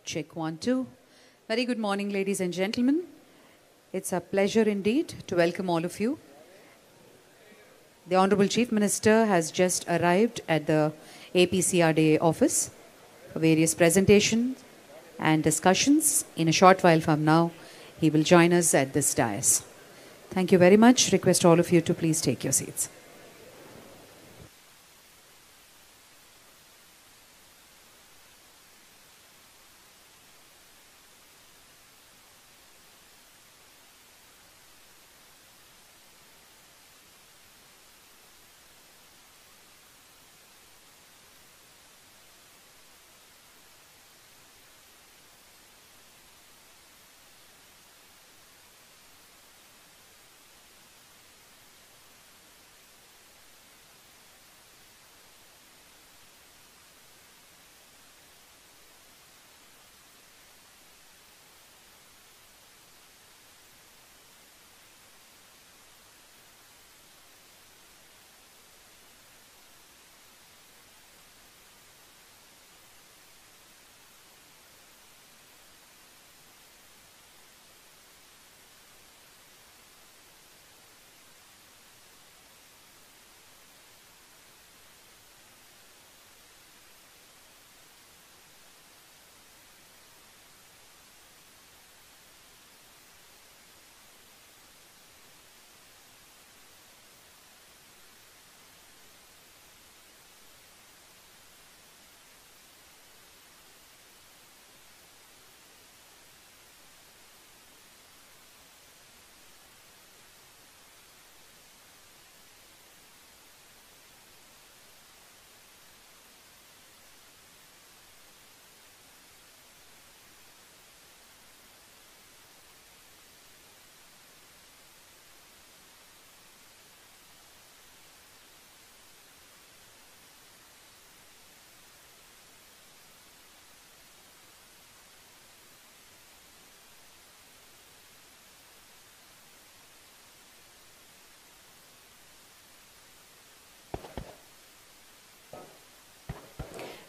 Check 1, 2. Very good morning, ladies and gentlemen. It's a pleasure indeed to welcome all of you. The Honorable Chief Minister has just arrived at the APCRDA office for various presentations and discussions. In a short while from now, he will join us at this dais. Thank you very much. Request all of you to please take your seats.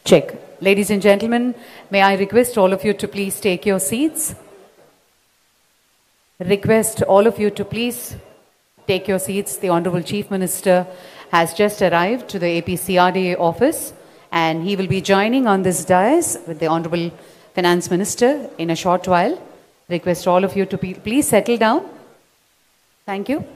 Check. Ladies and gentlemen, may I request all of you to please take your seats. Request all of you to please take your seats. The Honorable Chief Minister has just arrived to the APCRDA office and he will be joining on this dais with the Honorable Finance Minister in a short while. Request all of you to please settle down. Thank you.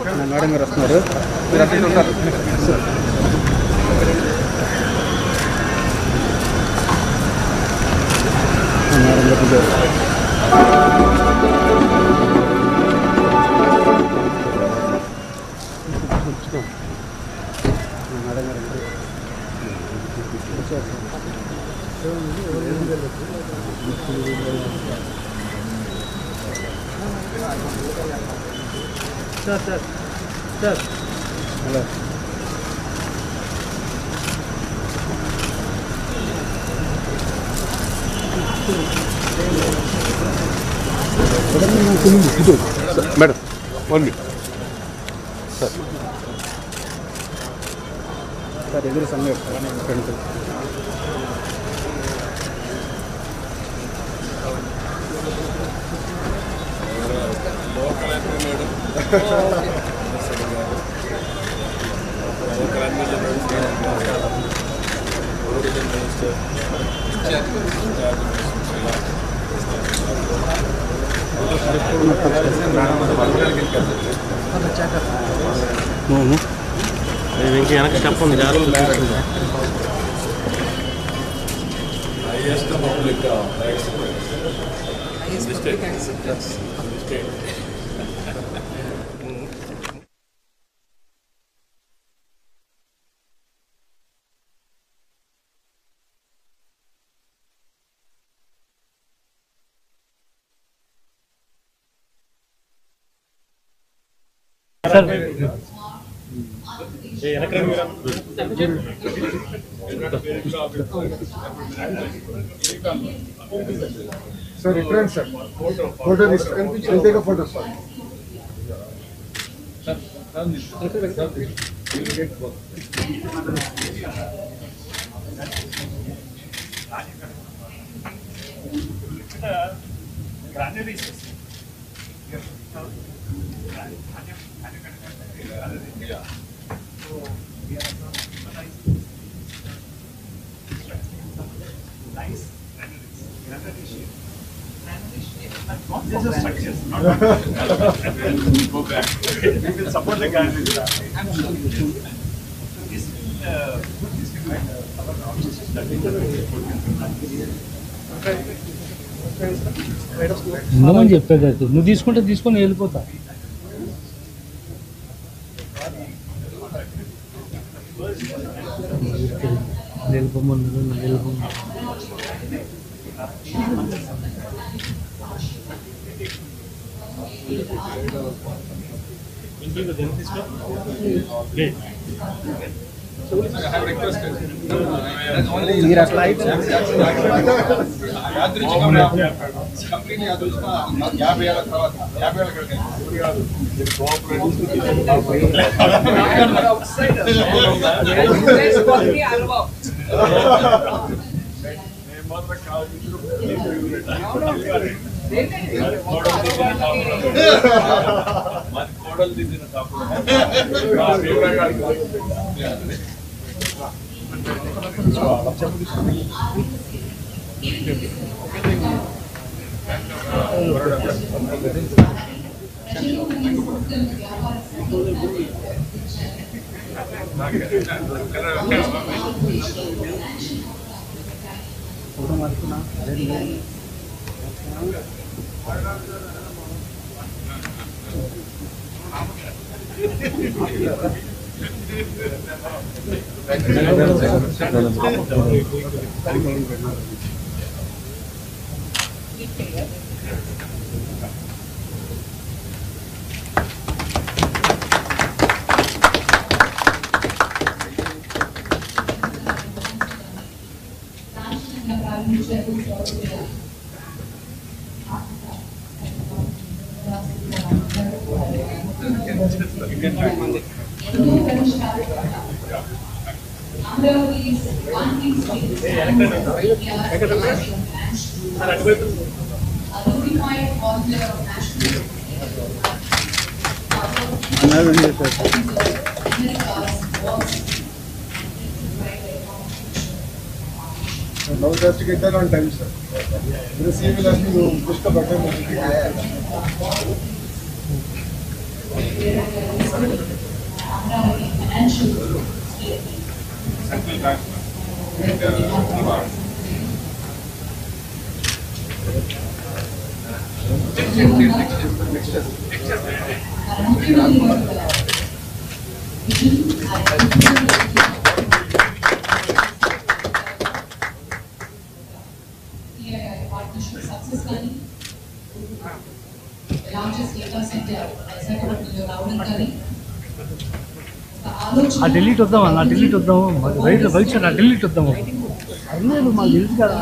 Madam గారు వస్తున్నారు. మీరు అటు ఇటు ఉంటారు. Madam sir hello madam 1 minute sir sir ఎదురు సమయం friend వెనక్కి చెప్పండి Sir, return sir. Photo this. I'll take a photo, sir. This is structure, not program. We will support the candidates. Absolutely. So this will our office that నువ్వు చెప్పేది నువ్వు తీసుకుంటే తీసుకొని వెళ్ళిపోతా Now we have to get that on time, sir. The receiver has to push the button. Central Bank and partnership success కానీ largest data center విశాఖపట్నంలో రావడం కానీ ఆ ఢిల్లీకి వద్దామా నా ఢిల్లీకి వద్దాము రైట్ రైట్ సైడ్ ఆ ఢిల్లీకి వద్దాము అర్లేదు మాకు తెలుసు కదా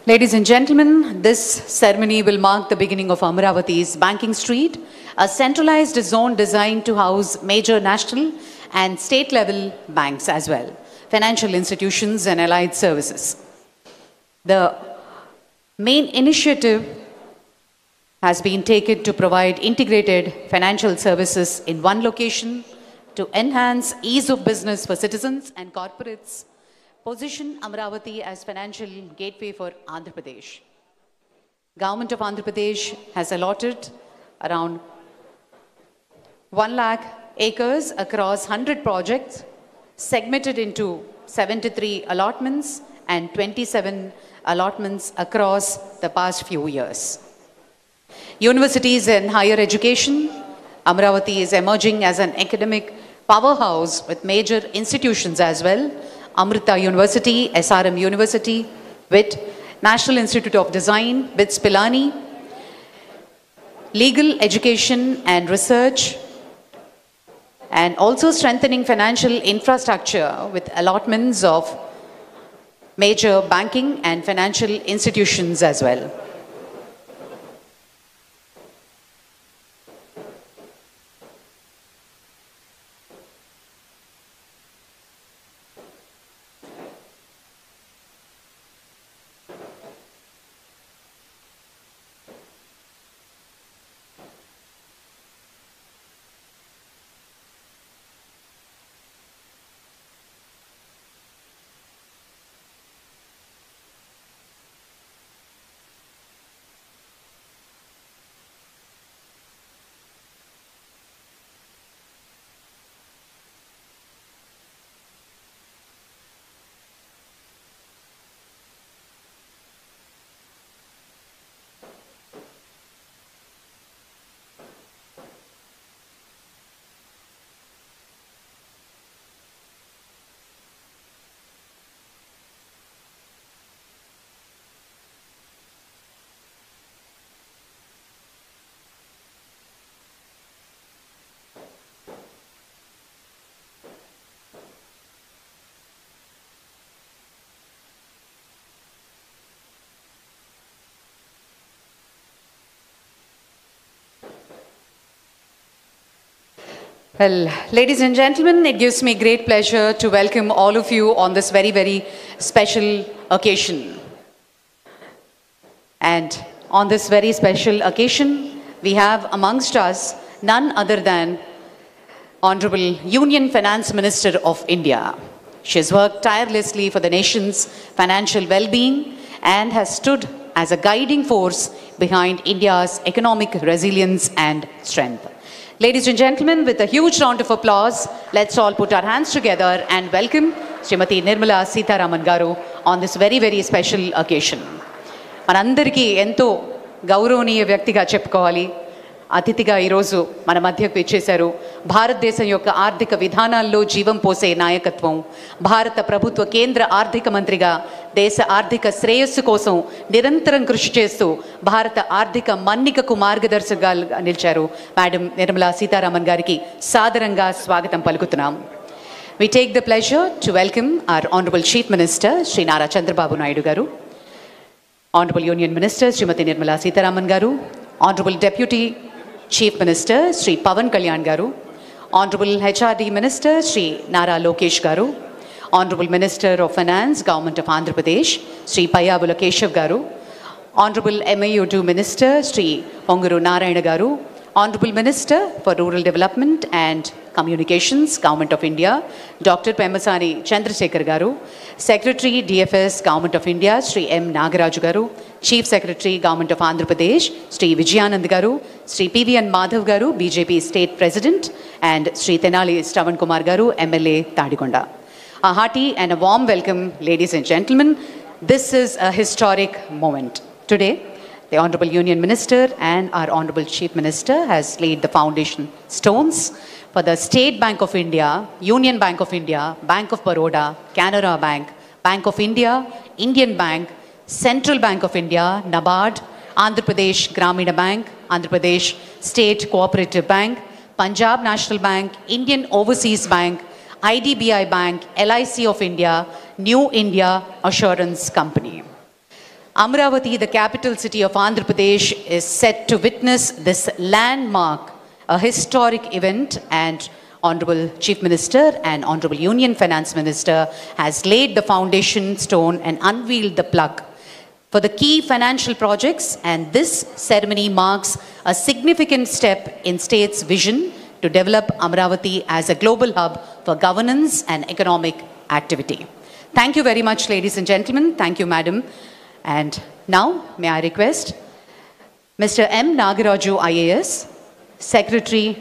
Ladies and gentlemen, this ceremony will mark the beginning of Amaravati's Banking Street, a centralized zone designed to house major national and state-level banks as well, financial institutions and allied services. The main initiative has been taken to provide integrated financial services in one location to enhance ease of business for citizens and corporates, position Amaravati as financial gateway for Andhra Pradesh. Government of Andhra Pradesh has allotted around 1 lakh acres across 100 projects, segmented into 73 allotments and 27 allotments across the past few years. Universities and higher education, Amaravati is emerging as an academic powerhouse with major institutions as well. Amrita University, SRM University, WIT, National Institute of Design, BITS Pilani, legal education and research, and also strengthening financial infrastructure with allotments of major banking and financial institutions as well. Well, ladies and gentlemen, it gives me great pleasure to welcome all of you on this very, very special occasion. And on this very special occasion, we have amongst us none other than Honorable Union Finance Minister of India. She has worked tirelessly for the nation's financial well-being and has stood as a guiding force behind India's economic resilience and strength. Ladies and gentlemen, with a huge round of applause, let's all put our hands together and welcome Srimati Nirmala Sitharaman Garu on this very, very special occasion. Manandariki ento గౌరవనీయ వ్యక్తిగా చెప్పుకోవాలి. అతిథిగా ఈరోజు మన మధ్యకు ఇచ్చేశారు. భారతదేశం యొక్క ఆర్థిక విధానాల్లో జీవం పోసే నాయకత్వం, భారత ప్రభుత్వ కేంద్ర ఆర్థిక మంత్రిగా దేశ ఆర్థిక శ్రేయస్సు కోసం నిరంతరం కృషి చేస్తూ భారత ఆర్థిక మన్నికకు మార్గదర్శకులుగా నిలిచారు మేడం నిర్మలా సీతారామన్ గారికి సాదరంగా స్వాగతం పలుకుతున్నాం. We take the pleasure to welcome our Honorable Chief Minister, Shri Nara Chandrababu Naidu Garu, Honorable Union Minister, Srimati Nirmala Sitharaman Garu, Honorable Deputy Chief Minister, Sri Pavan Kalyan Garu, Honorable HRD Minister, Sri Nara Lokesh Garu, Honorable Minister of Finance, Government of Andhra Pradesh, Sri Payabula Keshav Garu, Honorable MAU2 Minister, Sri Onguru Narayana Garu, Honorable Minister for Rural Development and Communications, Government of India, Dr. Pemasani Chandrasekhar Garu, Secretary DFS, Government of India, Sri M. Nagaraju Garu, Chief Secretary, Government of Andhra Pradesh, Sri Vijayanand Garu, Sri PVN Madhav Garu, BJP State President, and Sri Tenali Stravan Kumar Garu, MLA Tadikonda. A hearty and a warm welcome, ladies and gentlemen. This is a historic moment. Today, the Honorable Union Minister and our Honorable Chief Minister has laid the foundation stones for the State Bank of India, Union Bank of India, Bank of Baroda, Canara Bank, Bank of India, Indian Bank, Central Bank of India, NABARD, Andhra Pradesh Gramina Bank, Andhra Pradesh State Cooperative Bank, Punjab National Bank, Indian Overseas Bank, IDBI Bank, LIC of India, New India Assurance Company. Amaravati, the capital city of Andhra Pradesh, is set to witness this landmark, a historic event, and Honorable Chief Minister and Honorable Union Finance Minister has laid the foundation stone and unveiled the plug for the key financial projects, and this ceremony marks a significant step in state's vision to develop Amaravati as a global hub for governance and economic activity. Thank you very much, ladies and gentlemen. Thank you, Madam. And now, may I request Mr. M. Nagaraju, IAS, Secretary,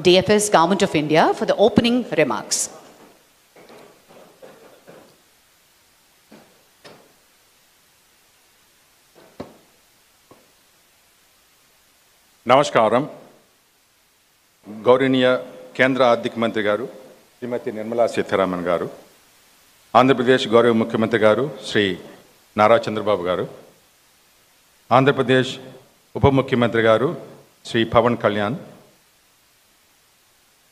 DFS, Government of India, for the opening remarks. నమస్కారం. గౌరవనీయ కేంద్ర ఆర్థిక మంత్రి గారు శ్రీమతి నిర్మలా సీతారామన్ గారు, ఆంధ్రప్రదేశ్ గౌరవ ముఖ్యమంత్రి గారు శ్రీ నారా చంద్రబాబు గారు, ఆంధ్రప్రదేశ్ ఉప ముఖ్యమంత్రి గారు శ్రీ పవన్ కళ్యాణ్,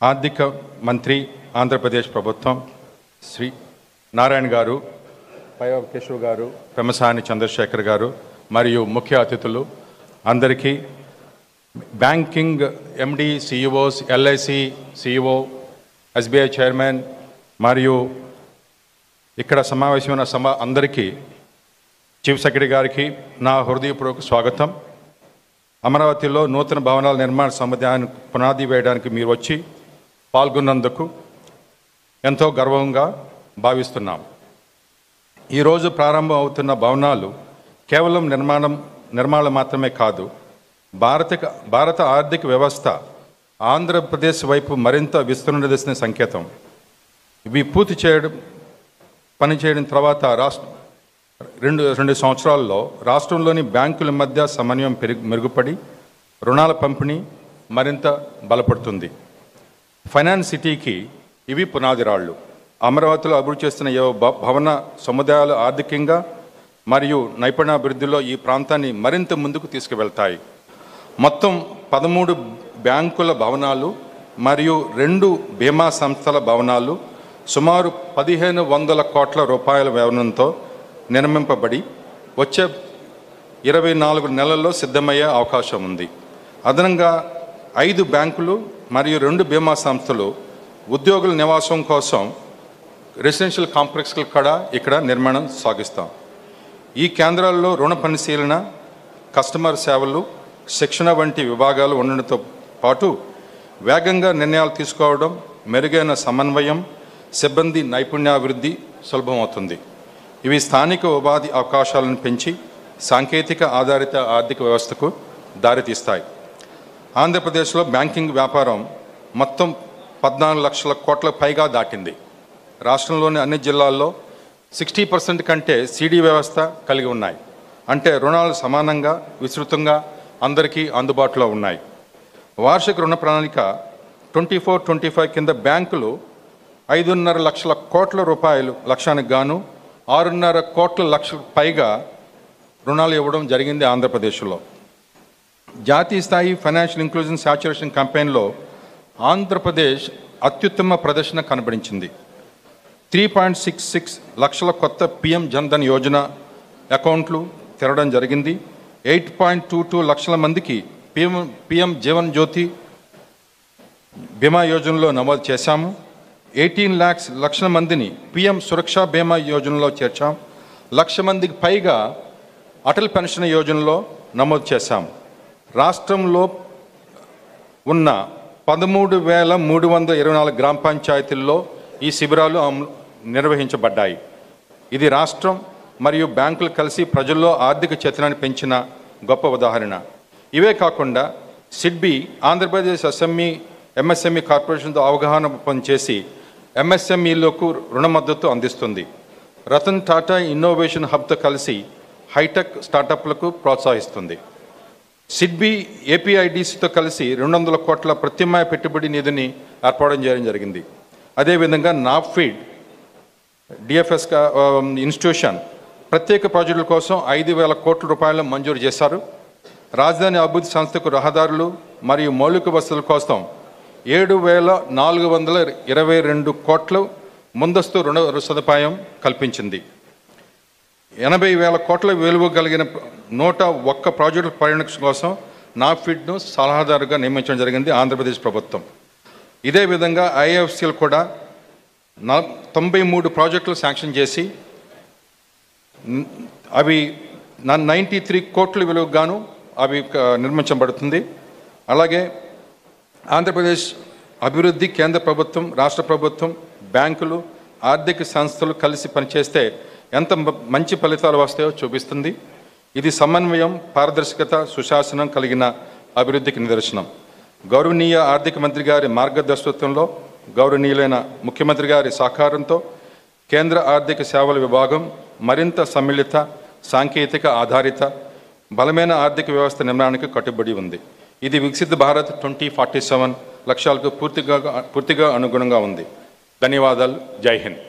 ఆర్థిక మంత్రి ఆంధ్రప్రదేశ్ ప్రభుత్వం శ్రీ నారాయణ గారు, పైవ కేశవ్ గారు, పెమసాని చంద్రశేఖర్ గారు మరియు ముఖ్య అతిథులు అందరికీ, banking MD, CEOs, LIC CEO, SBI chairman మరియు ఇక్కడ సమావేశమైన అందరికీ, చీఫ్ సెక్రటరీ గారికి నా హృదయపూర్వక స్వాగతం. అమరావతిలో నూతన భవనాల నిర్మాణ సముదాయానికి పునాది వేయడానికి మీరు వచ్చి పాల్గొన్నందుకు ఎంతో గర్వంగా భావిస్తున్నాం. ఈరోజు ప్రారంభం అవుతున్న భవనాలు కేవలం నిర్మాణం మాత్రమే కాదు, భారత ఆర్థిక వ్యవస్థ ఆంధ్రప్రదేశ్ వైపు మరింత విస్తరణ సంకేతం. ఇవి పనిచేయడం తర్వాత రెండు సంవత్సరాల్లో రాష్ట్రంలోని బ్యాంకుల మధ్య సమన్వయం మెరుగుపడి రుణాల పంపిణీ మరింత బలపడుతుంది. ఫైనాన్స్ సిటీకి ఇవి పునాది రాళ్ళు. అమరావతిలో అభివృద్ధి చేస్తున్న భవన సముదాయాలు ఆర్థికంగా మరియు నైపుణ్యాభివృద్ధిలో ఈ ప్రాంతాన్ని మరింత ముందుకు తీసుకువెళ్తాయి. మొత్తం 13 బ్యాంకుల భవనాలు మరియు 2 బీమా సంస్థల భవనాలు సుమారు 1500 కోట్ల రూపాయల వ్యయంతో నిర్మింపబడి వచ్చే 24 నెలల్లో సిద్ధమయ్యే అవకాశం ఉంది. అదనంగా 5 బ్యాంకులు మరియు 2 బీమా సంస్థలు ఉద్యోగుల నివాసం కోసం రెసిడెన్షియల్ కాంప్లెక్స్లు కూడా ఇక్కడ నిర్మాణం సాగిస్తాం. ఈ కేంద్రాల్లో రుణ పరిశీలన, కస్టమర్ సేవలు, శిక్షణ వంటి విభాగాలు ఉండడంతో పాటు వేగంగా నిర్ణయాలు తీసుకోవడం, మెరుగైన సమన్వయం, సిబ్బంది నైపుణ్యాభివృద్ధి సులభమవుతుంది. ఇవి స్థానిక ఉపాధి అవకాశాలను పెంచి సాంకేతిక ఆధారిత ఆర్థిక వ్యవస్థకు దారితీస్తాయి. ఆంధ్రప్రదేశ్లో బ్యాంకింగ్ వ్యాపారం మొత్తం 14 లక్షల కోట్ల పైగా దాటింది. రాష్ట్రంలోని అన్ని జిల్లాల్లో 60% కంటే సిడి వ్యవస్థ కలిగి ఉన్నాయి. అంటే రుణాలు సమానంగా, విస్తృతంగా అందరికీ అందుబాటులో ఉన్నాయి. వార్షిక రుణ ప్రణాళిక 24-25 కింద బ్యాంకులు 5.5 లక్షల కోట్ల రూపాయలు లక్ష్యానికి గాను 6.5 కోట్ల లక్షల పైగా రుణాలు ఇవ్వడం జరిగింది ఆంధ్రప్రదేశ్లో. జాతీయ స్థాయి ఫైనాన్షియల్ ఇంక్లూజన్ సాచ్యురేషన్ క్యాంపెయిన్లో ఆంధ్రప్రదేశ్ అత్యుత్తమ ప్రదర్శన కనబడించింది. 3.66 లక్షల కొత్త పిఎం జన్ధన్ యోజన అకౌంట్లు తెరవడం జరిగింది. 8.22 లక్షల మందికి పిఎం జీవన్ జ్యోతి బీమా యోజనలో నమోదు చేశాము. 18 లక్షల మందిని పిఎం సురక్షా బీమా యోజనలో చేర్చాం. 1,00,000 మందికి పైగా అటల్ పెన్షన్ యోజనలో నమోదు చేశాము. రాష్ట్రంలో ఉన్న 13,324 గ్రామ పంచాయతీల్లో ఈ శిబిరాలు నిర్వహించబడ్డాయి. ఇది రాష్ట్రం మరియు బ్యాంకులు కలిసి ప్రజల్లో ఆర్థిక చైతన్యాన్ని పెంచిన గొప్ప ఉదాహరణ. ఇవే కాకుండా సిడ్బీ ఆంధ్రప్రదేశ్ ఎంఎస్ఎంఈ కార్పొరేషన్తో అవగాహన పనిచేసి ఎంఎస్ఎంఈలకు రుణ మద్దతు అందిస్తుంది. రతన్ టాటా ఇన్నోవేషన్ హబ్తో కలిసి హైటెక్ స్టార్టప్లకు ప్రోత్సహిస్తుంది. సిడ్బీ ఏపీఐడిసితో కలిసి 200 కోట్ల ప్రత్యామ్నాయ పెట్టుబడి నిధిని ఏర్పాటు చేయడం జరిగింది. అదేవిధంగా నాఫీడ్ డిఎఫ్ఎస్ ఇన్స్టిట్యూషన్ ప్రత్యేక ప్రాజెక్టుల కోసం 5,000 కోట్ల రూపాయలు మంజూరు చేశారు. రాజధాని అభివృద్ధి సంస్థకు రహదారులు మరియు మౌలిక వసతుల కోసం 7,422 కోట్లు ముందస్తు రుణ సదుపాయం కల్పించింది. 80,000 కోట్ల విలువ కలిగిన 101 ప్రాజెక్టుల పరిణామం కోసం నాఫీడ్ను సలహాదారుగా నియమించడం జరిగింది ఆంధ్రప్రదేశ్ ప్రభుత్వం. ఇదే విధంగా ఐఎఫ్సిఎల్ కూడా 93 ప్రాజెక్టులు శాంక్షన్ చేసి అవి 93 కోట్ల విలువకు గాను అవి నిర్మించబడుతుంది. అలాగే ఆంధ్రప్రదేశ్ అభివృద్ధి కేంద్ర ప్రభుత్వం, రాష్ట్ర ప్రభుత్వం, బ్యాంకులు, ఆర్థిక సంస్థలు కలిసి పనిచేస్తే ఎంత మంచి ఫలితాలు వస్తాయో చూపిస్తుంది. ఇది సమన్వయం, పారదర్శకత, సుశాసనం కలిగిన అభివృద్ధికి నిదర్శనం. గౌరవనీయ ఆర్థిక మంత్రి గారి మార్గదర్శకత్వంలో, గౌరవనీయులైన ముఖ్యమంత్రి గారి సహకారంతో కేంద్ర ఆర్థిక సేవల విభాగం మరింత సమ్మిళిత, సాంకేతిక ఆధారిత, బలమైన ఆర్థిక వ్యవస్థ నిర్మాణానికి కట్టుబడి ఉంది. ఇది వికసిత భారత్ 2047 లక్ష్యాలకు పూర్తిగా అనుగుణంగా ఉంది. ధన్యవాదాలు. జై హింద్.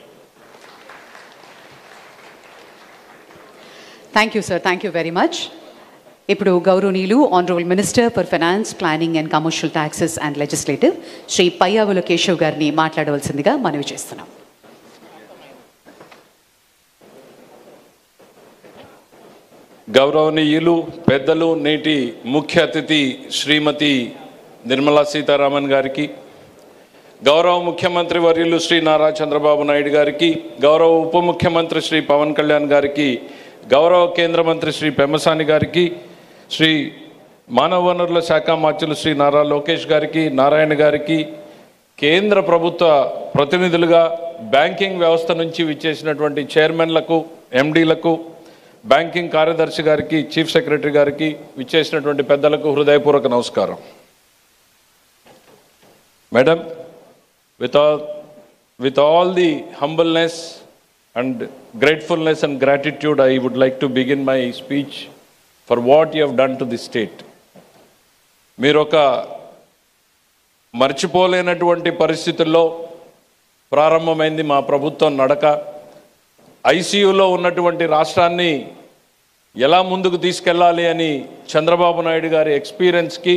Thank you sir, thank you very much. ఇప్పుడు గౌరవనీయులు honourable minister for finance, planning and commercial taxes and legislative Shri Payyavula Keshav గారిని మాట్లాడవలసిందిగా మనవి చేస్తున్నాం. గౌరవనీయులు, పెద్దలు, నేటి ముఖ్య అతిథి శ్రీమతి నిర్మలా సీతారామన్ గారికి, గౌరవ ముఖ్యమంత్రి వర్యులు శ్రీ నారా చంద్రబాబు నాయుడు గారికి, గౌరవ ఉప ముఖ్యమంత్రి శ్రీ పవన్ కళ్యాణ్ గారికి, గౌరవ కేంద్ర మంత్రి శ్రీ పెమ్మసాని గారికి, శ్రీ మానవ వనరుల శాఖ మంత్రులు శ్రీ నారా లోకేష్ గారికి, నారాయణ గారికి, కేంద్ర ప్రభుత్వ ప్రతినిధులుగా బ్యాంకింగ్ వ్యవస్థ నుంచి విచ్చేసినటువంటి చైర్మన్లకు, ఎండీలకు, బ్యాంకింగ్ కార్యదర్శి గారికి, చీఫ్ సెక్రటరీ గారికి, విచ్చేసినటువంటి పెద్దలకు హృదయపూర్వక నమస్కారం. Madam, with all the humbleness and gratefulness and gratitude, I would like to begin my speech for what you have done to the state. మీరు ఒక మర్చిపోలేనటువంటి పరిస్థితుల్లో ప్రారంభమైంది మా ప్రభుత్వం నడక. ఐసీయూలో ఉన్నటువంటి రాష్ట్రాన్ని ఎలా ముందుకు తీసుకెళ్ళాలి అని చంద్రబాబు నాయుడు గారి ఎక్స్పీరియన్స్కి,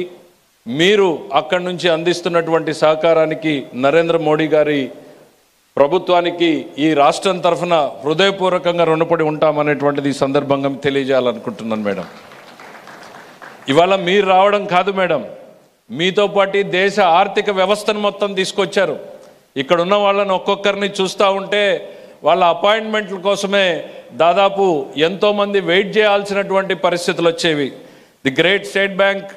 మీరు అక్కడి నుంచి అందిస్తున్నటువంటి సహకారానికి నరేంద్ర మోడీ గారి ప్రభుత్వానికి ఈ రాష్ట్రం తరఫున హృదయపూర్వకంగా రుణపడి ఉంటామనేటువంటిది ఈ సందర్భంగా తెలియజేయాలనుకుంటున్నాను మేడం. ఇవాళ మీరు రావడం కాదు మేడం, మీతో పాటు దేశ ఆర్థిక వ్యవస్థను మొత్తం తీసుకొచ్చారు. ఇక్కడ ఉన్న వాళ్ళని ఒక్కొక్కరిని చూస్తూ ఉంటే వాళ్ళ అపాయింట్మెంట్ల కోసమే దాదాపు ఎంతోమంది వెయిట్ చేయాల్సినటువంటి పరిస్థితులు వచ్చేవి. The great state bank,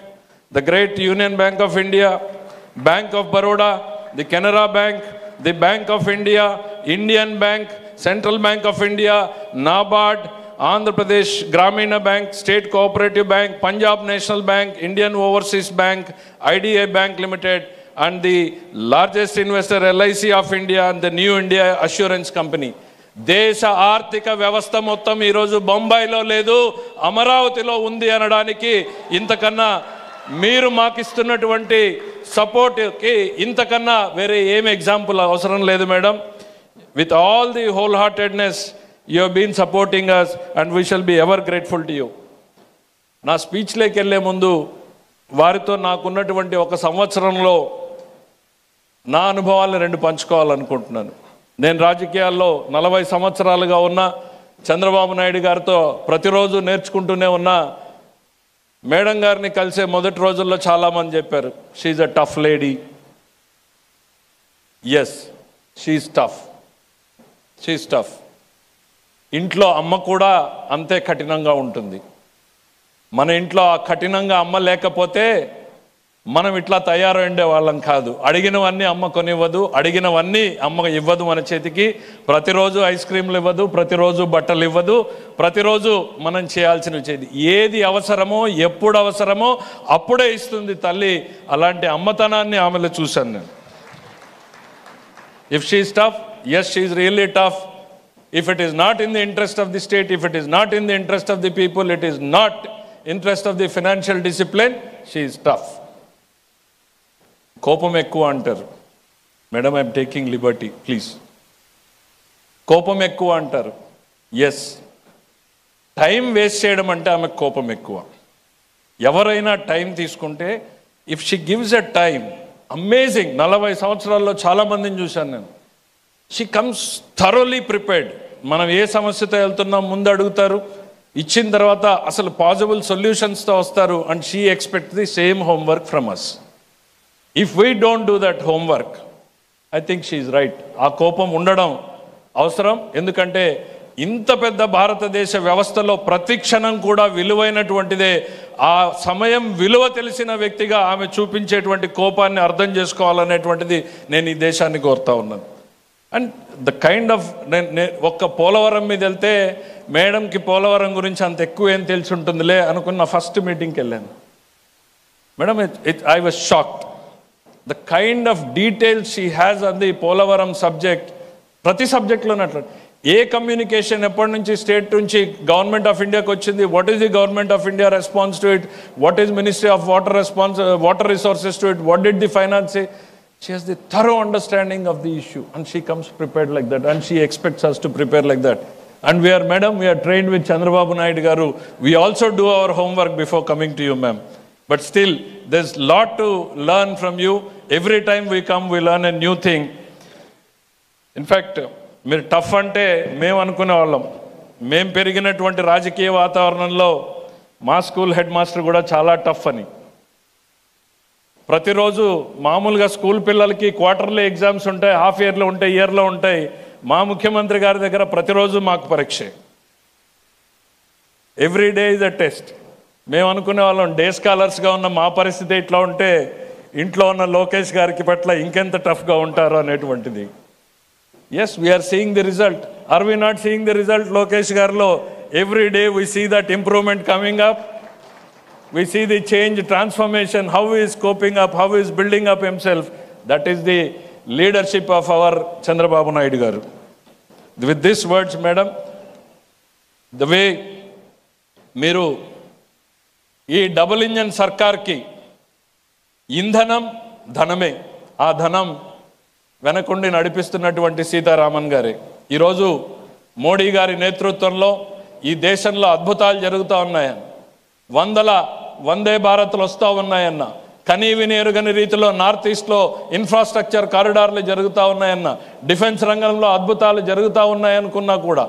the great Union Bank of India, Bank of Baroda, the Canara Bank, the Bank of India, Indian Bank, Central Bank of India, NABARD, Andhra Pradesh Gramina Bank, State Cooperative Bank, Punjab National Bank, Indian Overseas Bank, IDA Bank Limited, and the largest investor LIC of India and the New India Assurance Company. దేశ ఆర్థిక వ్యవస్థ మొత్తం ఈరోజు బొంబాయిలో లేదు, అమరావతిలో ఉంది అనడానికి ఇంతకన్నా మీరు మాకు ఇస్తున్నటువంటి సపోర్ట్కి ఇంతకన్నా వేరే ఏమి ఎగ్జాంపుల్ అవసరం లేదు madam. With all the whole heartedness you have been supporting us and we shall be ever grateful to you. నా స్పీచ్లోకి వెళ్ళే ముందు వారితో నాకున్నటువంటి ఒక సంవత్సరంలో నా అనుభవాలను 2 పంచుకోవాలనుకుంటున్నాను. నేను రాజకీయాల్లో 40 సంవత్సరాలుగా ఉన్న చంద్రబాబు నాయుడు గారితో ప్రతిరోజు నేర్చుకుంటూనే ఉన్నా. మేడం గారిని కలిసే మొదటి రోజుల్లో చాలామంది చెప్పారు, she's a tough lady. Yes, she's tough, she's tough. ఇంట్లో అమ్మ కూడా అంతే కఠినంగా ఉంటుంది. మన ఇంట్లో ఆ కఠినంగా అమ్మ లేకపోతే మనం ఇట్లా తయారైండే వాళ్ళం కాదు. అడిగినవన్నీ అమ్మ కొనివ్వదు, అడిగినవన్నీ అమ్మ ఇవ్వదు మన చేతికి. ప్రతిరోజు ఐస్ క్రీమ్లు ఇవ్వదు, ప్రతిరోజు బట్టలు ఇవ్వదు, ప్రతిరోజు మనం చేయాల్సినవి చేయదు. ఏది అవసరమో, ఎప్పుడు అవసరమో అప్పుడే ఇస్తుంది తల్లి. అలాంటి అమ్మతనాన్ని ఆమెలో చూశాను నేను. If she is tough, yes, she is really tough. If it is not in the interest of the state, if it is not in the interest of the people, it is not interest of the financial discipline, she is tough. కోపం ఎక్కువ అంటారు madam, I'm taking liberty please. కోపం ఎక్కువ అంటారు. Yes, time waste చేయడం అంటే ఆమెకు కోపం ఎక్కువ. ఎవరైనా టైం తీసుకుంటే, if she gives a time, amazing. 40 సంవత్సరాల్లో చాలామందిని చూశాను నేను. She comes thoroughly prepared. మనం ఏ సమస్యతో వెళ్తున్నాం ముందు అడుగుతారు, ఇచ్చిన తర్వాత అసలు పాసిబుల్ సొల్యూషన్స్తో వస్తారు. And she expect the same homework from us. If we don't do that homework, I think she is right. ఆ కోపం ఉండడం అవసరం. ఎందుకంటే ఇంత పెద్ద భారతదేశ వ్యవస్థలో ప్రతి క్షణం కూడా విలువైనటువంటిదే. ఆ సమయం విలువ తెలిసిన వ్యక్తిగా ఆమె చూపించేటువంటి కోపాన్ని అర్థం చేసుకోవాలనేటువంటిది నేను ఈ దేశాన్ని కోరుతా ఉన్నాను. అండ్ ద కైండ్ ఆఫ్ ఒక్క పోలవరం మీద వెళ్తే మేడంకి పోలవరం గురించి అంత ఎక్కువ ఏం తెలిసి ఉంటుందిలే అనుకున్న ఫస్ట్ మీటింగ్కి వెళ్ళాను. Madam, I was shocked the kind of details she has on the Polavaram subject. ప్రతి సబ్జెక్ట్లోనే అట్లా ఏ కమ్యూనికేషన్ ఎప్పటి నుంచి స్టేట్ నుంచి గవర్నమెంట్ ఆఫ్ ఇండియాకి వచ్చింది, what is the government of India response to it, what is ministry of water resources to it, what did the finance say. She has the thorough understanding of the issue and she comes prepared like that and she expects us to prepare like that. And we are, madam, we are trained with Chandrababu Naidu garu. We also do our homework before coming to you, ma'am. But still, there's lot to learn from you. Every time we come, we learn a new thing. In fact, మీరు tough అంటే మేము అనుకునే వాళ్ళం. మేము పెరిగినటువంటి రాజకీయ వాతావరణంలో మా స్కూల్ హెడ్ మాస్టర్ కూడా చాలా టఫ్ అని. ప్రతిరోజు మామూలుగా స్కూల్ పిల్లలకి క్వార్టర్లీ ఎగ్జామ్స్ ఉంటాయి, హాఫ్ ఇయర్లో ఉంటాయి, ఇయర్లో ఉంటాయి. మా ముఖ్యమంత్రి గారి దగ్గర ప్రతిరోజు మాకు పరీక్ష. Every day is a test. మేము అనుకునే వాళ్ళం డే స్కాలర్స్గా ఉన్న మా పరిస్థితి ఇట్లా ఉంటే ఇంట్లో ఉన్న లోకేష్ గారికి పట్ల ఇంకెంత టఫ్గా ఉంటారో అనేటువంటిది. Yes, we're seeing the result. Are we not seeing the result Lokesh గారిలో? Every day we see that improvement coming up. We see the change, transformation, how he is coping up, how he is building up himself. That is the leadership of our Chandrababu Naidu garu. With these words, madam, the way మీరు ఈ double engine సర్కార్కి ఇంధనం ధనమే, ఆ ధనం వెనకుండి నడిపిస్తున్నటువంటి సీతారామన్ గారే. ఈరోజు మోడీ గారి నేతృత్వంలో ఈ దేశంలో అద్భుతాలు జరుగుతూ ఉన్నాయని, వందే భారత్లు వస్తూ ఉన్నాయన్న, కనీ విని ఎరుగని రీతిలో నార్త్ ఈస్ట్లో ఇన్ఫ్రాస్ట్రక్చర్ కారిడార్లు జరుగుతూ ఉన్నాయన్న, డిఫెన్స్ రంగంలో అద్భుతాలు జరుగుతూ ఉన్నాయనుకున్నా కూడా,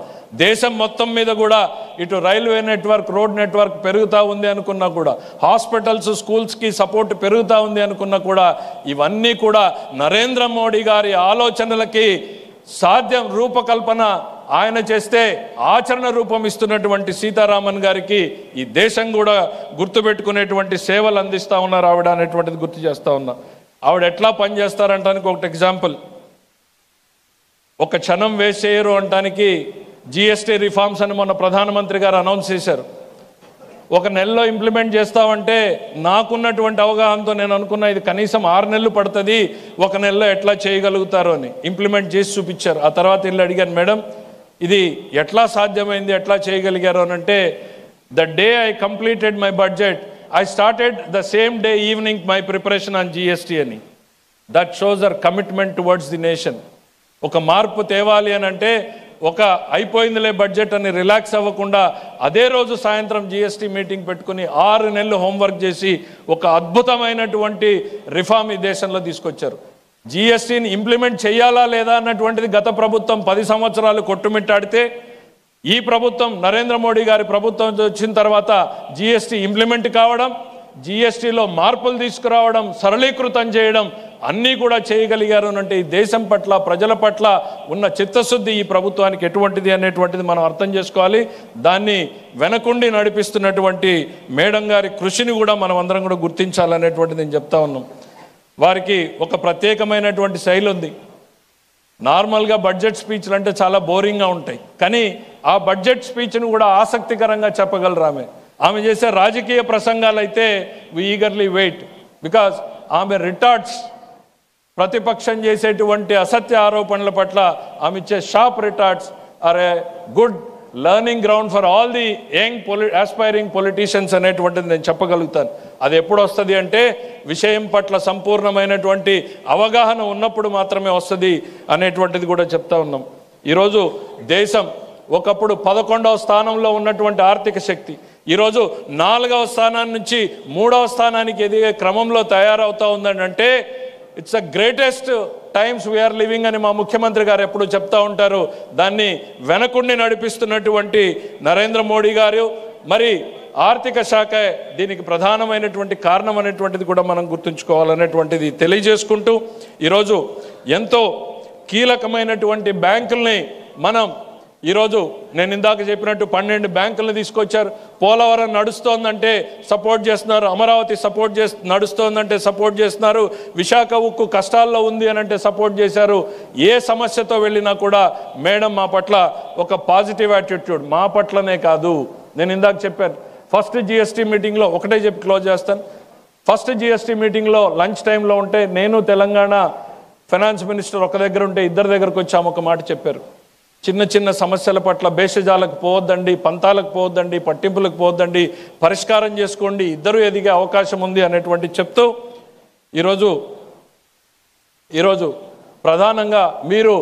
దేశం మొత్తం మీద కూడా ఇటు రైల్వే నెట్వర్క్, రోడ్ నెట్వర్క్ పెరుగుతూ ఉంది అనుకున్నా కూడా, హాస్పిటల్స్, స్కూల్స్కి సపోర్ట్ పెరుగుతూ ఉంది అనుకున్నా కూడా, ఇవన్నీ కూడా నరేంద్ర మోడీ గారి ఆలోచనలకి సాధ్యం రూపకల్పన ఆయన చేస్తే ఆచరణ రూపం ఇస్తున్నటువంటి సీతారామన్ గారికి ఈ దేశం కూడా గుర్తుపెట్టుకునేటువంటి సేవలు అందిస్తూ ఉన్నారు ఆవిడ అనేటువంటిది గుర్తు చేస్తూ ఉన్నా. ఆవిడ ఎట్లా పనిచేస్తారంటానికి ఒకటి ఎగ్జాంపుల్. ఒక క్షణం వేస్ట్ చేయరు అంటానికి జిఎస్టీ రిఫార్మ్స్ అని మొన్న ప్రధానమంత్రి గారు అనౌన్స్ చేశారు. ఒక నెలలో ఇంప్లిమెంట్ చేస్తామంటే నాకున్నటువంటి అవగాహనతో నేను అనుకున్నా ఇది కనీసం 6 నెలలు పడుతుంది, ఒక నెలలో ఎట్లా చేయగలుగుతారో అని. ఇంప్లిమెంట్ చేసి చూపించారు. ఆ తర్వాత వెళ్ళి అడిగాను, మేడం ఇది ఎట్లా సాధ్యమైంది, ఎట్లా చేయగలిగారు అని అంటే, the day I completed my budget I started the same day evening my preparation on GST అని. That shows our commitment towards the nation. ఒక మార్పు తేవాలి అని అంటే ఒక అయిపోయిందిలే బడ్జెట్ అని రిలాక్స్ అవ్వకుండా అదే రోజు సాయంత్రం జిఎస్టీ మీటింగ్ పెట్టుకుని 6 నెలలు హోంవర్క్ చేసి ఒక అద్భుతమైనటువంటి రిఫార్మ్ ఈ దేశంలో తీసుకొచ్చారు. జిఎస్టీని ఇంప్లిమెంట్ చేయాలా లేదా అన్నటువంటిది గత ప్రభుత్వం 10 సంవత్సరాలు కొట్టుమిట్టాడితే, ఈ ప్రభుత్వం నరేంద్ర మోడీ గారి ప్రభుత్వం వచ్చిన తర్వాత జిఎస్టీ ఇంప్లిమెంట్ కావడం, జిఎస్టీలో మార్పులు తీసుకురావడం, సరళీకృతం చేయడం అన్నీ కూడా చేయగలిగారు అంటే ఈ దేశం పట్ల, ప్రజల పట్ల ఉన్న చిత్తశుద్ధి ఈ ప్రభుత్వానికి ఎటువంటిది అనేటువంటిది మనం అర్థం చేసుకోవాలి. దాన్ని వెనకుండి నడిపిస్తున్నటువంటి మేడం గారి కృషిని కూడా మనం అందరం కూడా గుర్తించాలనేటువంటిది నేను చెప్తా ఉన్నాం. వారికి ఒక ప్రత్యేకమైనటువంటి శైలి ఉంది. నార్మల్గా బడ్జెట్ స్పీచ్లు అంటే చాలా బోరింగ్గా ఉంటాయి, కానీ ఆ బడ్జెట్ స్పీచ్ను కూడా ఆసక్తికరంగా చెప్పగలరు ఆమె చేసే రాజకీయ ప్రసంగాలు అయితే వి ఈగర్లీ వెయిట్, బికాజ్ ఆమె రిటార్ట్స్ ప్రతిపక్షం చేసేటువంటి అసత్య ఆరోపణల పట్ల ఆమె ఇచ్చే sharp retorts are a good learning ground for all the young aspiring politicians అనేటువంటిది నేను చెప్పగలుగుతాను. అది ఎప్పుడు వస్తుంది అంటే విషయం పట్ల సంపూర్ణమైనటువంటి అవగాహన ఉన్నప్పుడు మాత్రమే వస్తుంది అనేటువంటిది కూడా చెప్తా ఉన్నాం. ఈరోజు దేశం ఒకప్పుడు 11వ స్థానంలో ఉన్నటువంటి ఆర్థిక శక్తి ఈరోజు 4వ స్థానాన్ని నుంచి 3వ స్థానానికి ఎదిగే క్రమంలో తయారవుతూ ఉందని అంటే it's the greatest times we're living అని మా ముఖ్యమంత్రి గారు ఎప్పుడు చెప్తా ఉంటారు. దాన్ని వెనకుండి నడిపిస్తున్నటువంటి నరేంద్ర మోడీ గారు, మరి ఆర్థిక శాఖ దీనికి ప్రధానమైనటువంటి కారణం అనేటువంటిది కూడా మనం గుర్తుంచుకోవాలనేటువంటిది తెలియజేసుకుంటూ, ఈరోజు ఎంతో కీలకమైనటువంటి బ్యాంకుల్ని మనం ఈరోజు నేను ఇందాక చెప్పినట్టు 12 బ్యాంకులను తీసుకొచ్చారు. పోలవరం నడుస్తోందంటే సపోర్ట్ చేస్తున్నారు, అమరావతి నడుస్తోందంటే సపోర్ట్ చేస్తున్నారు, విశాఖ ఉక్కు కష్టాల్లో ఉంది అని అంటే సపోర్ట్ చేశారు. ఏ సమస్యతో వెళ్ళినా కూడా మేడం మా పట్ల ఒక పాజిటివ్ యాటిట్యూడ్, మా పట్లనే కాదు. నేను ఇందాక చెప్పాను ఫస్ట్ జిఎస్టీ మీటింగ్లో ఒకటే చెప్పి క్లోజ్ చేస్తాను. ఫస్ట్ జిఎస్టీ మీటింగ్లో లంచ్ టైంలో ఉంటే నేను తెలంగాణ ఫైనాన్స్ మినిస్టర్ ఒక దగ్గర ఉంటే ఇద్దరి దగ్గరకు వచ్చాము. ఒక మాట చెప్పారు, చిన్న చిన్న సమస్యల పట్ల భేషజాలకు పోవద్దండి, పంతాలకు పోవద్దండి, పట్టింపులకు పోవద్దండి, పరిష్కారం చేసుకోండి, ఇద్దరు ఎదిగే అవకాశం ఉంది అనేటువంటి చెప్తూ ఈరోజు ప్రధానంగా మీరు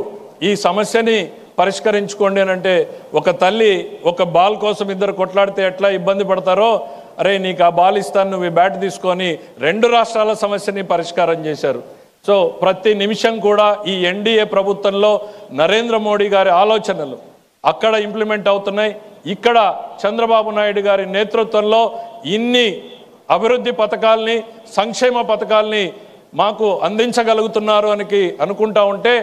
ఈ సమస్యని పరిష్కరించుకోండి అని అంటే, ఒక తల్లి ఒక బాల్ కోసం ఇద్దరు కొట్లాడితే ఎట్లా ఇబ్బంది పడతారో, అరే నీకు ఆ బాల్ ఇస్తాను, నువ్వు బ్యాట్ తీసుకొని 2 రాష్ట్రాల సమస్యని పరిష్కారం చేశారు. సో ప్రతి నిమిషం కూడా ఈ ఎన్డీఏ ప్రభుత్వంలో నరేంద్ర మోడీ గారి ఆలోచనలు అక్కడ ఇంప్లిమెంట్ అవుతున్నాయి. ఇక్కడ చంద్రబాబు నాయుడు గారి నేతృత్వంలో ఇన్ని అభివృద్ధి పథకాల్ని, సంక్షేమ పథకాల్ని మాకు అందించగలుగుతున్నారు అని అనుకుంటా ఉంటే,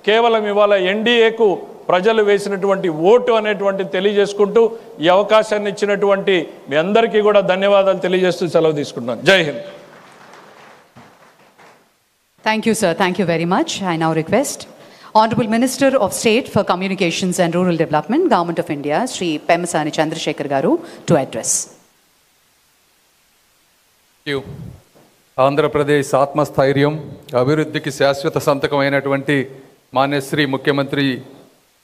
కేవలం ఇవాళ ఎన్డీఏకు ప్రజలు వేసినటువంటి ఓటు అనేటువంటి తెలియజేసుకుంటూ ఈ అవకాశాన్ని ఇచ్చినటువంటి మీ అందరికీ కూడా ధన్యవాదాలు తెలియజేస్తూ సెలవు తీసుకుంటున్నాను. జై Hind. Thank you, sir. Thank you very much. I now request Honorable Minister of State for Communications and Rural Development, Government of India, Shri Pemasani Chandrasekhar Garu, to address. Thank you. Andhra Pradesh ఆత్మస్థైర్యం, అభివృద్ధికి శాశ్వత సంతకమైనటువంటి మాన్యశ్రీ ముఖ్యమంత్రి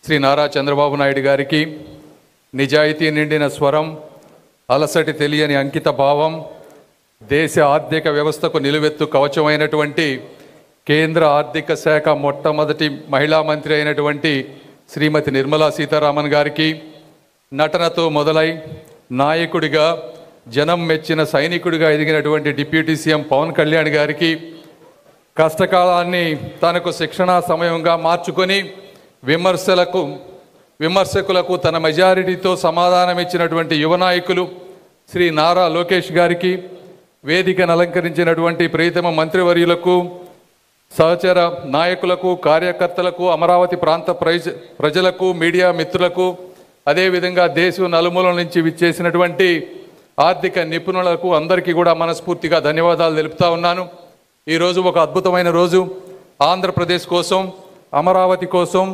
శ్రీ నారా చంద్రబాబు నాయుడు గారికి నిజాయితీ నిండిన స్వరం, అలసటి తెలియని అంకిత భావం, దేశ ఆర్థిక వ్యవస్థకు నిలువెత్తు కవచమైనటువంటి కేంద్ర ఆర్థిక శాఖ మొట్టమొదటి మహిళా మంత్రి అయినటువంటి శ్రీమతి నిర్మలా సీతారామన్ గారికి, నటనతో మొదలై నాయకుడిగా, జనం మెచ్చిన సైనికుడిగా ఎదిగినటువంటి డిప్యూటీ సీఎం పవన్ కళ్యాణ్ గారికి, కష్టకాలాన్ని తనకు శిక్షణా సమయంగా మార్చుకొని విమర్శకులకు తన మెజారిటీతో సమాధానం ఇచ్చినటువంటి యువ నాయకులు శ్రీ నారా లోకేష్ గారికి, వేదికను అలంకరించినటువంటి ప్రియతమ మంత్రివర్యులకు, సహచర నాయకులకు, కార్యకర్తలకు, అమరావతి ప్రాంత ప్రజలకు, మీడియా మిత్రులకు, అదేవిధంగా దేశం నలుమూలల నుంచి విచ్చేసినటువంటి ఆర్థిక నిపుణులకు అందరికీ కూడా మనస్ఫూర్తిగా ధన్యవాదాలు తెలుపుతా ఉన్నాను. ఈరోజు ఒక అద్భుతమైన రోజు. ఆంధ్రప్రదేశ్ కోసం, అమరావతి కోసం,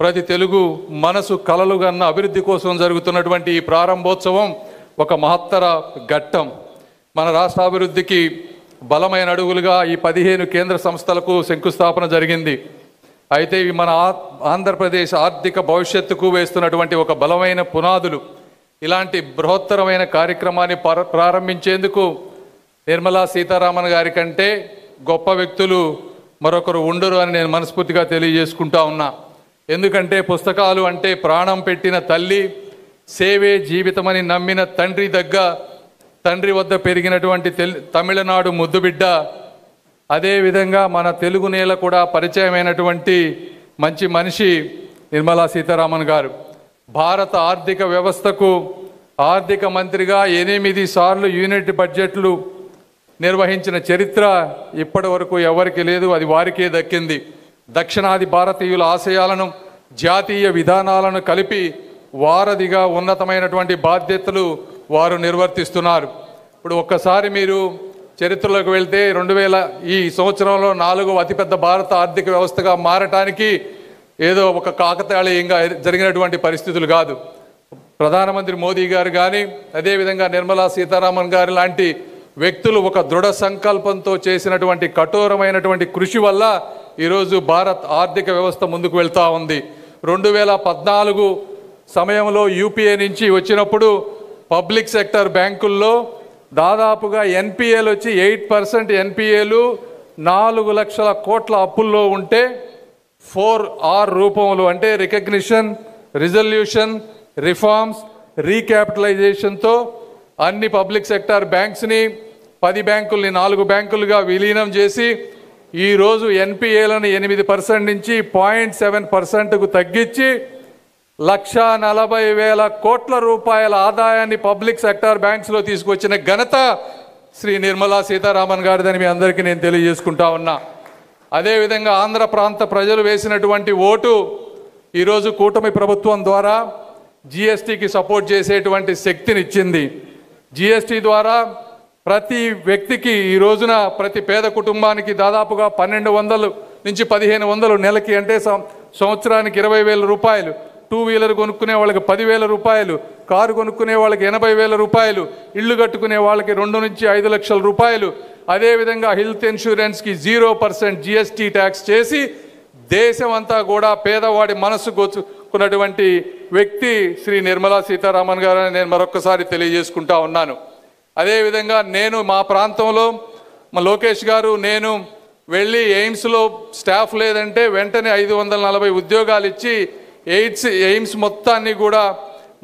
ప్రతి తెలుగు మనసు కలలుగన్న అభివృద్ధి కోసం జరుగుతున్నటువంటి ఈ ప్రారంభోత్సవం ఒక మహత్తర ఘట్టం. మన రాష్ట్ర అభివృద్ధికి బలమైన అడుగులుగా ఈ 15 కేంద్ర సంస్థలకు శంకుస్థాపన జరిగింది. అయితే ఇవి మన ఆంధ్రప్రదేశ్ ఆర్థిక భవిష్యత్తుకు వేస్తున్నటువంటి ఒక బలమైన పునాదులు. ఇలాంటి బృహత్తరమైన కార్యక్రమాన్ని ప్రారంభించేందుకు నిర్మలా సీతారామన్ గారి కంటే గొప్ప వ్యక్తులు మరొకరు ఉండరు అని నేను మనస్ఫూర్తిగా తెలియజేసుకుంటా ఉన్నా. ఎందుకంటే పుస్తకాలు అంటే ప్రాణం పెట్టిన తల్లి, సేవే జీవితమని నమ్మిన తండ్రి వద్ద పెరిగినటువంటి తమిళనాడు ముద్దుబిడ్డ, అదేవిధంగా మన తెలుగు నేల కూడా పరిచయమైనటువంటి మంచి మనిషి నిర్మలా సీతారామన్ గారు. భారత ఆర్థిక వ్యవస్థకు ఆర్థిక మంత్రిగా 8 సార్లు యూనిట్ బడ్జెట్లు నిర్వహించిన చరిత్ర ఇప్పటి వరకు ఎవరికి లేదు, అది వారికే దక్కింది. దక్షిణాది భారతీయుల ఆశయాలను, జాతీయ విధానాలను కలిపి వారధిగా ఉన్నతమైనటువంటి బాధ్యతలు వారు నిర్వర్తిస్తున్నారు. ఇప్పుడు ఒక్కసారి మీరు చరిత్రలోకి వెళ్తే 2000 ఈ సంవత్సరంలో 4వ అతిపెద్ద భారత ఆర్థిక వ్యవస్థగా మారటానికి ఏదో ఒక కాకతాళీయంగా జరిగినటువంటి పరిస్థితులు కాదు. ప్రధానమంత్రి మోదీ గారు కానీ, అదేవిధంగా నిర్మలా సీతారామన్ గారు లాంటి వ్యక్తులు ఒక దృఢ సంకల్పంతో చేసినటువంటి కఠోరమైనటువంటి కృషి వల్ల ఈరోజు భారత్ ఆర్థిక వ్యవస్థ ముందుకు వెళ్తూ ఉంది. 2014 సమయంలో యూపీఏ నుంచి వచ్చినప్పుడు పబ్లిక్ సెక్టర్ బ్యాంకుల్లో దాదాపుగా ఎన్పిఏలు వచ్చి 8% ఎన్పిఏలు 4 లక్షల కోట్ల అప్పుల్లో ఉంటే 4R రూపంలో అంటే రికగ్నిషన్, రిజల్యూషన్, రిఫార్మ్స్, రీక్యాపిటలైజేషన్తో అన్ని పబ్లిక్ సెక్టార్ బ్యాంక్స్ని 10 బ్యాంకుల్ని 4 బ్యాంకులుగా విలీనం చేసి ఈరోజు ఎన్పిఏలను 8% నుంచి 0.7%కు తగ్గించి 1,40,000 కోట్ల రూపాయల ఆదాయాన్ని పబ్లిక్ సెక్టార్ బ్యాంక్స్లో తీసుకొచ్చిన ఘనత శ్రీ నిర్మలా సీతారామన్ గారిదని మీ అందరికీ నేను తెలియజేసుకుంటా ఉన్నా. అదేవిధంగా ఆంధ్ర ప్రాంత ప్రజలు వేసినటువంటి ఓటు ఈరోజు కూటమి ప్రభుత్వం ద్వారా జిఎస్టీకి సపోర్ట్ చేసేటువంటి శక్తినిచ్చింది. జిఎస్టీ ద్వారా ప్రతి వ్యక్తికి ఈ రోజున ప్రతి పేద కుటుంబానికి దాదాపుగా 1200 నుంచి 1500 నెలకి, అంటే సంవత్సరానికి 20,000 రూపాయలు. 2 వీలర్ కొనుక్కునే వాళ్ళకి 10,000 రూపాయలు, కారు కొనుక్కునే వాళ్ళకి 80,000 రూపాయలు, ఇల్లు కట్టుకునే వాళ్ళకి 2 నుంచి 5 లక్షల రూపాయలు. అదేవిధంగా హెల్త్ ఇన్సూరెన్స్కి 0% జిఎస్టీ ట్యాక్స్ చేసి దేశం అంతా కూడా పేదవాడి మనసు గోచుకున్నటువంటి వ్యక్తి శ్రీ నిర్మలా సీతారామన్ గారు నేను మరొకసారి తెలియజేసుకుంటా ఉన్నాను. అదేవిధంగా నేను మా ప్రాంతంలో మా లోకేష్ గారు నేను వెళ్ళి ఎయిమ్స్లో స్టాఫ్ లేదంటే వెంటనే 540 ఉద్యోగాలు ఇచ్చి ఎయిమ్స్ మొత్తాన్ని కూడా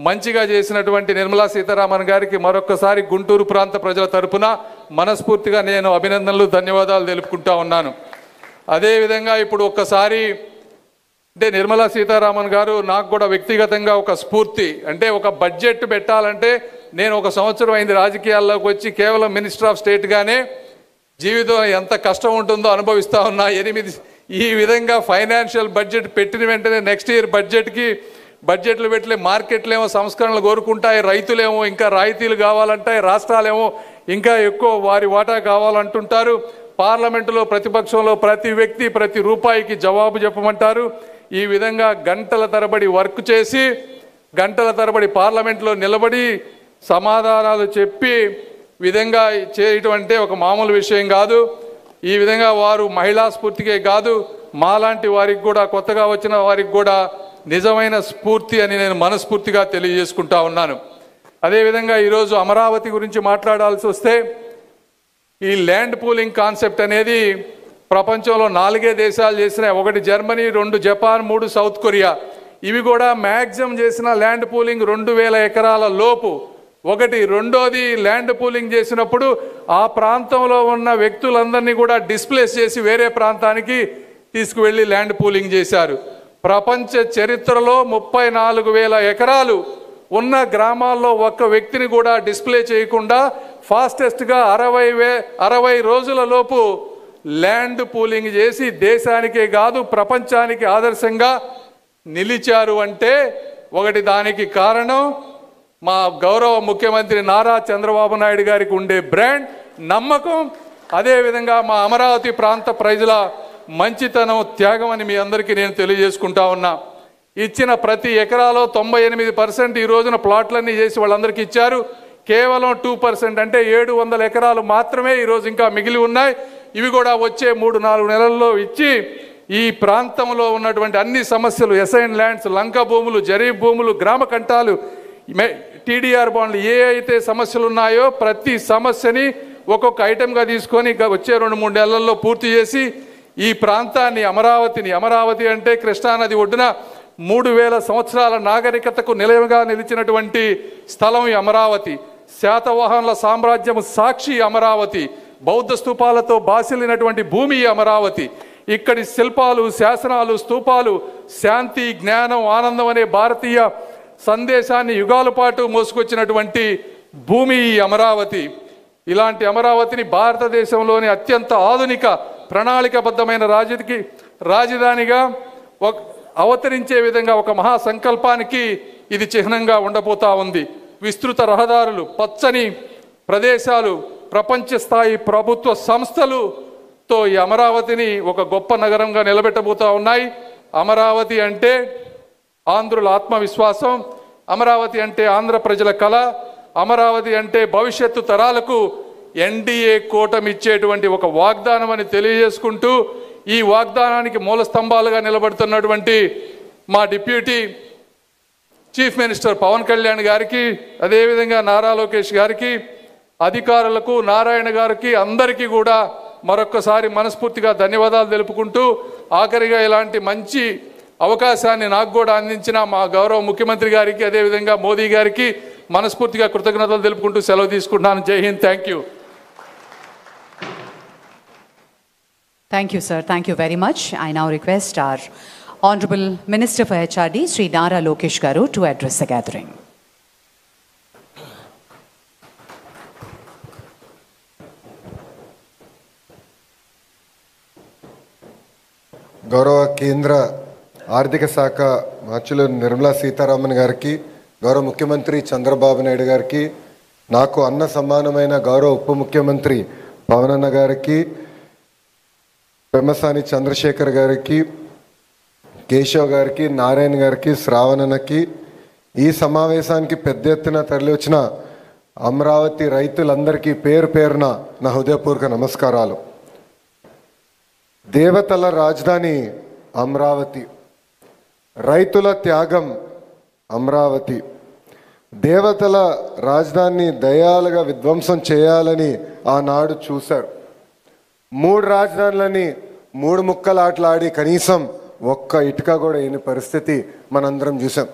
మంచిగా చేసినటువంటి నిర్మలా సీతారామన్ గారికి మరొకసారి గుంటూరు ప్రాంత ప్రజల తరపున మనస్ఫూర్తిగా నేను అభినందనలు, ధన్యవాదాలు తెలుపుకుంటా ఉన్నాను. అదేవిధంగా ఇప్పుడు ఒక్కసారి అంటే నిర్మలా సీతారామన్ గారు నాకు కూడా వ్యక్తిగతంగా ఒక స్ఫూర్తి. అంటే ఒక బడ్జెట్ పెట్టాలంటే నేను 1 సంవత్సరం అయింది రాజకీయాల్లోకి వచ్చి, కేవలం మినిస్టర్ ఆఫ్ స్టేట్గానే జీవితం ఎంత కష్టం ఉంటుందో అనుభవిస్తూ ఉన్నా. ఈ విధంగా ఫైనాన్షియల్ బడ్జెట్ పెట్టిన వెంటనే నెక్స్ట్ ఇయర్ బడ్జెట్లు పెట్టలే, మార్కెట్లేమో సంస్కరణలు కోరుకుంటాయి, రైతులేమో ఇంకా రాయితీలు కావాలంటాయి, రాష్ట్రాలేమో ఇంకా ఎక్కువ వారి వాటా కావాలంటుంటారు, పార్లమెంటులో ప్రతిపక్షంలో ప్రతి వ్యక్తి ప్రతి రూపాయికి జవాబు చెప్పమంటారు. ఈ విధంగా గంటల తరబడి వర్క్ చేసి గంటల తరబడి పార్లమెంట్లో నిలబడి సమాధానాలు చెప్పి విధంగా చేయటం అంటే ఒక మామూలు విషయం కాదు. ఈ విధంగా వారు మహిళా స్ఫూర్తికే కాదు, మాలాంటి వారికి కూడా, కొత్తగా వచ్చిన వారికి కూడా నిజమైన స్ఫూర్తి అని నేను మనస్ఫూర్తిగా తెలియజేసుకుంటా ఉన్నాను. అదేవిధంగా ఈరోజు అమరావతి గురించి మాట్లాడాల్సి వస్తే, ఈ ల్యాండ్ పూలింగ్ కాన్సెప్ట్ అనేది ప్రపంచంలో 4 దేశాలు చేసినాయి. 1 జర్మనీ, 2 జపాన్, 3 సౌత్ కొరియా. ఇవి కూడా మ్యాక్సిమం చేసిన ల్యాండ్ పూలింగ్ 2000 ఎకరాల లోపు. రెండోది ల్యాండ్ పూలింగ్ చేసినప్పుడు ఆ ప్రాంతంలో ఉన్న వ్యక్తులందరినీ కూడా డిస్ప్లేస్ చేసి వేరే ప్రాంతానికి తీసుకువెళ్ళి ల్యాండ్ పూలింగ్ చేశారు. ప్రపంచ చరిత్రలో 34,000 ఎకరాలు ఉన్న గ్రామాల్లో ఒక్క వ్యక్తిని కూడా డిస్ప్లే చేయకుండా ఫాస్టెస్ట్గా 60 రోజుల లోపు ల్యాండ్ పూలింగ్ చేసి దేశానికే కాదు ప్రపంచానికి ఆదర్శంగా నిలిచారు. అంటే దానికి కారణం మా గౌరవ ముఖ్యమంత్రి నారా చంద్రబాబు నాయుడు గారికి ఉండే బ్రాండ్, నమ్మకం, అదేవిధంగా మా అమరావతి ప్రాంత ప్రజల మంచితనం, త్యాగం అని మీ అందరికీ నేను తెలియజేసుకుంటా ఉన్నా. ఇచ్చిన ప్రతి ఎకరాలో 98% ఈ రోజున ప్లాట్లన్నీ చేసి వాళ్ళందరికీ ఇచ్చారు. కేవలం 2% అంటే 700 ఎకరాలు మాత్రమే ఈరోజు ఇంకా మిగిలి ఉన్నాయి. ఇవి కూడా వచ్చే 3-4 నెలల్లో ఇచ్చి ఈ ప్రాంతంలో ఉన్నటువంటి అన్ని సమస్యలు, ఎసైన్ ల్యాండ్స్, లంక భూములు, జరీబ్ భూములు, గ్రామ కంటాలు, టీడీఆర్ బాండ్లు, ఏ అయితే సమస్యలు ఉన్నాయో ప్రతి సమస్యని ఒక్కొక్క ఐటెంగా తీసుకొని వచ్చే 2-3 నెలల్లో పూర్తి చేసి ఈ ప్రాంతాన్ని, అమరావతి అంటే కృష్ణానది ఒడ్డున 3000 సంవత్సరాల నాగరికతకు నిలయంగా నిలిచినటువంటి స్థలం ఈ అమరావతి. శాతవాహనుల సామ్రాజ్యం సాక్షి అమరావతి. బౌద్ధ స్తూపాలతో బాసిల్లినటువంటి భూమి అమరావతి. ఇక్కడి శిల్పాలు, శాసనాలు, స్తూపాలు శాంతి, జ్ఞానం, ఆనందం అనే భారతీయ సందేశాన్ని యుగాల పాటు మోసుకొచ్చినటువంటి భూమి అమరావతి. ఇలాంటి అమరావతిని భారతదేశంలోని అత్యంత ఆధునిక ప్రణాళికబద్ధమైన రాజధానిగా అవతరించే విధంగా ఒక మహా సంకల్పానికి ఇది చిహ్నంగా ఉండబోతా ఉంది. విస్తృత రహదారులు, పచ్చని ప్రదేశాలు, ప్రపంచ స్థాయి ప్రభుత్వ సంస్థలుతో ఈ అమరావతిని ఒక గొప్ప నగరంగా నిలబెట్టబోతా ఉన్నాయి. అమరావతి అంటే ఆంధ్రుల ఆత్మవిశ్వాసం, అమరావతి అంటే ఆంధ్ర ప్రజల కళ, అమరావతి అంటే భవిష్యత్తు తరాలకు ఎన్డీఏ కూటమి ఇచ్చేటువంటి ఒక వాగ్దానం అని తెలియజేసుకుంటూ, ఈ వాగ్దానానికి మూల స్తంభాలుగా నిలబడుతున్నటువంటి మా deputy chief minister Pavan Kalyan గారికి, అదేవిధంగా నారా లోకేష్ గారికి, అధికారులకు, నారాయణ గారికి, అందరికీ కూడా మరొక్కసారి మనస్ఫూర్తిగా ధన్యవాదాలు తెలుపుకుంటూ, ఆఖరిగా ఇలాంటి మంచి అవకాశాన్ని నాకు కూడా అందించిన మా గౌరవ ముఖ్యమంత్రి గారికి, అదేవిధంగా మోదీ గారికి మనస్ఫూర్తిగా కృతజ్ఞతలు తెలుపుకుంటూ సెలవు తీసుకుంటున్నాను. జై హింద్. Thank you. Thank you, sir. Thank you very much. I now request our Honorable Minister for HRD, Sri Nara Lokesh Garu, to address the gathering. గౌరవ కేంద్ర ఆర్థిక శాఖ మంత్రులు నిర్మలా సీతారామన్ గారికి, గౌరవ ముఖ్యమంత్రి చంద్రబాబు నాయుడు గారికి, నాకు అన్న సమానమైన గౌరవ ఉప ముఖ్యమంత్రి పవనన్న గారికి, పెమ్మసాని చంద్రశేఖర్ గారికి, కేశవ్ గారికి, నారాయణ గారికి, శ్రావణన్నకి, ఈ సమావేశానికి పెద్ద ఎత్తున తరలి వచ్చిన అమరావతి రైతులందరికీ పేరు పేరున నా హృదయపూర్వక నమస్కారాలు. దేవతల రాజధాని అమరావతి, రైతుల త్యాగం అమరావతి. దేవతల రాజధానిని దయాలుగా విధ్వంసం చేయాలని ఆనాడు చూశారు. 3 రాజధానులని 3 ముక్కలాటలాడి కనీసం ఒక్క ఇటుక కూడా అయిన పరిస్థితి మనందరం చూసాం.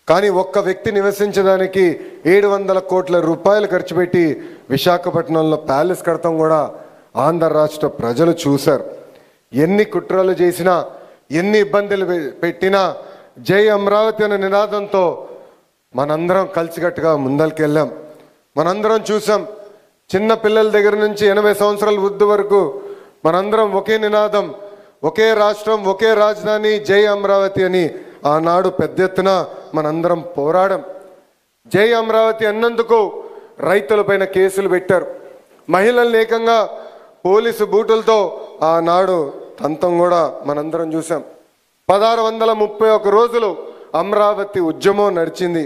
కానీ ఒక్క వ్యక్తి నివసించడానికి 700 కోట్ల రూపాయలు ఖర్చు పెట్టి విశాఖపట్నంలో ప్యాలెస్ కడతాం కూడా ఆంధ్ర రాష్ట్ర ప్రజలు చూశారు. ఎన్ని కుట్రలు చేసినా, ఎన్ని ఇబ్బందులు పెట్టినా జై అమరావతి అనే నినాదంతో మనందరం కలిసికట్టుగా ముందరికెళ్ళాం. మనందరం చూసాం, చిన్న పిల్లల దగ్గర నుంచి 80 సంవత్సరాల వృద్ధి వరకు మనందరం ఒకే నినాదం, ఒకే రాష్ట్రం, ఒకే రాజధాని, జై అమరావతి అని ఆనాడు పెద్ద ఎత్తున మనందరం పోరాడం. జై అమరావతి అన్నందుకు రైతులపైన కేసులు పెట్టారు. మహిళల్ని ఏకంగా పోలీసు బూటులతో ఆనాడు తంతం కూడా మనందరం చూసాం. 1631 రోజులు అమరావతి ఉద్యమం నడిచింది.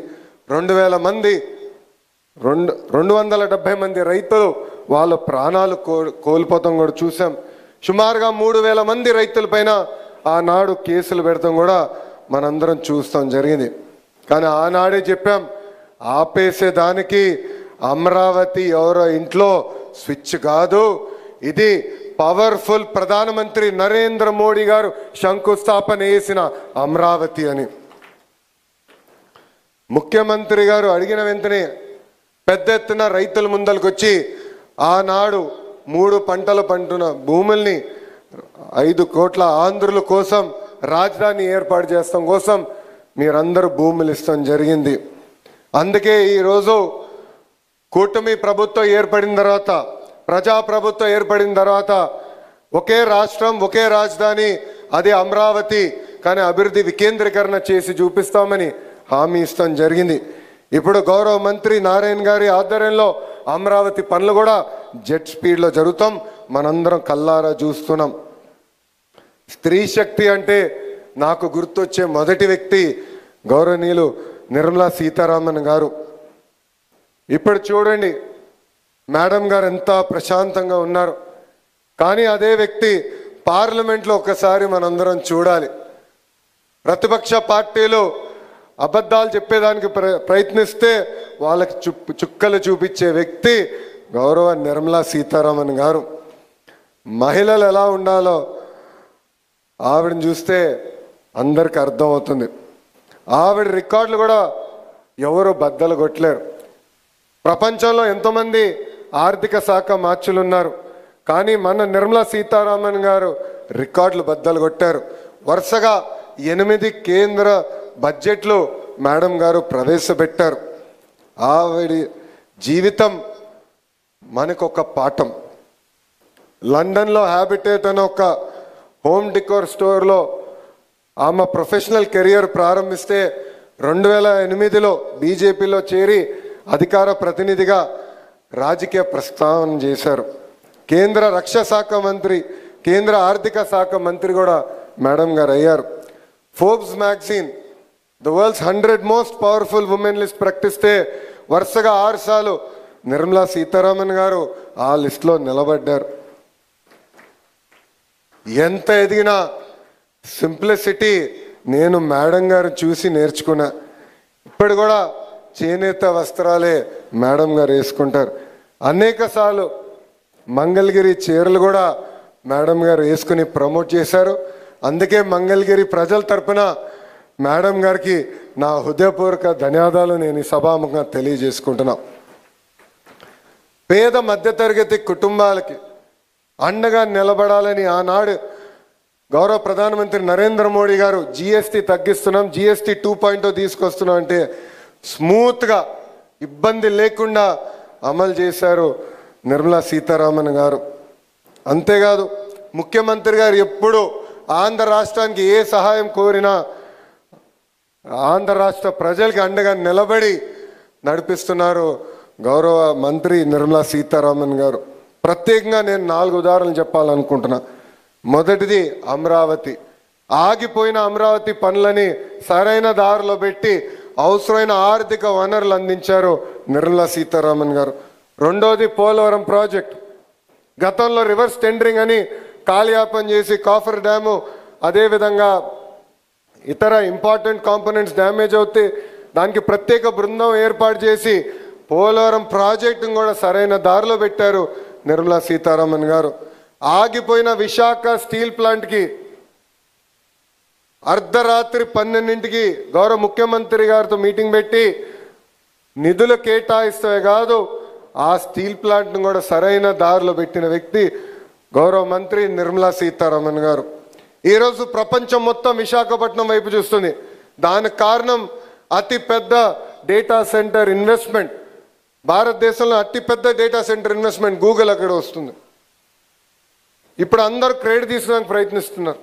2000 మంది 270 మంది రైతులు వాళ్ళ ప్రాణాలు కోల్పోతాం కూడా చూసాం. సుమారుగా 3000 మంది రైతులపైన ఆనాడు కేసులు పెడతాం కూడా మనందరం చూస్తాం జరిగింది. కానీ ఆనాడే చెప్పాం, ఆపేసేదానికి అమరావతి ఎవరో ఇంట్లో స్విచ్ కాదు, ఇది పవర్ఫుల్ ప్రధానమంత్రి నరేంద్ర మోడీ గారు శంకుస్థాపన చేసిన అమరావతి అని. ముఖ్యమంత్రి గారు అడిగిన వెంటనే పెద్ద ఎత్తున రైతుల ముందరికి వచ్చి ఆనాడు 3 పంటలు పంటున్న భూముల్ని 5 కోట్ల ఆంధ్రుల కోసం రాజధాని ఏర్పాటు చేస్తాం కోసం మీరందరూ భూములు ఇస్తాం జరిగింది. అందుకే ఈరోజు కూటమి ప్రభుత్వం ఏర్పడిన తర్వాత, ప్రజాప్రభుత్వం ఏర్పడిన తర్వాత ఒకే రాష్ట్రం, ఒకే రాజధాని, అది అమరావతి, కానీ అభివృద్ధి వికేంద్రీకరణ చేసి చూపిస్తామని హామీ ఇస్తాం జరిగింది. ఇప్పుడు గౌరవ మంత్రి నారాయణ గారి ఆధ్వర్యంలో అమరావతి పనులు కూడా జెట్ స్పీడ్లో జరుగుతాం, మనందరం కల్లారా చూస్తున్నాం. స్త్రీ శక్తి అంటే నాకు గుర్తొచ్చే మొదటి వ్యక్తి గౌరవనీయులు నిర్మలా సీతారామన్ గారు. ఇప్పుడు చూడండి మేడం గారు ఎంత ప్రశాంతంగా ఉన్నారు. కానీ అదే వ్యక్తి పార్లమెంట్లో ఒకసారి మనందరం చూడాలి. ప్రతిపక్ష పార్టీలు అబద్ధాలు చెప్పేదానికి ప్రయత్నిస్తే వాళ్ళకి చుక్కలు చూపించే వ్యక్తి గౌరవ నిర్మలా సీతారామన్ గారు. మహిళలు ఎలా ఉండాలో ఆవిడని చూస్తే అందరికి అర్థమవుతుంది. ఆవిడ రికార్డులు కూడా ఎవరు బద్దలు కొట్టలేరు. ప్రపంచంలో ఎంతోమంది ఆర్థిక శాఖ మార్చులు ఉన్నారు, కానీ మన నిర్మలా సీతారామన్ గారు రికార్డులు బద్దలు కొట్టారు. వరుసగా 8 కేంద్ర బడ్జెట్లు మేడం గారు ప్రవేశపెట్టారు. ఆవిడ జీవితం మనకొక పాఠం. లండన్లో హ్యాబిటేట్ అనే ఒక హోమ్ డికోర్ స్టోర్లో ఆమె ప్రొఫెషనల్ కెరియర్ ప్రారంభిస్తే 2008లో బీజేపీలో చేరి అధికార ప్రతినిధిగా రాజకీయ ప్రస్థానం చేశారు. కేంద్ర రక్షణ శాఖ మంత్రి, కేంద్ర ఆర్థిక శాఖ మంత్రి కూడా మేడం గారు అయ్యారు. Forbes magazine the world's 100 most powerful women list ప్రకటిస్తే వరుసగా 6 సార్లు నిర్మలా సీతారామన్ గారు ఆ లిస్టులో నిలబడ్డారు. ఎంత ఎదిగినా సింప్లిసిటీ నేను మేడం గారు చూసి నేర్చుకున్నా. ఇప్పుడు కూడా చేనేత వస్త్రాలే మేడం గారు వేసుకుంటారు. అనేక సార్లు మంగళగిరి చీరలు కూడా మేడం గారు వేసుకుని ప్రమోట్ చేశారు. అందుకే మంగళగిరి ప్రజల తరపున మేడం గారికి నా హృదయపూర్వక ధన్యవాదాలు నేను ఈ సభాముఖంగా తెలియజేసుకుంటున్నా. పేద మధ్యతరగతి కుటుంబాలకి అండగా నిలబడాలని ఆనాడు గౌరవ ప్రధానమంత్రి నరేంద్ర మోడీ గారు జిఎస్టీ తగ్గిస్తున్నాం, జిఎస్టీ 2.0 తీసుకొస్తున్నాం అంటే స్మూత్గా ఇబ్బంది లేకుండా అమలు చేశారు నిర్మలా సీతారామన్ గారు. అంతేకాదు ముఖ్యమంత్రి గారు ఎప్పుడు ఆంధ్ర రాష్ట్రానికి ఏ సహాయం కోరినా ఆంధ్ర రాష్ట్ర ప్రజలకి అండగా నిలబడి నడిపిస్తున్నారు గౌరవ మంత్రి నిర్మలా సీతారామన్ గారు. ప్రత్యేకంగా నేను 4 ఉదాహరణలు చెప్పాలనుకుంటున్నా. మొదటిది అమరావతి. ఆగిపోయిన అమరావతి పనులని సరైన దారిలో పెట్టి అవసరమైన ఆర్థిక వనరులు అందించారు నిర్మలా సీతారామన్ గారు. రెండోది పోలవరం ప్రాజెక్ట్. గతంలో రివర్స్ టెండరింగ్ అని కాలయాపన చేసి కాఫర్ డ్యాము అదేవిధంగా ఇతర ఇంపార్టెంట్ కాంపోనెంట్స్ డ్యామేజ్ అవుతే దానికి ప్రత్యేక బృందం ఏర్పాటు చేసి పోలవరం ప్రాజెక్టును కూడా సరైన దారిలో పెట్టారు నిర్మలా సీతారామన్ గారు. ఆగిపోయిన విశాఖ స్టీల్ ప్లాంట్కి అర్ధరాత్రి 12ంటికి గౌరవ ముఖ్యమంత్రి గారితో మీటింగ్ పెట్టి నిధులు కేటాయిస్తే కాదు ఆ స్టీల్ ప్లాంట్ను కూడా సరైన దారిలో పెట్టిన వ్యక్తి గౌరవ మంత్రి నిర్మలా సీతారామన్ గారు. ఈరోజు ప్రపంచం మొత్తం విశాఖపట్నం వైపు చూస్తుంది. దానికి కారణం అతిపెద్ద డేటా సెంటర్ ఇన్వెస్ట్మెంట్. భారతదేశంలో అతిపెద్ద డేటా సెంటర్ ఇన్వెస్ట్మెంట్ గూగుల్ అక్కడ వస్తుంది. ఇప్పుడు అందరూ క్రెడిట్ తీసుకోవడానికి ప్రయత్నిస్తున్నారు.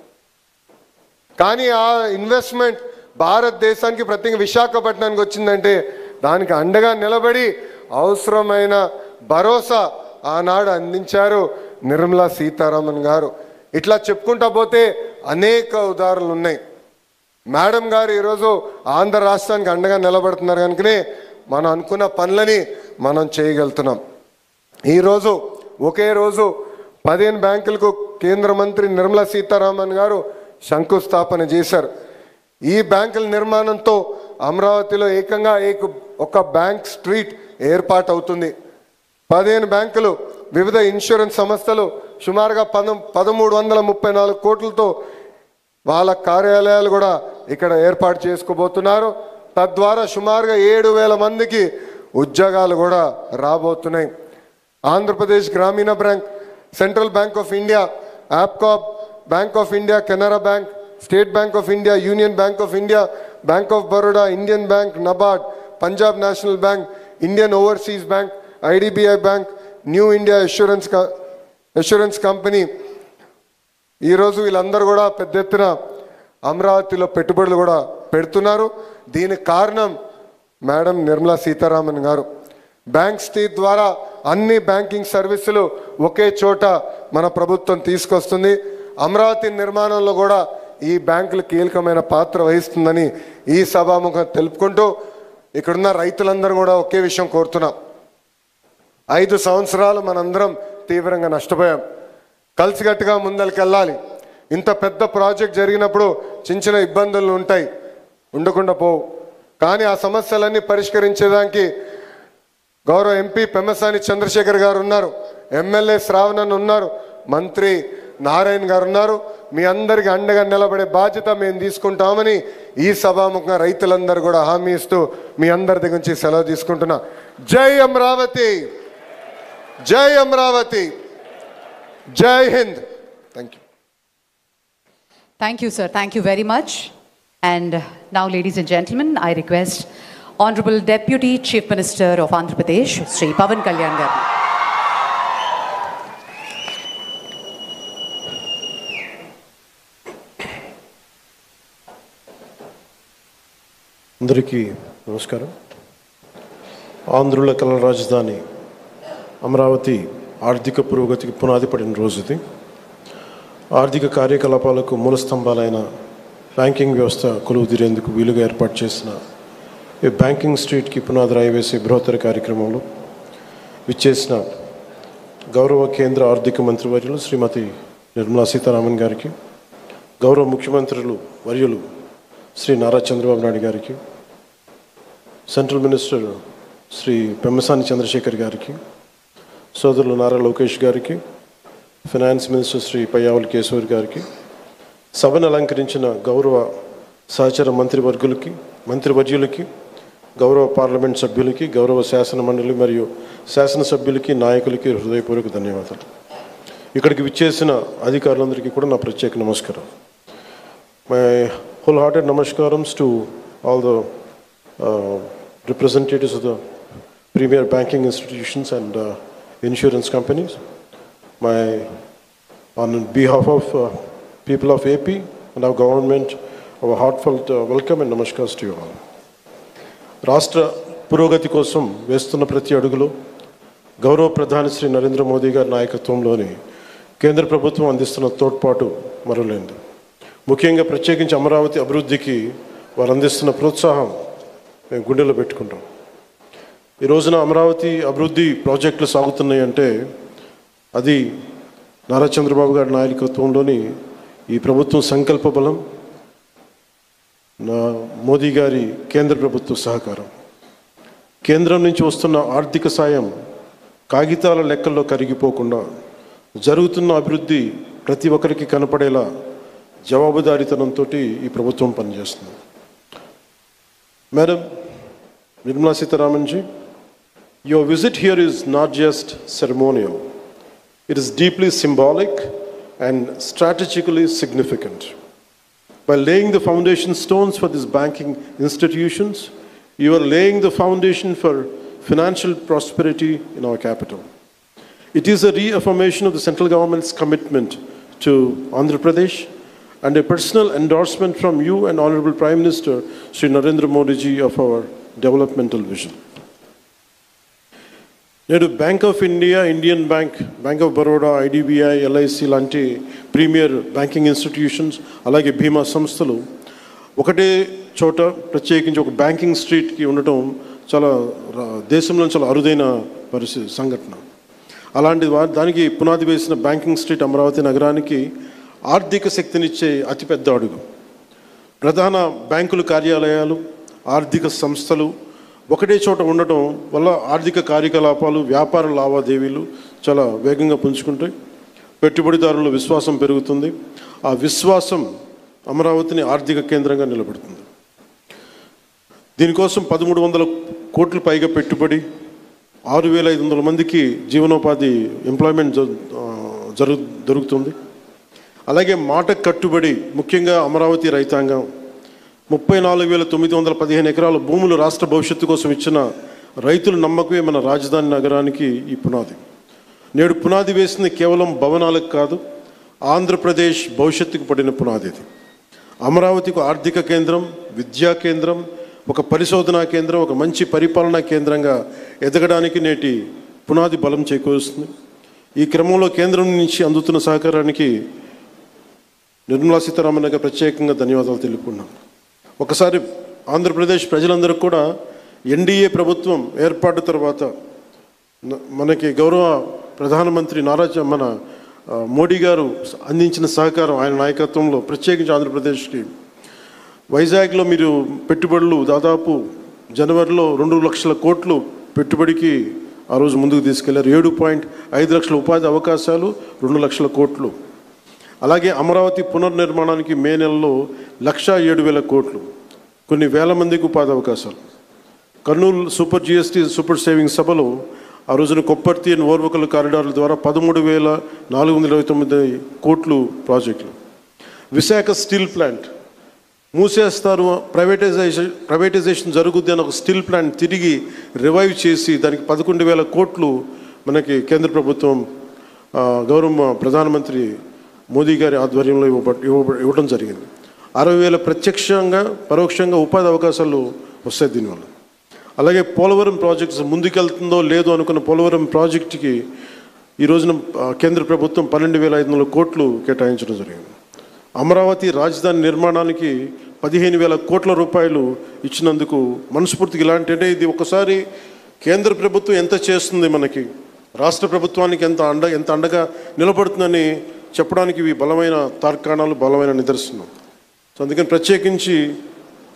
కానీ ఆ ఇన్వెస్ట్మెంట్ భారతదేశానికి ప్రత్యేక విశాఖపట్నానికి వచ్చిందంటే దానికి అండగా నిలబడి అవసరమైన భరోసా ఆనాడు అందించారు నిర్మలా సీతారామన్ గారు. ఇట్లా చెప్పుకుంటా పోతే అనేక ఉదాహరణలు ఉన్నాయి. మేడం గారు ఈరోజు ఆంధ్ర రాష్ట్రానికి అండగా నిలబడుతున్నారు కనుకనే మనం అనుకున్న పనులని మనం చేయగలుగుతున్నాం. ఈరోజు ఒకే రోజు 15 బ్యాంకులకు కేంద్ర మంత్రి నిర్మలా సీతారామన్ గారు శంకుస్థాపన చేశారు. ఈ బ్యాంకుల నిర్మాణంతో అమరావతిలో ఏకంగా ఒక బ్యాంక్ స్ట్రీట్ ఏర్పాటు అవుతుంది. 15 బ్యాంకులు, వివిధ ఇన్సూరెన్స్ సంస్థలు సుమారుగా 1334 కోట్లతో వాళ్ళ కార్యాలయాలు కూడా ఇక్కడ ఏర్పాటు చేసుకోబోతున్నారు. తద్వారా సుమారుగా 7,000 మందికి ఉద్యోగాలు కూడా రాబోతున్నాయి. Andhra Pradesh Grameena bank, central bank of India, APCOB, bank of India, Canara bank, state bank of India, union bank of India, bank of Baroda, Indian bank, NABARD, Punjab national bank, Indian overseas bank, IDBI bank, new India assurance company. ఈరోజు వీళ్ళందరూ కూడా పెద్ద ఎత్తున అమరావతిలో పెట్టుబడులు కూడా పెడుతున్నారు. దీనికి కారణం మేడం నిర్మలా సీతారామన్ గారు. బ్యాంక్ స్ట్రీట్ ద్వారా అన్ని బ్యాంకింగ్ సర్వీసులు ఒకే చోట మన ప్రభుత్వం తీసుకొస్తుంది. అమరావతి నిర్మాణంలో కూడా ఈ బ్యాంకులు కీలకమైన పాత్ర వహిస్తుందని ఈ సభాముఖం తెలుపుకుంటూ ఇక్కడున్న రైతులందరూ కూడా ఒకే విషయం కోరుతున్నాం. 5 సంవత్సరాలు మనందరం తీవ్రంగా నష్టపోయాం. కలిసికట్టుగా ముందరికెళ్ళాలి. ఇంత పెద్ద ప్రాజెక్ట్ జరిగినప్పుడు చిన్న ఇబ్బందులు ఉంటాయి, ఉండకుండా పోవు. కానీ ఆ సమస్యలన్నీ పరిష్కరించేదానికి గౌరవ ఎంపీ పెమ్మసాని చంద్రశేఖర్ గారు ఉన్నారు, ఎమ్మెల్యే శ్రావణన్ ఉన్నారు, మంత్రి నారాయణ గారు ఉన్నారు. మీ అందరికి అండగా నిలబడే బాధ్యత మేము తీసుకుంటామని ఈ సభాముఖంగా రైతులందరూ కూడా హామీ ఇస్తూ మీ అందరి దగ్గర నుంచి సెలవు తీసుకుంటున్నా. జై అమరావతి, జై అమరావతి, జై హింద్. Thank you. Thank you, sir. Thank you very much. And now, ladies and gentlemen, I request Honorable Deputy Chief Minister of Andhra Pradesh, Sri Pawan Kalyan garu. అందరికీ నమస్కారం. ఆంధ్రుల కళల రాజధాని అమరావతి ఆర్థిక పురోగతికి పునాది పడిన రోజు ఇది. ఆర్థిక కార్యకలాపాలకు మూల స్తంభాలైన బ్యాంకింగ్ వ్యవస్థ కొలువు తీరేందుకు వీలుగా ఏర్పాటు చేసిన ఈ బ్యాంకింగ్ స్ట్రీట్కి పునాది రాయి వేసే బృహత్తర కార్యక్రమంలో విచ్చేసిన గౌరవ కేంద్ర ఆర్థిక మంత్రివర్యులు శ్రీమతి నిర్మలా సీతారామన్ గారికి, గౌరవ ముఖ్యమంత్రులు వర్యులు శ్రీ నారా చంద్రబాబు నాయుడు గారికి, సెంట్రల్ మినిస్టర్ శ్రీ పెమ్మసాని చంద్రశేఖర్ గారికి, సోదరులు నారా లోకేష్ గారికి, ఫైనాన్స్ మినిస్టర్ శ్రీ పయ్యావుల కేశవర్ గారికి, సభను అలంకరించిన గౌరవ సహచర మంత్రివర్యులకి, గౌరవ పార్లమెంట్ సభ్యులకి, గౌరవ శాసన మండలి మరియు శాసనసభ్యులకి, నాయకులకి హృదయపూర్వక ధన్యవాదాలు. ఇక్కడికి విచ్చేసిన అధికారులందరికీ కూడా నా ప్రత్యేక నమస్కారం. My wholehearted namaskarams to all the representatives of the premier banking institutions and insurance companies. On behalf of people of AP and our government, I our heartfelt welcome and namaskars to you all. రాష్ట్ర పురోగతి కోసం వేస్తున్న ప్రతి అడుగులో గౌరవ ప్రధాని శ్రీ నరేంద్ర మోదీ గారి నాయకత్వంలోని కేంద్ర ప్రభుత్వం అందిస్తున్న తోడ్పాటు మరువలేనిది. ముఖ్యంగా ప్రత్యేకించి అమరావతి అభివృద్ధికి వారు అందిస్తున్న ప్రోత్సాహం మేము గుండెలో పెట్టుకుంటాం. ఈ రోజున అమరావతి అభివృద్ధి ప్రాజెక్టులు సాగుతున్నాయి అంటే అది నారా చంద్రబాబు గారి నాయకత్వంలోని ఈ ప్రభుత్వం సంకల్ప బలం, మోదీ గారి కేంద్ర ప్రభుత్వ సహకారం. కేంద్రం నుంచి వస్తున్న ఆర్థిక సాయం కాగితాల లెక్కల్లో కరిగిపోకుండా జరుగుతున్న అభివృద్ధి ప్రతి ఒక్కరికి కనపడేలా జవాబుదారీతనంతో ఈ ప్రభుత్వం పనిచేస్తుంది. Madam Nirmala Sitharaman ji, your visit here is not just ceremonial. It is deeply symbolic and strategically significant. By laying the foundation stones for these banking institutions, you are laying the foundation for financial prosperity in our capital. It is a reaffirmation of the central government's commitment to Andhra Pradesh and a personal endorsement from you and Honorable Prime Minister Sri Narendra Modi ji of our developmental vision. నేడు bank of India, Indian bank, bank of Baroda, IDBI, LIC లాంటి premier banking institutions, అలాగే బీమా సంస్థలు ఒకటే చోట ప్రత్యేకించి ఒక banking స్ట్రీట్కి ఉండటం చాలా దేశంలో చాలా అరుదైన సంఘటన. అలాంటి దానికి పునాది వేసిన బ్యాంకింగ్ స్ట్రీట్ అమరావతి నగరానికి ఆర్థిక శక్తినిచ్చే అతిపెద్ద అడుగు. ప్రధాన బ్యాంకుల కార్యాలయాలు, ఆర్థిక సంస్థలు ఒకటే చోట ఉండటం వల్ల ఆర్థిక కార్యకలాపాలు, వ్యాపార లావాదేవీలు చాలా వేగంగా పుంజుకుంటాయి. పెట్టుబడిదారుల విశ్వాసం పెరుగుతుంది. ఆ విశ్వాసం అమరావతిని ఆర్థిక కేంద్రంగా నిలబెడుతుంది. దీనికోసం 1300 కోట్ల పైగా పెట్టుబడి, 6500 మందికి జీవనోపాధి ఎంప్లాయ్మెంట్ జరుగుతుంది. అలాగే మాట కట్టుబడి ముఖ్యంగా అమరావతి రైతాంగం 34,915 ఎకరాల భూములు రాష్ట్ర భవిష్యత్తు కోసం ఇచ్చిన రైతుల నమ్మకమే మన రాజధాని నగరానికి ఈ పునాది. నేడు పునాది వేసింది కేవలం భవనాలకు కాదు, ఆంధ్రప్రదేశ్ భవిష్యత్తుకు పడిన పునాది. ఇది అమరావతికి ఆర్థిక కేంద్రం, విద్యా కేంద్రం, ఒక పరిశోధనా కేంద్రం, ఒక మంచి పరిపాలనా కేంద్రంగా ఎదగడానికి నేటి పునాది బలం చేకూరుస్తుంది. ఈ క్రమంలో కేంద్రం నుంచి అందుతున్న సహకారానికి నిర్మలా సీతారామన్ గారికి ప్రత్యేకంగా ధన్యవాదాలు తెలుపుకున్నాం. ఒకసారి ఆంధ్రప్రదేశ్ ప్రజలందరూ కూడా ఎన్డీఏ ప్రభుత్వం ఏర్పాటు తర్వాత మనకి గౌరవ ప్రధానమంత్రి మన మోడీ గారు అందించిన సహకారం, ఆయన నాయకత్వంలో ప్రత్యేకించి ఆంధ్రప్రదేశ్కి వైజాగ్లో మీరు పెట్టుబడులు దాదాపు జనవరిలో 2 లక్షల కోట్లు పెట్టుబడికి ఆ రోజు ముందుకు తీసుకెళ్లారు. 7.5 లక్షల ఉపాధి అవకాశాలు, 2 లక్షల కోట్లు. అలాగే అమరావతి పునర్నిర్మాణానికి మే నెలలో 1,07,000 కోట్లు, కొన్ని వేల మందికి ఉపాధి అవకాశాలు. Kurnool super GST super saving సభలో ఆ రోజున కొప్పర్తి అండ్ ఓర్వకల్ కారిడార్ల ద్వారా 13,429 కోట్లు ప్రాజెక్టులు. విశాఖ స్టీల్ ప్లాంట్ మూసేస్తారు, ప్రైవేటైజేషన్ జరుగుద్ది అని ఒక స్టీల్ ప్లాంట్ తిరిగి రివైవ్ చేసి దానికి 11,000 కోట్లు మనకి కేంద్ర ప్రభుత్వం గౌరవ ప్రధానమంత్రి మోదీ గారి ఆధ్వర్యంలో ఇవ్వడం జరిగింది. 60,000 ప్రత్యక్షంగా పరోక్షంగా ఉపాధి అవకాశాలు వస్తాయి దీనివల్ల. అలాగే పోలవరం ప్రాజెక్ట్స్ ముందుకెళ్తుందో లేదో అనుకున్న పోలవరం ప్రాజెక్టుకి ఈ రోజున కేంద్ర ప్రభుత్వం 12,500 కోట్లు కేటాయించడం జరిగింది. అమరావతి రాజధాని నిర్మాణానికి 15,000 కోట్ల రూపాయలు ఇచ్చినందుకు మనస్ఫూర్తిగా ఇలాంటి, అంటే ఇది ఒకసారి కేంద్ర ప్రభుత్వం ఎంత చేస్తుంది మనకి, రాష్ట్ర ప్రభుత్వానికి ఎంత అండగా నిలబడుతుందని చెప్పడానికి ఇవి బలమైన తార్కాణాలు, బలమైన నిదర్శనం. సో అందుకని ప్రత్యేకించి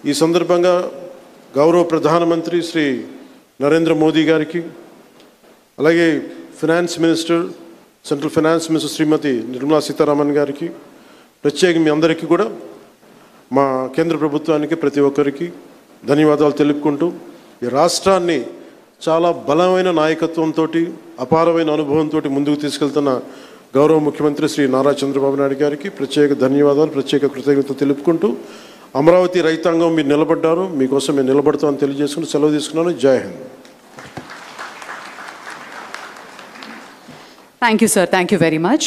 ఈ సందర్భంగా గౌరవ ప్రధానమంత్రి శ్రీ నరేంద్ర మోదీ గారికి, అలాగే finance minister, central finance minister Shrimati Nirmala Sitharaman గారికి, ప్రత్యేకంగా మీ అందరికీ కూడా, మా కేంద్ర ప్రభుత్వానికి ప్రతి ఒక్కరికి ధన్యవాదాలు తెలుపుకుంటూ, ఈ రాష్ట్రాన్ని చాలా బలమైన నాయకత్వంతో, అపారమైన అనుభవంతో ముందుకు తీసుకెళ్తున్న గౌరవ ముఖ్యమంత్రి శ్రీ నారా చంద్రబాబు నాయుడు గారికి ప్రత్యేక ధన్యవాదాలు, ప్రత్యేక కృతజ్ఞతలు తెలుపుకుంటూ, అమరావతి రైతాంగం మీరు నిలబడ్డారు, మీకోసం మేము నిలబడతామని తెలియజేసుకుంటూ సెలవు తీసుకున్నాను. జై Hind. Thank you, sir. Thank you very much.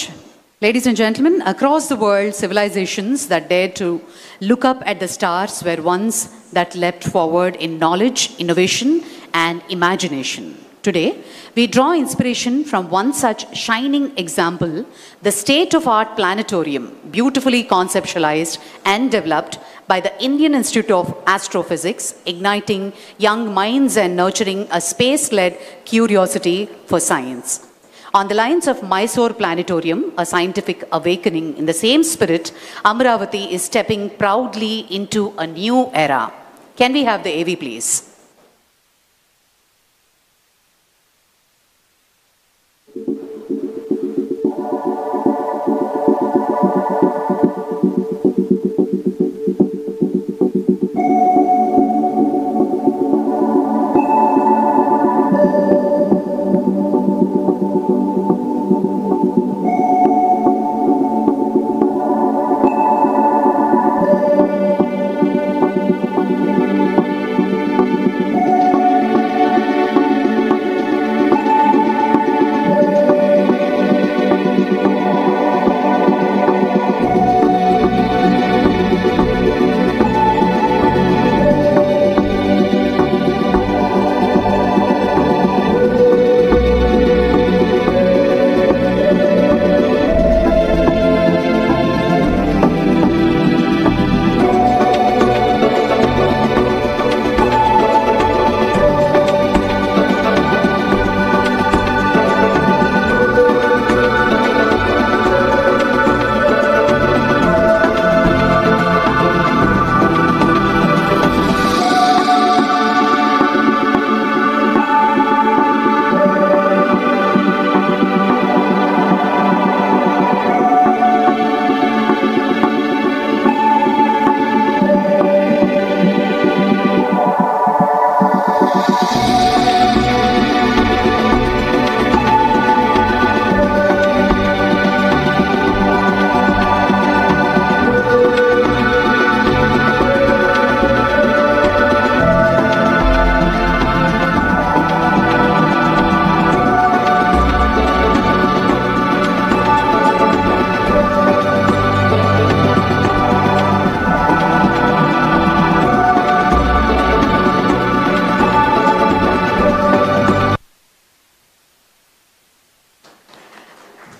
Ladies and gentlemen, across the world, civilizations that dared to look up at the stars were ones that leapt forward in knowledge, innovation, and imagination. Today, we draw inspiration from one such shining example, the state-of-art planetarium, beautifully conceptualized and developed by the Indian Institute of Astrophysics, igniting young minds and nurturing a space-led curiosity for science. On the lines of Mysore Planetarium, a scientific awakening in the same spirit, Amaravati is stepping proudly into a new era. Can we have the AV, please?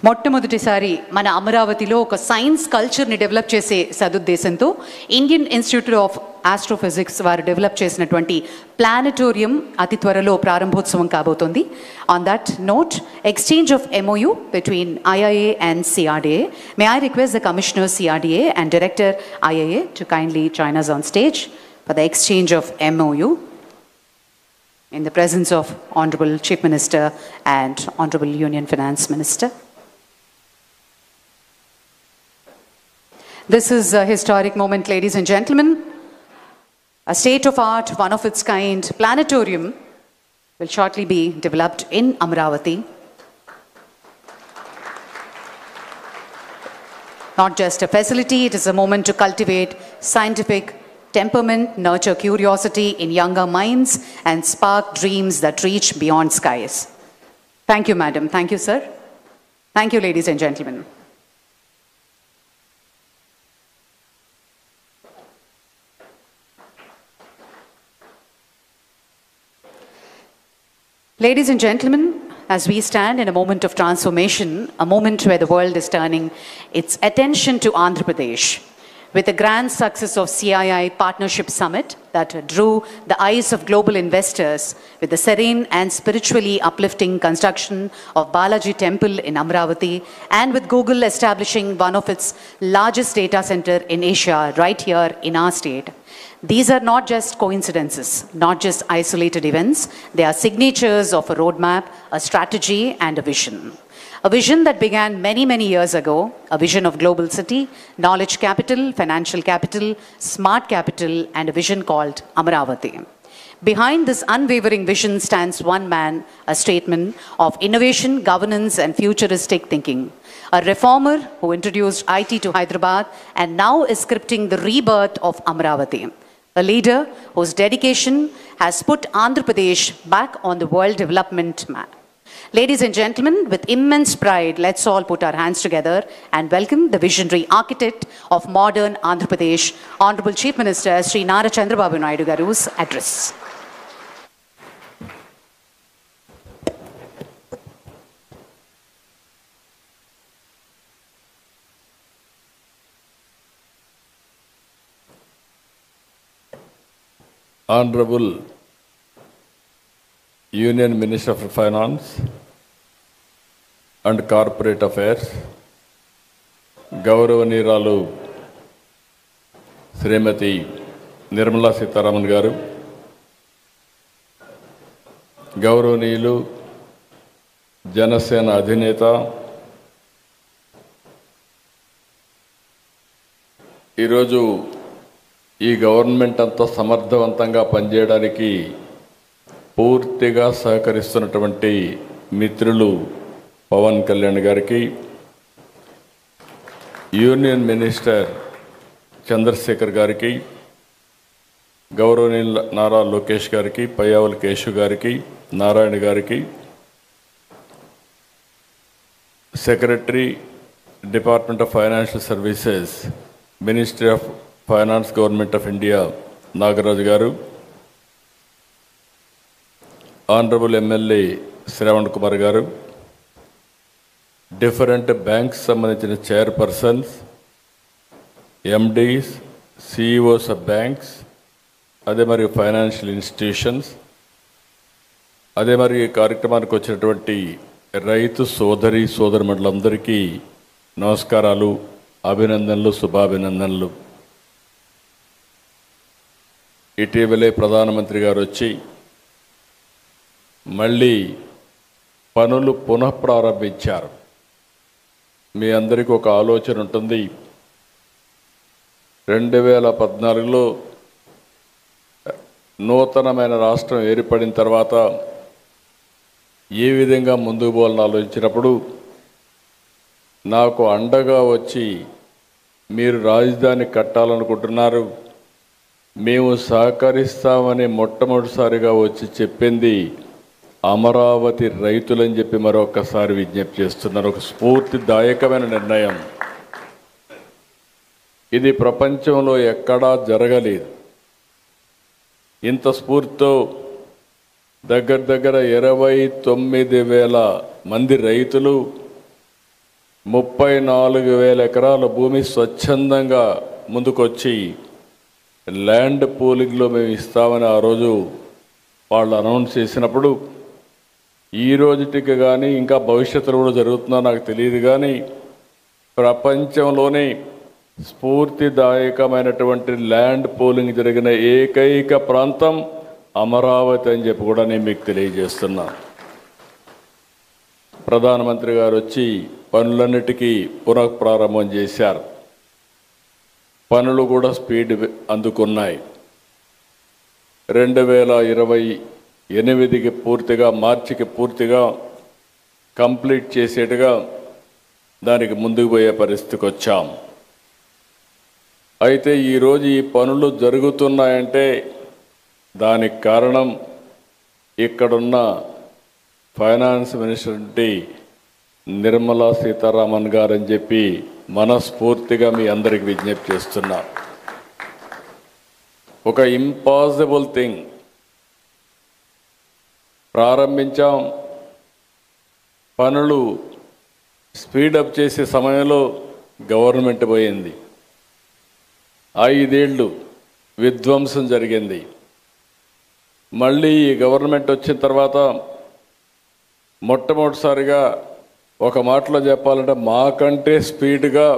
మొట్టమొదటిసారి మన అమరావతిలో ఒక science కల్చర్ని develop చేసే సదుద్దేశంతో Indian institute of astrophysics వారు develop చేసినటువంటి planetarium అతి త్వరలో ప్రారంభోత్సవం కాబోతోంది. On that note, exchange of MOU between IIA and CRDA. May I request the commissioner CRDA and director IIA to kindly join us on stage for the exchange of MOU in the presence of Honorable Chief Minister and Honorable Union Finance Minister. This is a historic moment, ladies and gentlemen. A state-of-art, one of its kind planetarium will shortly be developed in Amaravati. Not just a facility, it is a moment to cultivate scientific temperament, nurture curiosity in younger minds, and spark dreams that reach beyond skies. Thank you, madam. Thank you, sir. Thank you, ladies and gentlemen. Ladies and gentlemen, as we stand in a moment of transformation, a moment where the world is turning its attention to Andhra Pradesh, with the grand success of CII Partnership Summit that drew the eyes of global investors, with the serene and spiritually uplifting construction of Balaji Temple in Amaravati, and with Google establishing one of its largest data center in Asia right here in our state. These are not just coincidences, not just isolated events. They are signatures of a roadmap, a strategy, and a vision. A vision that began many, many years ago, a vision of global city, knowledge capital, financial capital, smart capital, and a vision called Amaravati. Behind this unwavering vision stands one man, a statesman of innovation, governance, and futuristic thinking. A reformer who introduced IT to Hyderabad and now is scripting the rebirth of Amaravati. A leader whose dedication has put Andhra Pradesh back on the world development map. Ladies and gentlemen, with immense pride, let's all put our hands together and welcome the visionary architect of modern Andhra Pradesh, Honorable Chief Minister Sri Nara Chandrababu Naidu Garu's address. Honorable Union Minister for Finance and Corporate Affairs, Gauravaniralu Srimati Nirmala Sitharaman Garu, Gauravanilu Janasena Adhineta, ఈరోజు ఈ government అంతా సమర్థవంతంగా పనిచేయడానికి పూర్తిగా సహకరిస్తున్నటువంటి మిత్రులు పవన్ కళ్యాణ్ గారికి, union minister Chandrasekhar గారికి, గౌరవనీయులు నారా లోకేష్ గారికి, పయ్యావుల కేశవ్ గారికి, నారాయణ గారికి, secretary department of financial services, ministry of finance, government of India Nagaraju గారు, ఆనరబుల్ ఎమ్మెల్యే శ్రవణ్ కుమార్ గారు, డిఫరెంట్ బ్యాంక్స్ సంబంధించిన chairpersons, MDs, CEOs of banks, అదే మరి ఫైనాన్షియల్ ఇన్స్టిట్యూషన్స్, అదే మరి ఈ కార్యక్రమానికి వచ్చినటువంటి రైతు సోదరి సోదరుమణులందరికీ నమస్కారాలు, అభినందనలు, శుభాభినందనలు. ఇటీవలే ప్రధానమంత్రి గారు వచ్చి మళ్ళీ పనులు పునఃప్రారంభించారు. మీ అందరికీ ఒక ఆలోచన ఉంటుంది. 2014లో నూతనమైన రాష్ట్రం ఏర్పడిన తర్వాత ఏ విధంగా ముందుకు పోవాలని ఆలోచించినప్పుడు నాకు అండగా వచ్చి మీరు రాజధాని కట్టాలనుకుంటున్నారు, మేము సహకరిస్తామని మొట్టమొదటిసారిగా వచ్చి చెప్పింది అమరావతి రైతులని చెప్పి మరొకసారి విజ్ఞప్తి చేస్తున్నారు. ఒక స్ఫూర్తిదాయకమైన నిర్ణయం. ఇది ప్రపంచంలో ఎక్కడా జరగలేదు. ఇంత స్ఫూర్తితో దగ్గర 29,000 మంది రైతులు 34,000 ఎకరాల భూమి స్వచ్ఛందంగా ముందుకొచ్చి ల్యాండ్ పూలింగ్లో మేము ఇస్తామని ఆ రోజు వాళ్ళు అనౌన్స్ చేసినప్పుడు, ఈ రోజుటికి కానీ ఇంకా భవిష్యత్తులో కూడా జరుగుతుందో నాకు తెలియదు కానీ ప్రపంచంలోనే స్ఫూర్తిదాయకమైనటువంటి ల్యాండ్ పూలింగ్ జరిగిన ఏకైక ప్రాంతం అమరావతి అని చెప్పి కూడా నేను మీకు తెలియజేస్తున్నా. ప్రధానమంత్రి గారు వచ్చి పనులన్నిటికీ పునఃప్రారంభం చేశారు. పనులు కూడా స్పీడ్ అందుకున్నాయి. 2028కి పూర్తిగా, మార్చికి పూర్తిగా కంప్లీట్ చేసేట్టుగా దానికి ముందుకు పోయే పరిస్థితికి వచ్చాం. అయితే ఈరోజు ఈ పనులు జరుగుతున్నాయంటే దానికి కారణం ఇక్కడున్న ఫైనాన్స్ మినిస్టర్ నిర్మలా సీతారామన్ గారు అని చెప్పి మనస్ఫూర్తిగా మీ అందరికి విజ్ఞప్తి చేస్తున్నా. ఒక ఇంపాసిబుల్ థింగ్ ప్రారంభించాం. పనులు స్పీడప్ చేసే సమయంలో గవర్నమెంట్ పోయింది. 5 ఏళ్ళు విధ్వంసం జరిగింది. మళ్ళీ ఈ గవర్నమెంట్ వచ్చిన తర్వాత మొట్టమొదటిసారిగా ఒక మాటలో చెప్పాలంటే మాకంటే స్పీడ్గా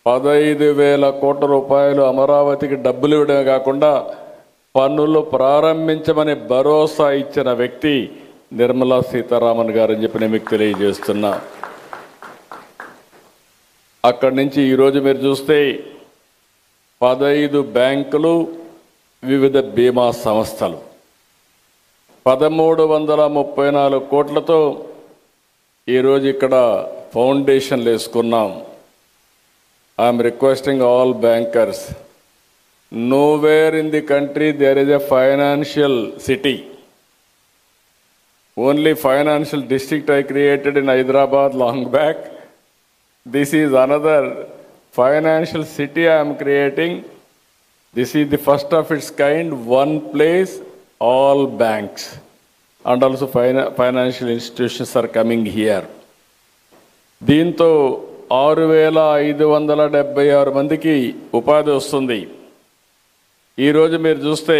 15,000 కోట్ల రూపాయలు అమరావతికి డబ్బులు ఇవ్వడమే కాకుండా పన్నులు ప్రారంభించమని భరోసా ఇచ్చిన వ్యక్తి నిర్మలా సీతారామన్ గారు అని చెప్పి నేను మీకు తెలియజేస్తున్నా. అక్కడి నుంచి ఈరోజు మీరు చూస్తే 15 బ్యాంకులు, వివిధ బీమా సంస్థలు 1334 కోట్లతో ఈరోజు ఇక్కడ ఫౌండేషన్లు వేసుకున్నాం. I'm requesting all bankers, nowhere in the country there is a financial city only financial district I created in Hyderabad long back. This is another financial city I am creating. This is the first of its kind, one place, all banks. And also financial institutions are coming here. దీంతో 6,576 మందికి ఉపాధి వస్తుంది. ఈరోజు మీరు చూస్తే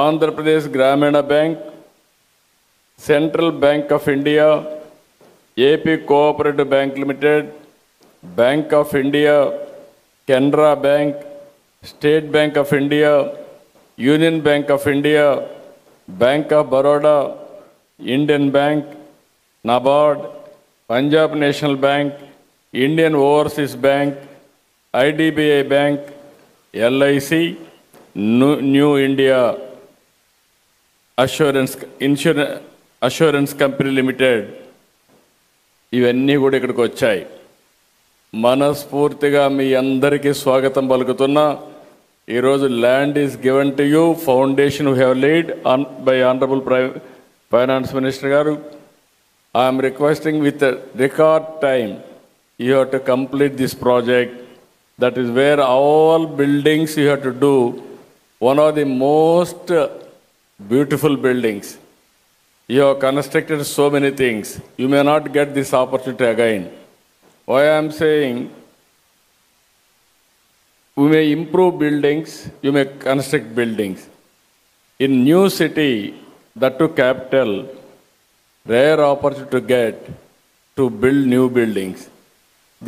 Andhra Pradesh Grameena bank, central bank of India, AP cooperative bank limited, bank of India, Canara bank, state bank of India, union bank of India, bank of Baroda, Indian bank, NABARD, Punjab national bank, Indian overseas bank, IDBI bank, LIC, new India assurance company limited, ఇవన్నీ కూడా ఇక్కడికి వచ్చాయి. మనస్ఫూర్తిగా మీ అందరికీ స్వాగతం పలుకుతున్నా. ఈరోజు land is given to you, foundation we have laid by honourable finance minister garu. I'm requesting with record time you have to complete this project. That is where all buildings you have to do. One of the most beautiful buildings. You have constructed so many things. You may not get this opportunity again. Why I am saying, we may improve buildings, you may construct buildings. In new city, that to capital, rare opportunity to get to build new buildings.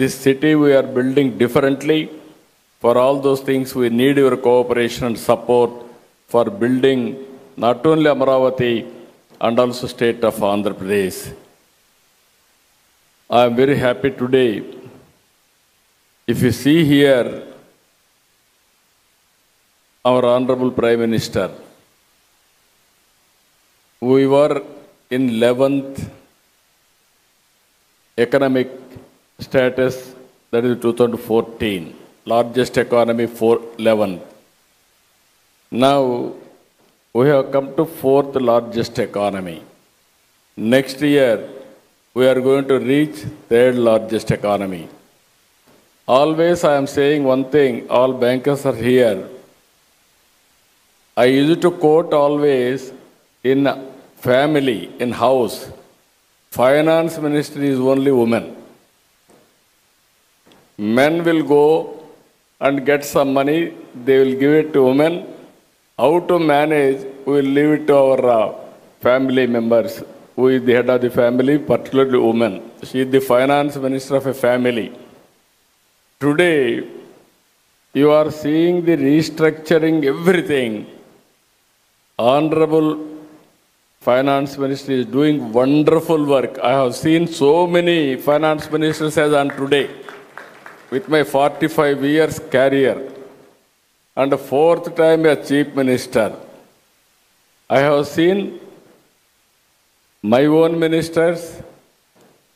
This city we are building differently. For all those things, we need your cooperation and support for building not only Amaravati and also state of Andhra Pradesh. I am very happy today. If you see here, our Honorable Prime Minister, we were in 11th economic status, that is 2014. Largest economy for 11. Now we have come to 4th largest economy. Next year we are going to reach 3rd largest economy. Always I am saying one thing, all bankers are here. I used to quote always, in family, in house, finance minister is only woman. Men will go and get some money, they will give it to women. How to manage, we will leave it to our family members. Who is the head of the family, particularly woman. She is the finance minister of a family. Today, you are seeing the restructuring everything. Honorable Finance Minister is doing wonderful work. I have seen so many finance ministers as on today. With my 45 years career and 4th time as Chief Minister, I have seen my own ministers,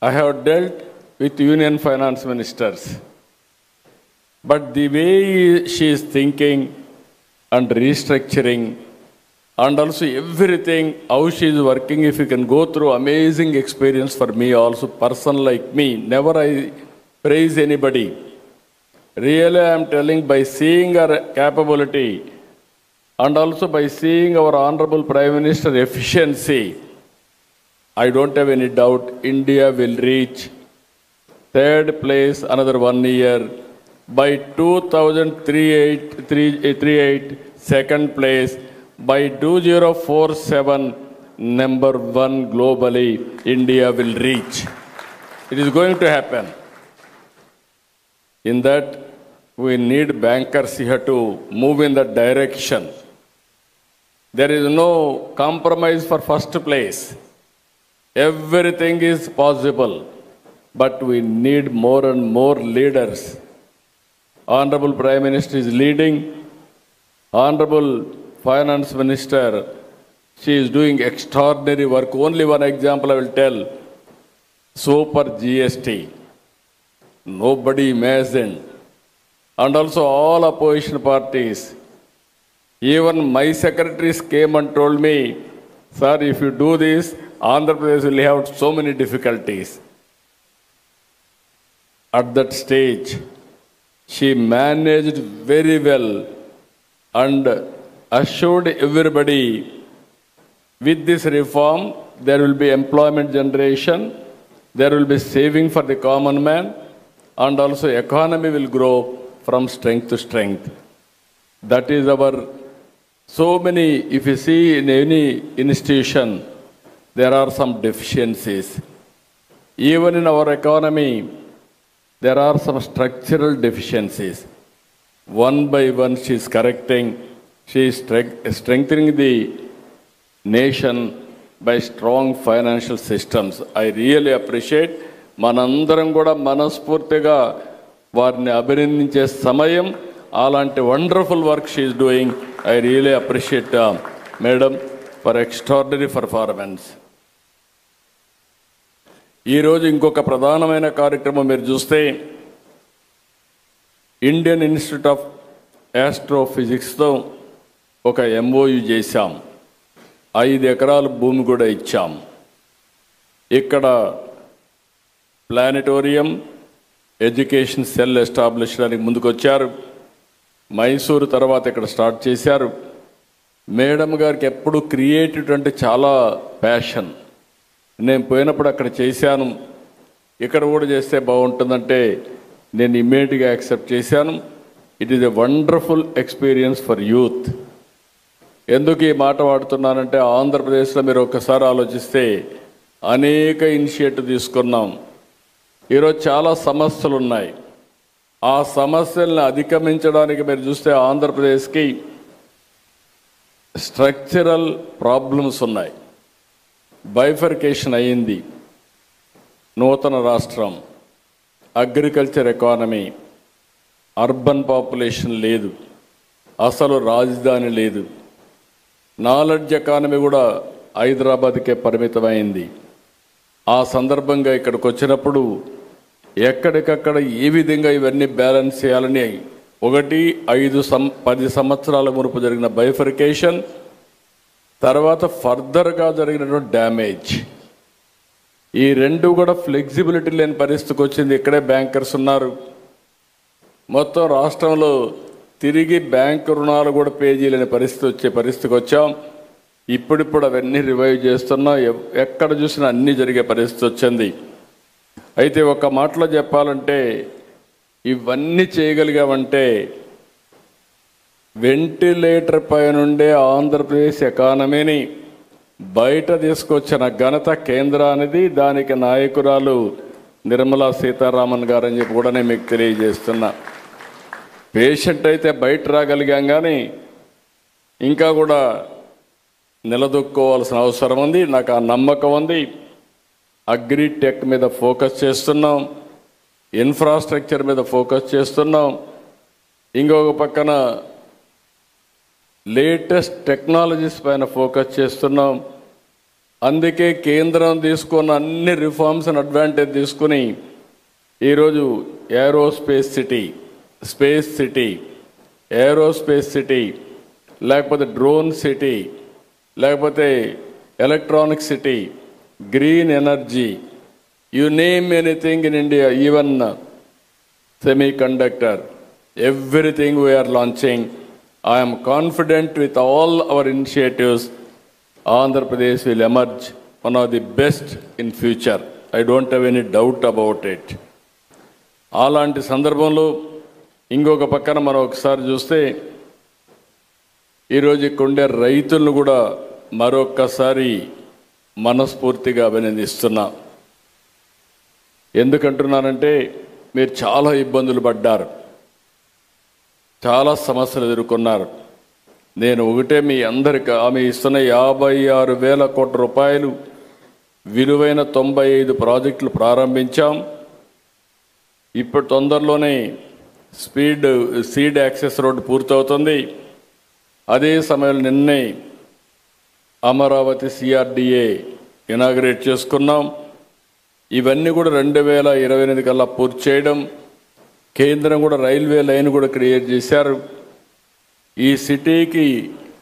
I have dealt with union finance ministers. But the way she is thinking and restructuring and also everything, how she is working, if you can go through amazing experience for me also, person like me, never I praise anybody. Really, I am telling, by seeing her capability and also by seeing our Honorable Prime Minister efficiency, I don't have any doubt India will reach 3rd place another 1 year. By 2038, 2nd place. By 2047, number 1 globally, India will reach. It is going to happen. In that, we need bankers here to move in that direction. There is no compromise for first place. Everything is possible, but we need more and more leaders. Honorable Prime Minister is leading. Honorable Finance Minister, she is doing extraordinary work. Only one example I will tell. Super GST. Nobody imagined. And also all opposition parties. Even my secretaries came and told me, Sir, if you do this, Andhra Pradesh will have so many difficulties. At that stage, she managed very well and assured everybody, with this reform, there will be employment generation, there will be saving for the common man, and also economy will grow from strength to strength. That is our, so many, if you see in any institution, there are some deficiencies. Even in our economy, there are some structural deficiencies. One by one, she is correcting, she is strengthening the nation by strong financial systems. I really appreciate. మనందరం కూడా మనస్ఫూర్తిగా వారిని అభినందించే సమయం. అలాంటి wonderful work she is doing. I really appreciate madam for extraordinary performance. ఈరోజు ఇంకొక ప్రధానమైన కార్యక్రమం మీరు చూస్తే, ఇండియన్ ఇన్స్టిట్యూట్ ఆఫ్ ఆస్ట్రోఫిజిక్స్తో ఒక MOU చేశాం. 5 ఎకరాల భూమి కూడా ఇచ్చాం. ఇక్కడ ప్లానెటోరియం, ఎడ్యుకేషన్ సెల్ ఎస్టాబ్లిష్ చేయడానికి ముందుకొచ్చారు. మైసూరు తర్వాత ఇక్కడ స్టార్ట్ చేశారు. మేడం గారికి ఎప్పుడు క్రియేటివ్ అంటే చాలా ప్యాషన్. నేను పోయినప్పుడు అక్కడ చేశాను, ఇక్కడ కూడా చేస్తే బాగుంటుందంటే నేను ఇమ్మీడియట్గా యాక్సెప్ట్ చేశాను. It is a wonderful experience for youth. ఎందుకు ఈ మాట వాడుతున్నానంటే, ఆంధ్రప్రదేశ్లో మీరు ఒక్కసారి ఆలోచిస్తే అనేక ఇనిషియేటివ్ తీసుకున్నాం. ఈరోజు చాలా సమస్యలు ఉన్నాయి. ఆ సమస్యలను అధిగమించడానికి మీరు చూస్తే ఆంధ్రప్రదేశ్కి స్ట్రక్చరల్ ప్రాబ్లమ్స్ ఉన్నాయి. బైఫర్కేషన్ అయ్యింది. నూతన రాష్ట్రం, అగ్రికల్చర్ ఎకానమీ, అర్బన్ పాపులేషన్ లేదు, అసలు రాజధాని లేదు. నాలెడ్జ్ ఎకానమీ కూడా హైదరాబాద్కే పరిమితమైంది. ఆ సందర్భంగా ఇక్కడికి వచ్చినప్పుడు ఎక్కడికక్కడ ఏ విధంగా ఇవన్నీ బ్యాలెన్స్ చేయాలని 10 సంవత్సరాల మునుపు జరిగిన బైఫర్కేషన్, తర్వాత ఫర్దర్గా జరిగినటువంటి డ్యామేజ్, ఈ రెండు కూడా ఫ్లెక్సిబిలిటీ లేని పరిస్థితికి వచ్చింది. ఇక్కడే బ్యాంకర్స్ ఉన్నారు. మొత్తం రాష్ట్రంలో తిరిగి బ్యాంకు రుణాలు కూడా పే చేయలేని పరిస్థితికి వచ్చాం. ఇప్పుడిప్పుడు అవన్నీ రివైవ్ చేస్తున్నాం. ఎక్కడ చూసినా అన్నీ జరిగే పరిస్థితి వచ్చింది. అయితే ఒక మాటలో చెప్పాలంటే, ఇవన్నీ చేయగలిగామంటే వెంటిలేటర్ పై నుండే ఆంధ్రప్రదేశ్ ఎకానమీని బయట తీసుకొచ్చిన ఘనత కేంద్రానిది. దానికి నాయకురాలు నిర్మలా సీతారామన్ గారని చెప్పి కూడా నేను మీకు తెలియజేస్తున్నా. పేషెంట్ అయితే బయట రాగలిగాం, కానీ ఇంకా కూడా నిలదొక్కోవాల్సిన అవసరం ఉంది. నాకు ఆ నమ్మకం ఉంది. అగ్రిటెక్ మీద ఫోకస్ చేస్తున్నాం, ఇన్ఫ్రాస్ట్రక్చర్ మీద ఫోకస్ చేస్తున్నాం. ఇంకొక పక్కన లేటెస్ట్ టెక్నాలజీస్ పైన ఫోకస్ చేస్తున్నాం. అందుకే కేంద్రం తీసుకున్న అన్ని రిఫార్మ్స్ అడ్వాంటేజ్ తీసుకుని ఈరోజు aerospace city, space city, aerospace city, లేకపోతే డ్రోన్ సిటీ, లేకపోతే electronic city, green energy, you name anything in India, even semiconductor, everything we are launching. I am confident with all our initiatives, Andhra Pradesh will emerge one of the best in future. I don't have any doubt about it. అలాంటి సందర్భంలో ఇంకొక పక్కన మనం ఒకసారి చూస్తే, ఈరోజు ఇక్కడ ఉండే రైతులను కూడా మరొక్కసారి మనస్ఫూర్తిగా అభినందిస్తున్నా. ఎందుకంటున్నానంటే, మీరు చాలా ఇబ్బందులు పడ్డారు, చాలా సమస్యలు ఎదుర్కొన్నారు. నేను ఒకటే మీ అందరికీ ఆమె ఇస్తున్న 56,000 కోట్ల రూపాయలు విలువైన 95 ప్రాజెక్టులు ప్రారంభించాం. ఇప్పుడు తొందరలోనే సీడ్ యాక్సెస్ రోడ్డు పూర్తవుతుంది. అదే సమయంలో నిన్నే అమరావతి CRDA ఇనాగ్రేట్ చేసుకున్నాం. ఇవన్నీ కూడా 2028 కల్లా పూర్తి చేయడం. కేంద్రం కూడా రైల్వే లైన్ కూడా క్రియేట్ చేశారు. ఈ సిటీకి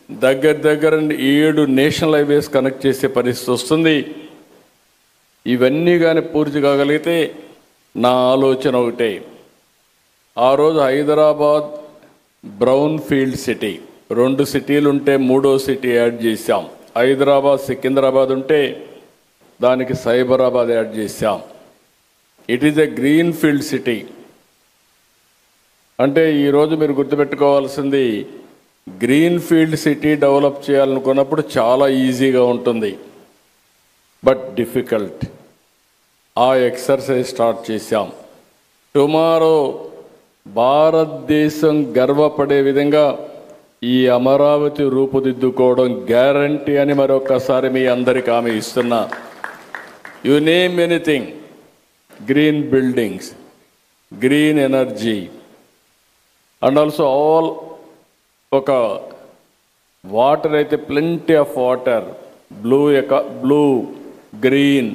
దగ్గర 7 నేషనల్ హైవేస్ కనెక్ట్ చేసే పరిస్థితి వస్తుంది. ఇవన్నీ కానీ పూర్తి కాగలిగితే నా ఆలోచన ఒకటే, ఆ రోజు హైదరాబాద్ బ్రౌన్ ఫీల్డ్ సిటీ, 2 సిటీలు ఉంటే 3వ సిటీ యాడ్ చేశాం. హైదరాబాద్ సికింద్రాబాద్ ఉంటే దానికి సైబరాబాద్ యాడ్ చేశాం. It is a green field city. అంటే ఈరోజు మీరు గుర్తుపెట్టుకోవాల్సింది, గ్రీన్ ఫీల్డ్ సిటీ డెవలప్ చేయాలనుకున్నప్పుడు చాలా ఈజీగా ఉంటుంది, బట్ డిఫికల్ట్. ఆ ఎక్సర్సైజ్ స్టార్ట్ చేశాం. టుమారో భారతదేశం గర్వపడే విధంగా ఈ అమరావతి రూపుదిద్దుకోవడం గ్యారంటీ అని మరొకసారి మీ అందరికీ హామీ ఇస్తున్నా. You name anything, green buildings, green energy, and also all ఒక వాటర్ అయితే plenty of water, blue, green,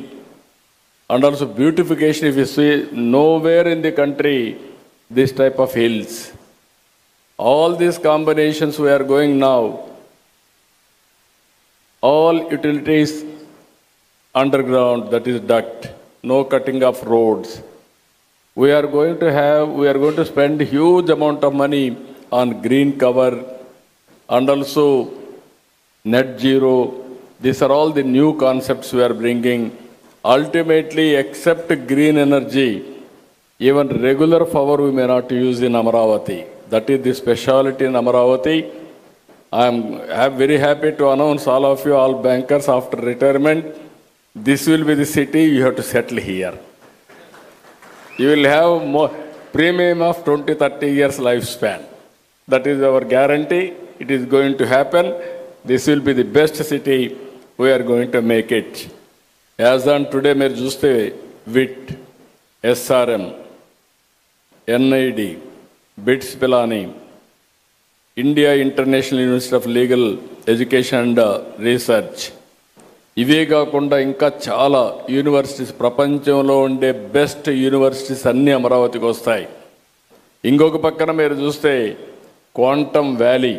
and also beautification. If you see, nowhere in the country this type of hills. All these combinations we are going now, all utilities underground, that is duct, no cutting of roads. We are going to spend huge amount of money on green cover and also net zero. These are all the new concepts we are bringing. Ultimately, except green energy, even regular power we may not use in Amaravati. That is the speciality in Amaravati. I'm very happy to announce all of you, all bankers, after retirement, this will be the city you have to settle here. You will have more premium of 20-30 years lifespan. That is our guarantee. It is going to happen. This will be the best city. We are going to make it. As on today, మీరు చూస్తే VIT, SRM, NID, BITS Pilani, India international university of legal education and research, ఇవే కాకుండా ఇంకా చాలా universities, ప్రపంచంలో ఉండే best universities అన్నీ అమరావతికి వస్తాయి. ఇంకొక పక్కన మీరు చూస్తే క్వాంటమ్ వ్యాలీ,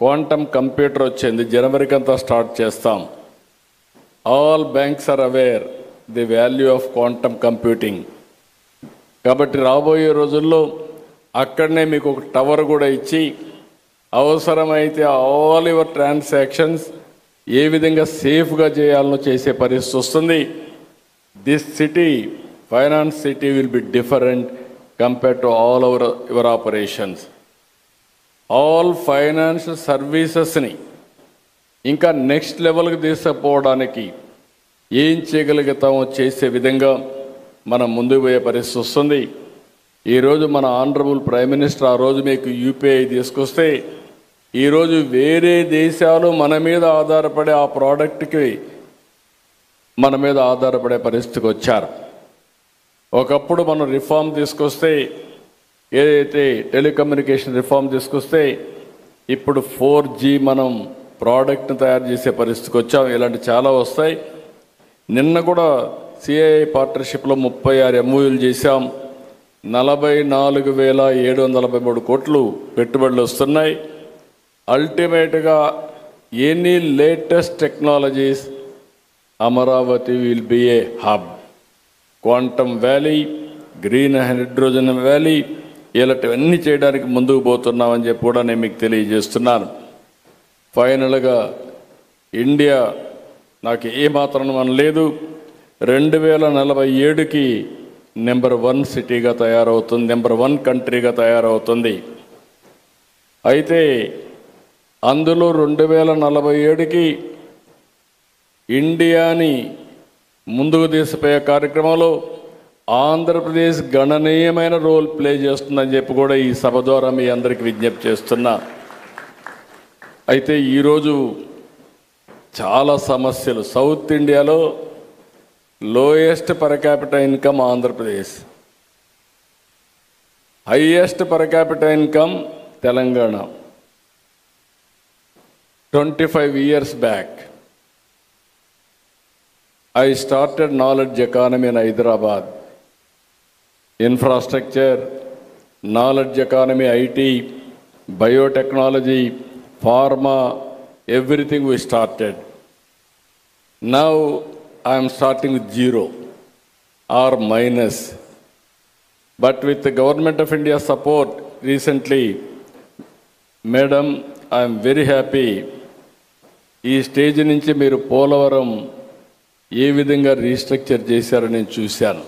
క్వాంటమ్ కంప్యూటర్ వచ్చింది, జనవరికి అంతా స్టార్ట్ చేస్తాం. All banks are aware the value of quantum computing. కాబట్టి రాబోయే రోజుల్లో అక్కడనే మీకు ఒక టవర్ కూడా ఇచ్చి అవసరమైతే ఆల్ యువర్ ట్రాన్సాక్షన్స్ ఏ విధంగా సేఫ్గా చేయాలనో చేసే పరిస్థితి వస్తుంది. This city, finance city will be different compared to all your operations. All financial సర్వీసెస్ని ఇంకా నెక్స్ట్ లెవెల్కి తీసుకుపోవడానికి ఏం చేయగలుగుతామో చేసే విధంగా మనం ముందుకు పోయే పరిస్థితి వస్తుంది. ఈరోజు మన ఆనరబుల్ ప్రైమ్ మినిస్టర్ ఆ రోజు మీకు యూపీఐ తీసుకొస్తే, ఈరోజు వేరే దేశాలు మన మీద ఆధారపడే ఆ ప్రోడక్ట్కి మన మీద ఆధారపడే పరిస్థితికి వచ్చారు. ఒకప్పుడు మనం రిఫార్మ్ తీసుకొస్తే, ఏదైతే టెలికమ్యూనికేషన్ రిఫార్మ్ తీసుకొస్తే, ఇప్పుడు 4G మనం ప్రోడక్ట్ని తయారు చేసే పరిస్థితికి వచ్చాం. ఇలాంటి చాలా వస్తాయి. నిన్న కూడా CII పార్ట్నర్షిప్లో 36 MOUలు చేశాం. 44,743 కోట్లు పెట్టుబడులు వస్తున్నాయి. అల్టిమేట్గా any latest technologies, Amaravati will be A hub. Quantum valley, green hydrogen valley, ఇలాంటివన్నీ చేయడానికి ముందుకు పోతున్నామని చెప్పి కూడా నేను మీకు తెలియజేస్తున్నాను. ఫైనల్గా ఇండియా నాకు ఏమాత్రం అనలేదు, 2047కి నెంబర్ 1 సిటీగా తయారవుతుంది, నెంబర్ 1 కంట్రీగా తయారవుతుంది. అయితే అందులో 2047కి ఇండియాని ముందుకు తీసుకుపోయే కార్యక్రమంలో ఆంధ్రప్రదేశ్ గణనీయమైన రోల్ ప్లే చేస్తుందని చెప్పి కూడా ఈ సభ ద్వారా మీ అందరికీ విజ్ఞప్తి చేస్తున్నా. అయితే ఈరోజు చాలా సమస్యలు. సౌత్ ఇండియాలో lowest per capital income Andhra Pradesh, highest per capital income Telangana. 25 years back, I started knowledge economy in Hyderabad. Infrastructure, knowledge economy, IT, biotechnology, pharma, everything we started. Now I am starting with zero or minus. But with the Government of India support recently, Madam, I am very happy. ఈ stage నుంచి మీరు పోలవరం ఏ విధంగా restructure చేశారని నేను చూశాను.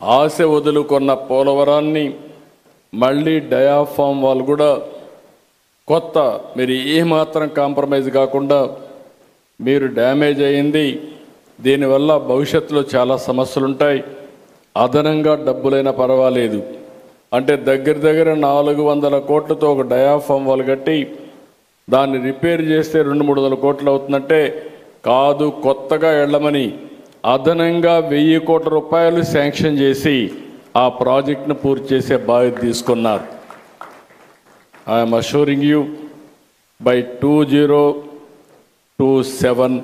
ఆశ వదులుకున్న పోలవరాన్ని మళ్ళీ diaphragm వాళ్ళు కూడా కొత్త, మీరు ఏమాత్రం కాంప్రమైజ్ కాకుండా మీరు డ్యామేజ్ అయింది, దీనివల్ల భవిష్యత్తులో చాలా సమస్యలు ఉంటాయి, అదనంగా డబ్బులైనా పర్వాలేదు అంటే దగ్గర 400 కోట్లతో ఒక డయాఫామ్ వాళ్ళు కట్టి దాన్ని రిపేర్ చేస్తే 200-300 కోట్లు అవుతుందంటే కాదు, కొత్తగా వెళ్ళమని అదనంగా 1000 కోట్ల రూపాయలు శాంక్షన్ చేసి ఆ ప్రాజెక్ట్ను పూర్తి చేసే బాధ్యత తీసుకున్నారు. I'm assuring you by 2027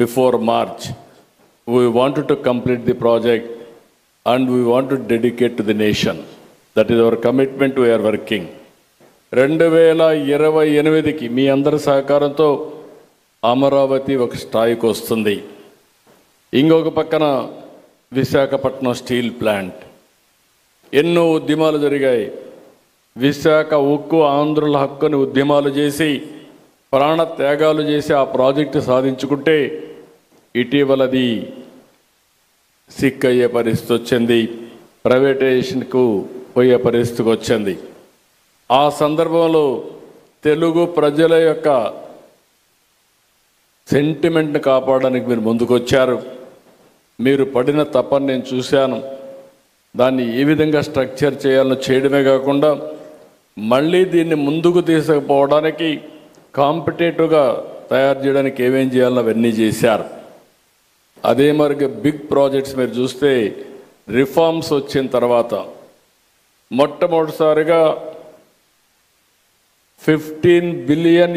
before March we wanted to complete the project and we want to dedicate to the nation. That is our commitment we are working. 2028కి మీ అందరి సహకారంతో అమరావతి ఒక స్థాయికి వస్తుంది. ఇంకొక పక్కన విశాఖపట్నం స్టీల్ ప్లాంట్, ఎన్నో ఉద్యమాలు జరిగాయి. విశాఖ ఉక్కు ఆంధ్రుల హక్కుని ఉద్యమాలు చేసి ప్రాణ త్యాగాలు చేసి ఆ ప్రాజెక్టు సాధించుకుంటే ఇటీవలది సిక్ అయ్యే పరిస్థితి వచ్చింది, ప్రైవేటైజేషన్కు పోయే పరిస్థితికి వచ్చింది. ఆ సందర్భంలో తెలుగు ప్రజల యొక్క సెంటిమెంట్ని కాపాడడానికి మీరు ముందుకొచ్చారు. మీరు పడిన తపన నేను చూశాను. దాన్ని ఏ విధంగా స్ట్రక్చర్ చేయాలో చేయడమే కాకుండా మళ్ళీ దీన్ని ముందుకు తీసుకుపోవడానికి కాంపిటేటివ్గా తయారు చేయడానికి ఏమేం చేయాలో అవన్నీ చేశారు. అదే మరి బిగ్ ప్రాజెక్ట్స్ మీరు చూస్తే రిఫార్మ్స్ వచ్చిన తర్వాత మొట్టమొదటిసారిగా $15 బిలియన్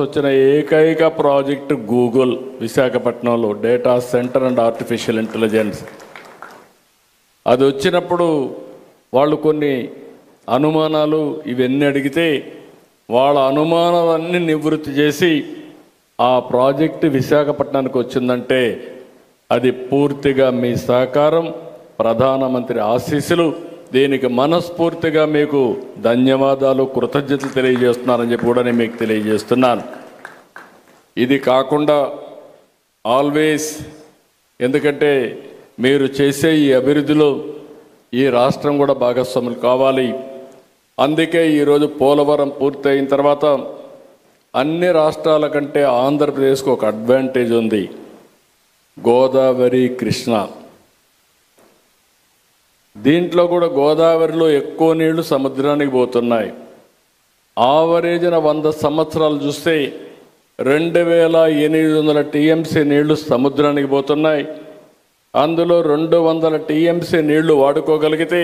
వచ్చిన ఏకైక ప్రాజెక్టు గూగుల్ విశాఖపట్నంలో data centre and artificial intelligence. అది వచ్చినప్పుడు వాళ్ళు కొన్ని అనుమానాలు ఇవన్నీ అడిగితే వాళ్ళ అనుమానాలన్నీ నివృత్తి చేసి ఆ ప్రాజెక్టు విశాఖపట్నానికి వచ్చిందంటే అది పూర్తిగా మీ సహకారం, ప్రధానమంత్రి ఆశీస్సులు. దీనికి మనస్ఫూర్తిగా మీకు ధన్యవాదాలు, కృతజ్ఞతలు తెలియజేస్తున్నానని చెప్పి కూడా నేను మీకు తెలియజేస్తున్నాను. ఇది కాకుండా ఆల్వేస్, ఎందుకంటే మీరు చేసే ఈ అభివృద్ధిలో ఈ రాష్ట్రం కూడా భాగస్వాములు కావాలి. అందుకే ఈరోజు పోలవరం పూర్తయిన తర్వాత అన్ని రాష్ట్రాల కంటే ఆంధ్రప్రదేశ్కు ఒక అడ్వాంటేజ్ ఉంది. గోదావరి, కృష్ణ, దీంట్లో కూడా గోదావరిలో ఎక్కువ నీళ్లు సముద్రానికి పోతున్నాయి. ఆవరేజ్న 100 సంవత్సరాలు చూస్తే 2800 టీఎంసీ నీళ్లు సముద్రానికి పోతున్నాయి. అందులో 200 టీఎంసీ నీళ్లు వాడుకోగలిగితే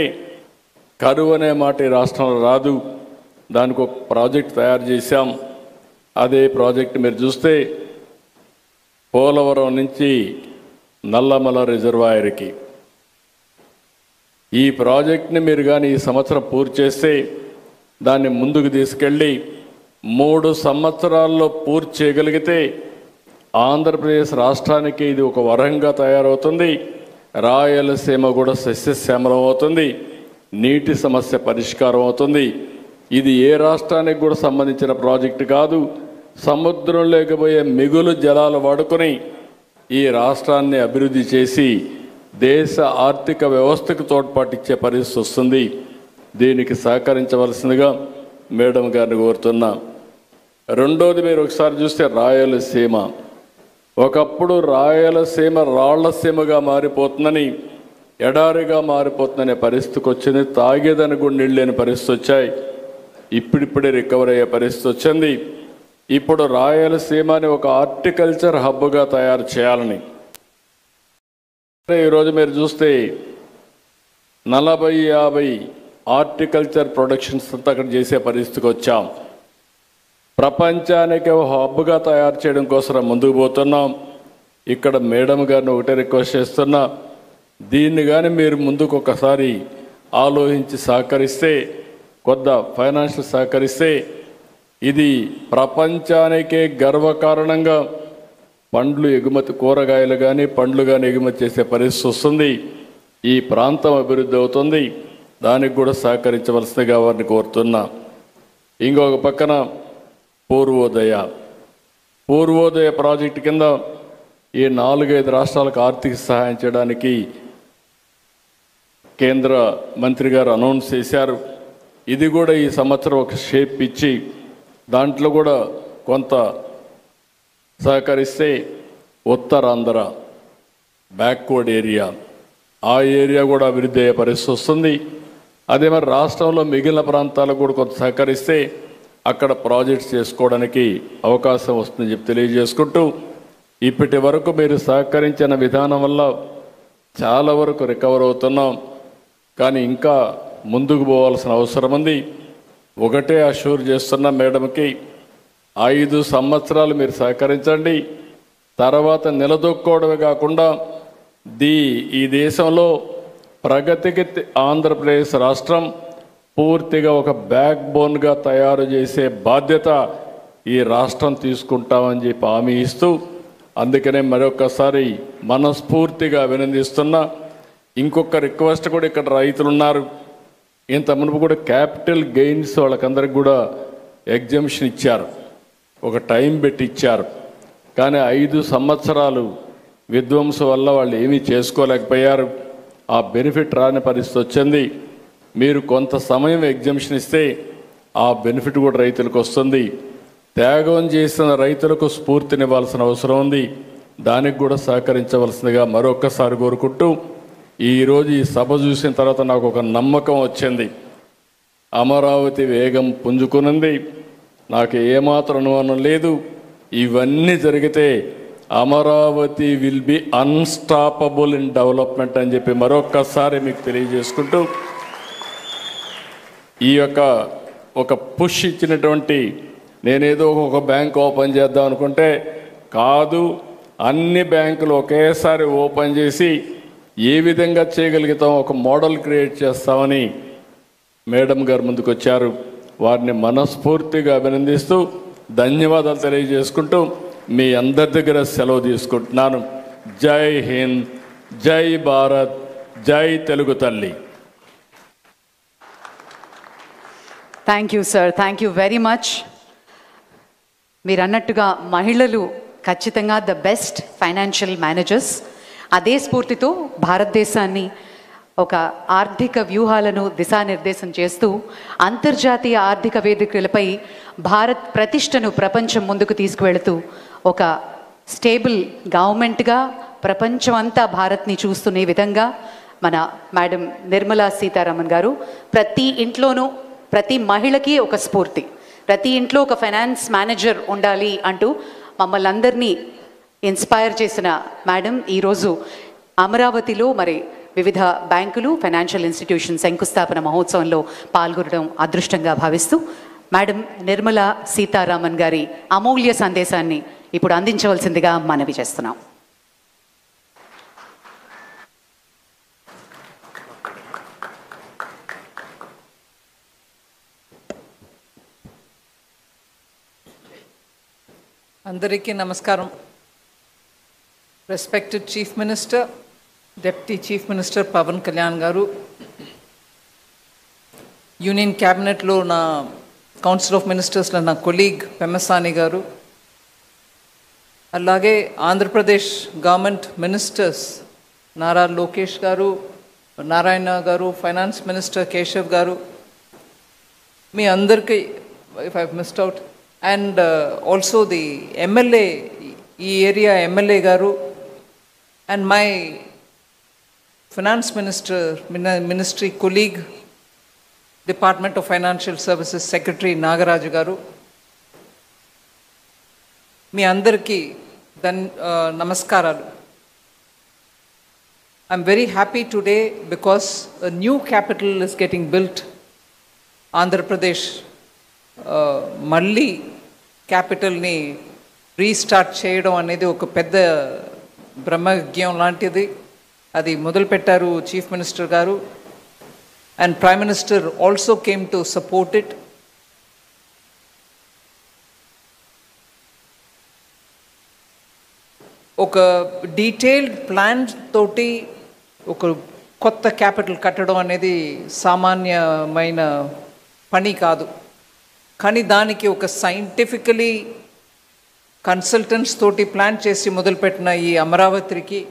కరువు అనే మాట ఈ రాష్ట్రంలో రాదు. దానికి ఒక ప్రాజెక్ట్ తయారు చేశాం. అదే ప్రాజెక్ట్ మీరు చూస్తే పోలవరం నుంచి నల్లమల రిజర్వాయర్కి ఈ ప్రాజెక్ట్ని మీరు కానీ ఈ సంవత్సరం పూర్తి చేస్తే దాన్ని ముందుకు తీసుకెళ్ళి 3 సంవత్సరాల్లో పూర్తి చేయగలిగితే ఆంధ్రప్రదేశ్ రాష్ట్రానికి ఇది ఒక వరంగా తయారవుతుంది. రాయలసీమ కూడా సస్యశ్యామలం అవుతుంది. నీటి సమస్య పరిష్కారం అవుతుంది. ఇది ఏ రాష్ట్రానికి కూడా సంబంధించిన ప్రాజెక్టు కాదు. సముద్రం లేకపోయే మిగులు జలాలు వాడుకొని ఈ రాష్ట్రాన్ని అభివృద్ధి చేసి దేశ ఆర్థిక వ్యవస్థకు తోడ్పాటిచ్చే పరిస్థితి వస్తుంది. దీనికి సహకరించవలసిందిగా మేడం గారిని కోరుతున్నా. రెండోది, మీరు ఒకసారి చూస్తే రాయలసీమ, ఒకప్పుడు రాయలసీమ రాళ్లసీమగా మారిపోతుందని, ఎడారిగా మారిపోతుందనే పరిస్థితికి వచ్చింది. తాగేదని కూడా నీళ్ళు లేని పరిస్థితి వచ్చాయి. ఇప్పుడిప్పుడే రికవర్ అయ్యే పరిస్థితి వచ్చింది. ఇప్పుడు రాయలసీమని ఒక హార్టికల్చర్ హబ్గా తయారు చేయాలని ఈరోజు మీరు చూస్తే 40-50 హార్టికల్చర్ ప్రొడక్షన్స్ అంతా అక్కడ చేసే పరిస్థితికి వచ్చాం. ప్రపంచానికి ఒక హబ్గా తయారు చేయడం కోసం ముందుకు పోతున్నాం. ఇక్కడ మేడం గారిని ఒకటే రిక్వెస్ట్ చేస్తున్నా, దీన్ని కానీ మీరు ముందుకు ఒకసారి ఆలోచించి సహకరిస్తే, కొద్ద ఫైనాన్షియల్ సహకరిస్తే ఇది ప్రపంచానికే గర్వకారణంగా పండ్లు ఎగుమతి, కూరగాయలు కానీ పండ్లు కానీ ఎగుమతి చేసే పరిస్థితి వస్తుంది. ఈ ప్రాంతం అభివృద్ధి అవుతుంది. దానికి కూడా సహకరించవలసిందిగా వారిని కోరుతున్నా. ఇంకొక పక్కన పూర్వోదయ ప్రాజెక్టు కింద ఈ 4-5 రాష్ట్రాలకు ఆర్థిక సహాయం చేయడానికి కేంద్ర మంత్రి గారు అనౌన్స్ చేశారు. ఇది కూడా ఈ సంవత్సరం ఒక షేప్ ఇచ్చి దాంట్లో కూడా కొంత సహకరిస్తే ఉత్తరాంధ్ర బ్యాక్వర్డ్ ఏరియా, ఆ ఏరియా కూడా అభివృద్ధి అయ్యే పరిస్థితి వస్తుంది. అదే మరి రాష్ట్రంలో మిగిలిన ప్రాంతాలకు కూడా కొంత సహకరిస్తే అక్కడ ప్రాజెక్ట్స్ చేసుకోవడానికి అవకాశం వస్తుందని చెప్పి తెలియజేసుకుంటూ, ఇప్పటి వరకు మీరు సహకరించిన విధానం వల్ల చాలా వరకు రికవర్ అవుతున్నాం. కానీ ఇంకా ముందుకు పోవాల్సిన అవసరం ఉంది. ఒకటే అష్యూర్ చేస్తున్న మేడంకి, 5 సంవత్సరాలు మీరు సహకరించండి. తర్వాత నిలదొక్కోవడమే కాకుండా ఈ దేశంలో ప్రగతికి ఆంధ్రప్రదేశ్ రాష్ట్రం పూర్తిగా ఒక బ్యాక్ బోన్గా తయారు చేసే బాధ్యత ఈ రాష్ట్రం తీసుకుంటామని చెప్పి హామీ ఇస్తూ, అందుకనే మరొకసారి మనస్ఫూర్తిగా అభినందిస్తున్నా. ఇంకొక రిక్వెస్ట్ కూడా, ఇక్కడ రైతులు ఉన్నారు, ఇంత మునుపు కూడా క్యాపిటల్ గెయిన్స్ వాళ్ళకందరికి కూడా ఎగ్జంప్షన్ ఇచ్చారు, ఒక టైం పెట్టి ఇచ్చారు. కానీ 5 సంవత్సరాలు విధ్వంసం వల్ల వాళ్ళు ఏమీ చేసుకోలేకపోయారు. ఆ బెనిఫిట్ రాని పరిస్థితి వచ్చింది. మీరు కొంత సమయం ఎగ్జంప్షన్ ఇస్తే ఆ బెనిఫిట్ కూడా రైతులకు వస్తుంది. త్యాగం చేసిన రైతులకు స్ఫూర్తినివ్వాల్సిన అవసరం ఉంది. దానికి కూడా సహకరించవలసిందిగా మరొక్కసారి కోరుకుంటూ, ఈరోజు ఈ సభ చూసిన తర్వాత నాకు ఒక నమ్మకం వచ్చింది. అమరావతి వేగం పుంజుకున్నది. నాకు ఏమాత్రం అనుమానం లేదు, ఇవన్నీ జరిగితే Amaravati will be unstoppable in development అని చెప్పి మరొక్కసారి మీకు తెలియజేసుకుంటూ, ఈ యొక్క ఒక పుష్ ఇచ్చినటువంటి, నేనేదో ఒక బ్యాంక్ ఓపెన్ చేద్దాం అనుకుంటే కాదు, అన్ని బ్యాంకులు ఒకేసారి ఓపెన్ చేసి ఏ విధంగా చేయగలుగుతాం ఒక మోడల్ క్రియేట్ చేస్తామని మేడం గారు ముందుకు వచ్చారు. వారిని మనస్ఫూర్తిగా అభినందిస్తూ ధన్యవాదాలు తెలియజేసుకుంటూ మీ అందరి దగ్గర సెలవు తీసుకుంటున్నాను. జై హింద్, జై భారత్, జై తెలుగు తల్లి. Thank you sir, thank you very much. మీరు అన్నట్టుగా మహిళలు ఖచ్చితంగా ద బెస్ట్ ఫైనాన్షియల్ మేనేజర్స్. అదే స్ఫూర్తితో భారతదేశాన్ని ఒక ఆర్థిక వ్యూహాలను దిశానిర్దేశం చేస్తూ అంతర్జాతీయ ఆర్థిక వేదికలపై భారత్ ప్రతిష్టను ప్రపంచం ముందుకు తీసుకువెళుతూ ఒక స్టేబుల్ గవర్నమెంట్గా ప్రపంచం అంతా భారత్ని చూస్తునే విధంగా మన మేడం నిర్మలా సీతారామన్ గారు ప్రతి ఇంట్లోనూ ప్రతి మహిళకి ఒక స్ఫూర్తి, ప్రతి ఇంట్లో ఒక ఫైనాన్స్ మేనేజర్ ఉండాలి అంటూ మమ్మల్ని అందరినీ ఇన్స్పైర్ చేసిన మేడం ఈరోజు అమరావతిలో మరి వివిధ బ్యాంకులు, ఫైనాన్షియల్ ఇన్స్టిట్యూషన్ శంకుస్థాపన మహోత్సవంలో పాల్గొనడం అదృష్టంగా భావిస్తూ మేడం నిర్మలా సీతారామన్ గారి అమూల్య సందేశాన్ని ఇప్పుడు అందించవలసిందిగా మనవి చేస్తున్నాం. అందరికీ నమస్కారం. Respected chief minister, deputy chief minister Pavan Kalyan గారు, యూనియన్ క్యాబినెట్లో నా కౌన్సిల్ ఆఫ్ మినిస్టర్స్లో నా కొలీగ్ పెమ్మసాని గారు, అలాగే ఆంధ్రప్రదేశ్ గవర్నమెంట్ మినిస్టర్స్ నారా లోకేష్ గారు, నారాయణ గారు, ఫైనాన్స్ మినిస్టర్ కేశవ్ గారు, మీ అందరికీ if I missed out, and also the MLA, ఈ ఏరియా ఎమ్మెల్యే గారు, and my finance ministry colleague, department of financial services secretary Nagaraju గారు, మీ అందరికీ నమస్కారాలు. I'm very happy today because a new capital is getting built. Andhra Pradesh మళ్ళీ క్యాపిటల్ని restart చేయడం అనేది ఒక పెద్ద బ్రహ్మజ్ఞం లాంటిది. అది మొదలుపెట్టారు చీఫ్ మినిస్టర్ గారు, and prime minister also came to support it. ఒక డీటెయిల్డ్ ప్లాన్ తోటి ఒక కొత్త క్యాపిటల్ కట్టడం అనేది సామాన్యమైన పని కాదు. కానీ దానికి ఒక సైంటిఫికలీ కన్సల్టెంట్స్ తోటి ప్లాన్ చేసి మొదలుపెట్టిన ఈ అమరావతికి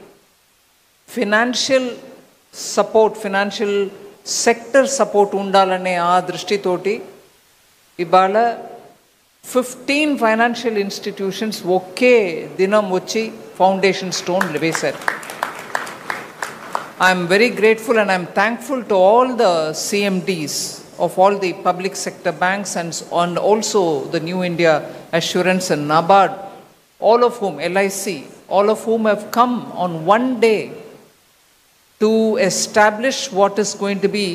financial support, financial sector support ఉండాలనే ఆ దృష్టితోటి ఇవాళ 15 ఫైనాన్షియల్ ఇన్స్టిట్యూషన్స్ ఒకే దినం వచ్చి ఫౌండేషన్ స్టోన్ వేశారు. I'm very grateful and I'm thankful to all the CMDs of all the public sector banks and also the New India Assurance and NABARD, all of whom, LIC, all of whom have come on one day to establish what is going to be,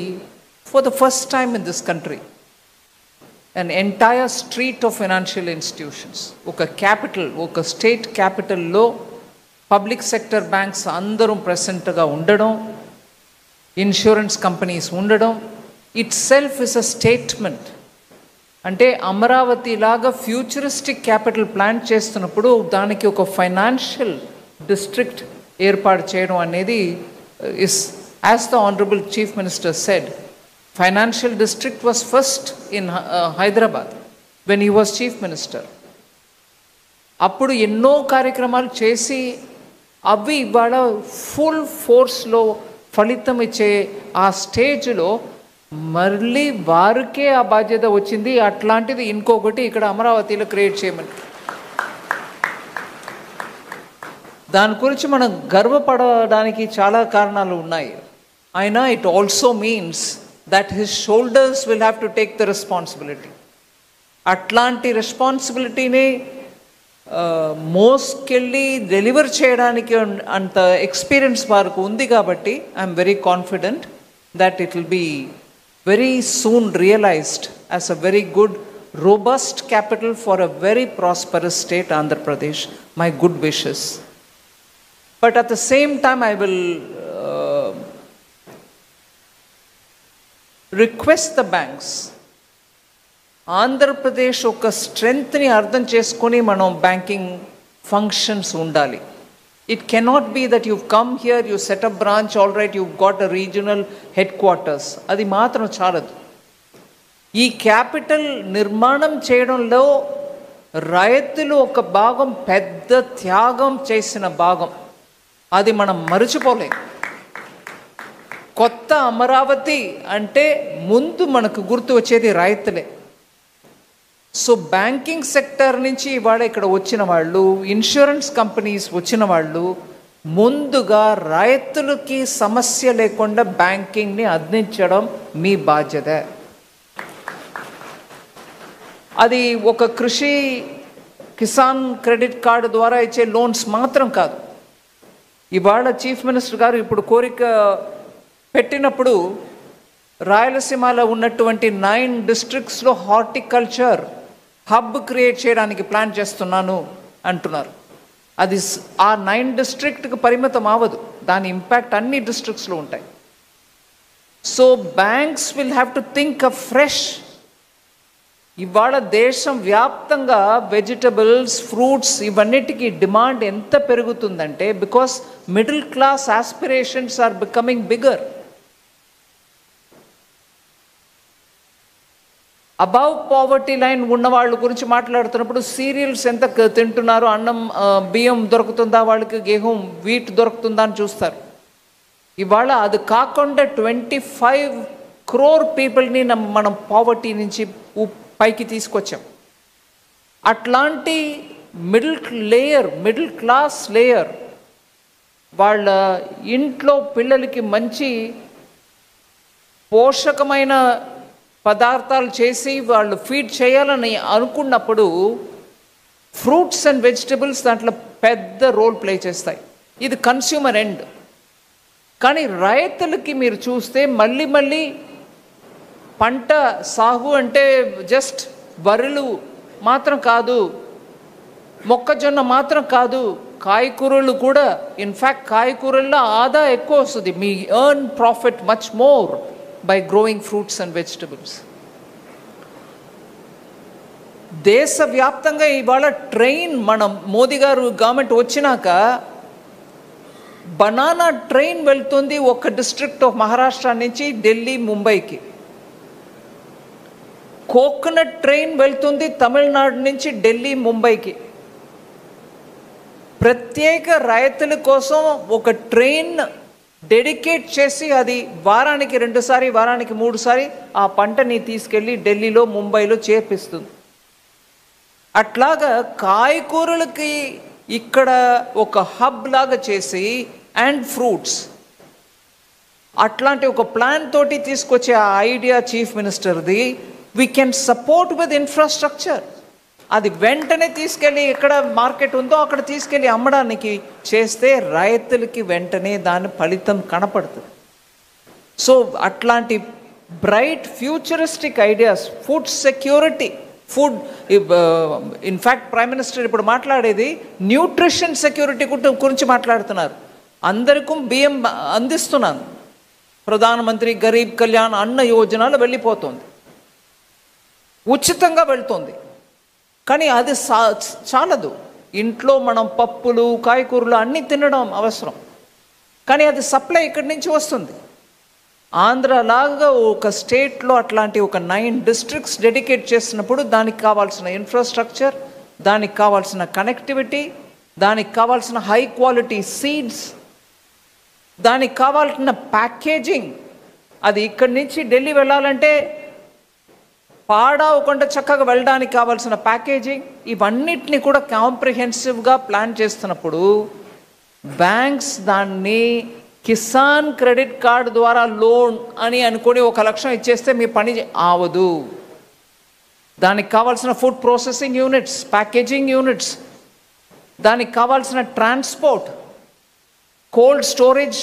for the first time in this country, an entire street of financial institutions. Oka capital, oka state capital lo public sector banks andarum present ga undadam, insurance companies undadam itself is a statement. అంటే అమరావతి లాగా futuristic capital plan చేస్తున్నప్పుడు దానికి ఒక financial district ఏర్పాటు చేయడం అనేది is, as the honourable chief minister said, financial district was first in Hyderabad when he was chief minister. అప్పుడు ఎన్నో కార్యక్రమాలు చేసి అవి ఇవాళ ఫుల్ ఫోర్స్లో ఫలితం ఇచ్చే ఆ స్టేజ్లో మళ్ళీ వారికే ఆ బాధ్యత వచ్చింది. అట్లాంటిది ఇంకొకటి ఇక్కడ అమరావతిలో క్రియేట్ చేయమని, దాని గురించి మనం గర్వపడడానికి చాలా కారణాలు ఉన్నాయి. అయినా it also means that his shoulders will have to take the responsibility. అట్లాంటి రెస్పాన్సిబిలిటీని మోసుకెళ్ళి డెలివర్ చేయడానికి అంత ఎక్స్పీరియన్స్ వారికి ఉంది. కాబట్టి I'm very confident that it will be very soon realized as a very good, robust capital for a very prosperous state, Andhra Pradesh. My good wishes. But at the same time, I will request the banks. Andhra Pradesh oka strength ni ardham cheskoni manam banking functions undali. It cannot be that you've come here, you set up branch, all right, you've got a regional headquarters. అది మాత్రం చాలదు. ఈ capital నిర్మాణం చేయడంలో రైతులు ఒక భాగం, పెద్ద త్యాగం చేసిన భాగం, అది మనం మరచిపోలేం. కొత్త అమరావతి అంటే ముందు మనకు గుర్తు వచ్చేది రైతులే. సో బ్యాంకింగ్ సెక్టర్ నుంచి ఇవాళ ఇక్కడ వచ్చిన వాళ్ళు, ఇన్సూరెన్స్ కంపెనీస్ వచ్చిన వాళ్ళు ముందుగా రైతులకి సమస్య లేకుండా బ్యాంకింగ్ని అందించడం మీ బాధ్యత. అది ఒక కృషి కిసాన్ క్రెడిట్ కార్డు ద్వారా ఇచ్చే లోన్స్ మాత్రం కాదు. ఇవాళ చీఫ్ మినిస్టర్ గారు ఇప్పుడు కోరిక పెట్టినప్పుడు రాయలసీమలో ఉన్నటువంటి 9 డిస్ట్రిక్ట్స్లో హార్టికల్చర్ హబ్ క్రియేట్ చేయడానికి ప్లాన్ చేస్తున్నాను అంటున్నారు. అది ఆ 9 డిస్ట్రిక్ట్కి పరిమితం అవ్వదు, దాని ఇంపాక్ట్ అన్ని డిస్ట్రిక్ట్స్లో ఉంటాయి. So banks will have to think a fresh. ఇవాళ దేశం వ్యాప్తంగా వెజిటబుల్స్, ఫ్రూట్స్ ఇవన్నిటికీ డిమాండ్ ఎంత పెరుగుతుందంటే because middle class aspirations are becoming bigger. Above poverty line ఉన్న వాళ్ళ గురించి మాట్లాడుతున్నప్పుడు సీరియల్స్ ఎంత తింటున్నారు, అన్నం బియ్యం దొరుకుతుందా వాళ్ళకి, గేహం వీట్ దొరుకుతుందా అని చూస్తారు. ఇవాళ అది కాకుండా 25 crore పీపుల్ని మనం పావర్టీ నుంచి పైకి తీసుకొచ్చాం. అట్లాంటి మిడిల్ క్లాస్ లేయర్ వాళ్ళ ఇంట్లో పిల్లలకి మంచి పోషకమైన పదార్థాలు చేసి వాళ్ళు ఫీడ్ చేయాలని అనుకున్నప్పుడు ఫ్రూట్స్ అండ్ వెజిటబుల్స్ దాంట్లో పెద్ద రోల్ ప్లే చేస్తాయి. ఇది కన్స్యూమర్ ఎండ్. కానీ రైతులకి మీరు చూస్తే మళ్ళీ పంట సాగు అంటే జస్ట్ వరులు మాత్రం కాదు, మొక్కజొన్న మాత్రం కాదు, కాయకూరలు కూడా. ఇన్ఫ్యాక్ట్ కాయకూరల్లో ఆదా ఎక్కువ వస్తుంది. మీ earn profit much more by growing fruits and vegetables. దేశవ్యాప్తంగా ఇవాళ ట్రైన్ మనం మోదీ గారు గవర్నమెంట్ వచ్చినాక బనానా ట్రైన్ వెళ్తుంది ఒక డిస్ట్రిక్ట్ ఆఫ్ మహారాష్ట్ర నుంచి ఢిల్లీ ముంబైకి. కోకోనట్ ట్రైన్ వెళ్తుంది తమిళనాడు నుంచి ఢిల్లీ ముంబైకి. ప్రత్యేక రైతుల కోసం ఒక ట్రైన్ డెడికేట్ చేసి అది వారానికి 2 సారి వారానికి 3 సారి ఆ పంటని తీసుకెళ్ళి ఢిల్లీలో ముంబైలో చేర్పిస్తుంది. అట్లాగా కాయకూరలకి ఇక్కడ ఒక హబ్ లాగా చేసి అండ్ ఫ్రూట్స్ అట్లాంటి ఒక ప్లాన్ తోటి తీసుకొచ్చే ఆ ఐడియా చీఫ్ మినిస్టర్ది. We can support with infrastructure. అది వెంటనే తీసుకెళ్ళి ఎక్కడ మార్కెట్ ఉందో అక్కడ తీసుకెళ్ళి అమ్మడానికి చేస్తే రైతులకి వెంటనే దాని ఫలితం కనపడుతుంది. సో అట్లాంటి bright futuristic ideas, food security, food in fact prime minister ఇప్పుడు మాట్లాడేది న్యూట్రిషన్ సెక్యూరిటీ గురించి మాట్లాడుతున్నారు. అందరికీ బియ్యం అందిస్తున్నాను, ప్రధానమంత్రి గరీబ్ కళ్యాణ్ అన్న యోజనలు వెళ్ళిపోతుంది, ఉచితంగా వెళ్తుంది. కానీ అది చాలదు. ఇంట్లో మనం పప్పులు కాయకూరలు అన్నీ తినడం అవసరం, కానీ అది సప్లై ఇక్కడి నుంచి వస్తుంది. ఆంధ్రలాగా ఒక స్టేట్లో అట్లాంటి ఒక 9 డిస్ట్రిక్ట్స్ డెడికేట్ చేసినప్పుడు దానికి కావాల్సిన ఇన్ఫ్రాస్ట్రక్చర్, దానికి కావాల్సిన కనెక్టివిటీ, దానికి కావాల్సిన హై క్వాలిటీ సీడ్స్, దానికి కావాల్సిన ప్యాకేజింగ్, అది ఇక్కడి నుంచి ఢిల్లీ వెళ్ళాలంటే పాడవకుండా చక్కగా వెళ్ళడానికి కావాల్సిన ప్యాకేజింగ్, ఇవన్నిటిని కూడా కాంప్రిహెన్సివ్గా ప్లాన్ చేస్తున్నప్పుడు బ్యాంక్స్ దాన్ని కిసాన్ క్రెడిట్ కార్డు ద్వారా లోన్ అని అనుకొని 1 లక్షం ఇచ్చేస్తే మీ పని ఆవదు. దానికి కావాల్సిన food processing units, packaging units, దానికి కావాల్సిన ట్రాన్స్పోర్ట్, కోల్డ్ స్టోరేజ్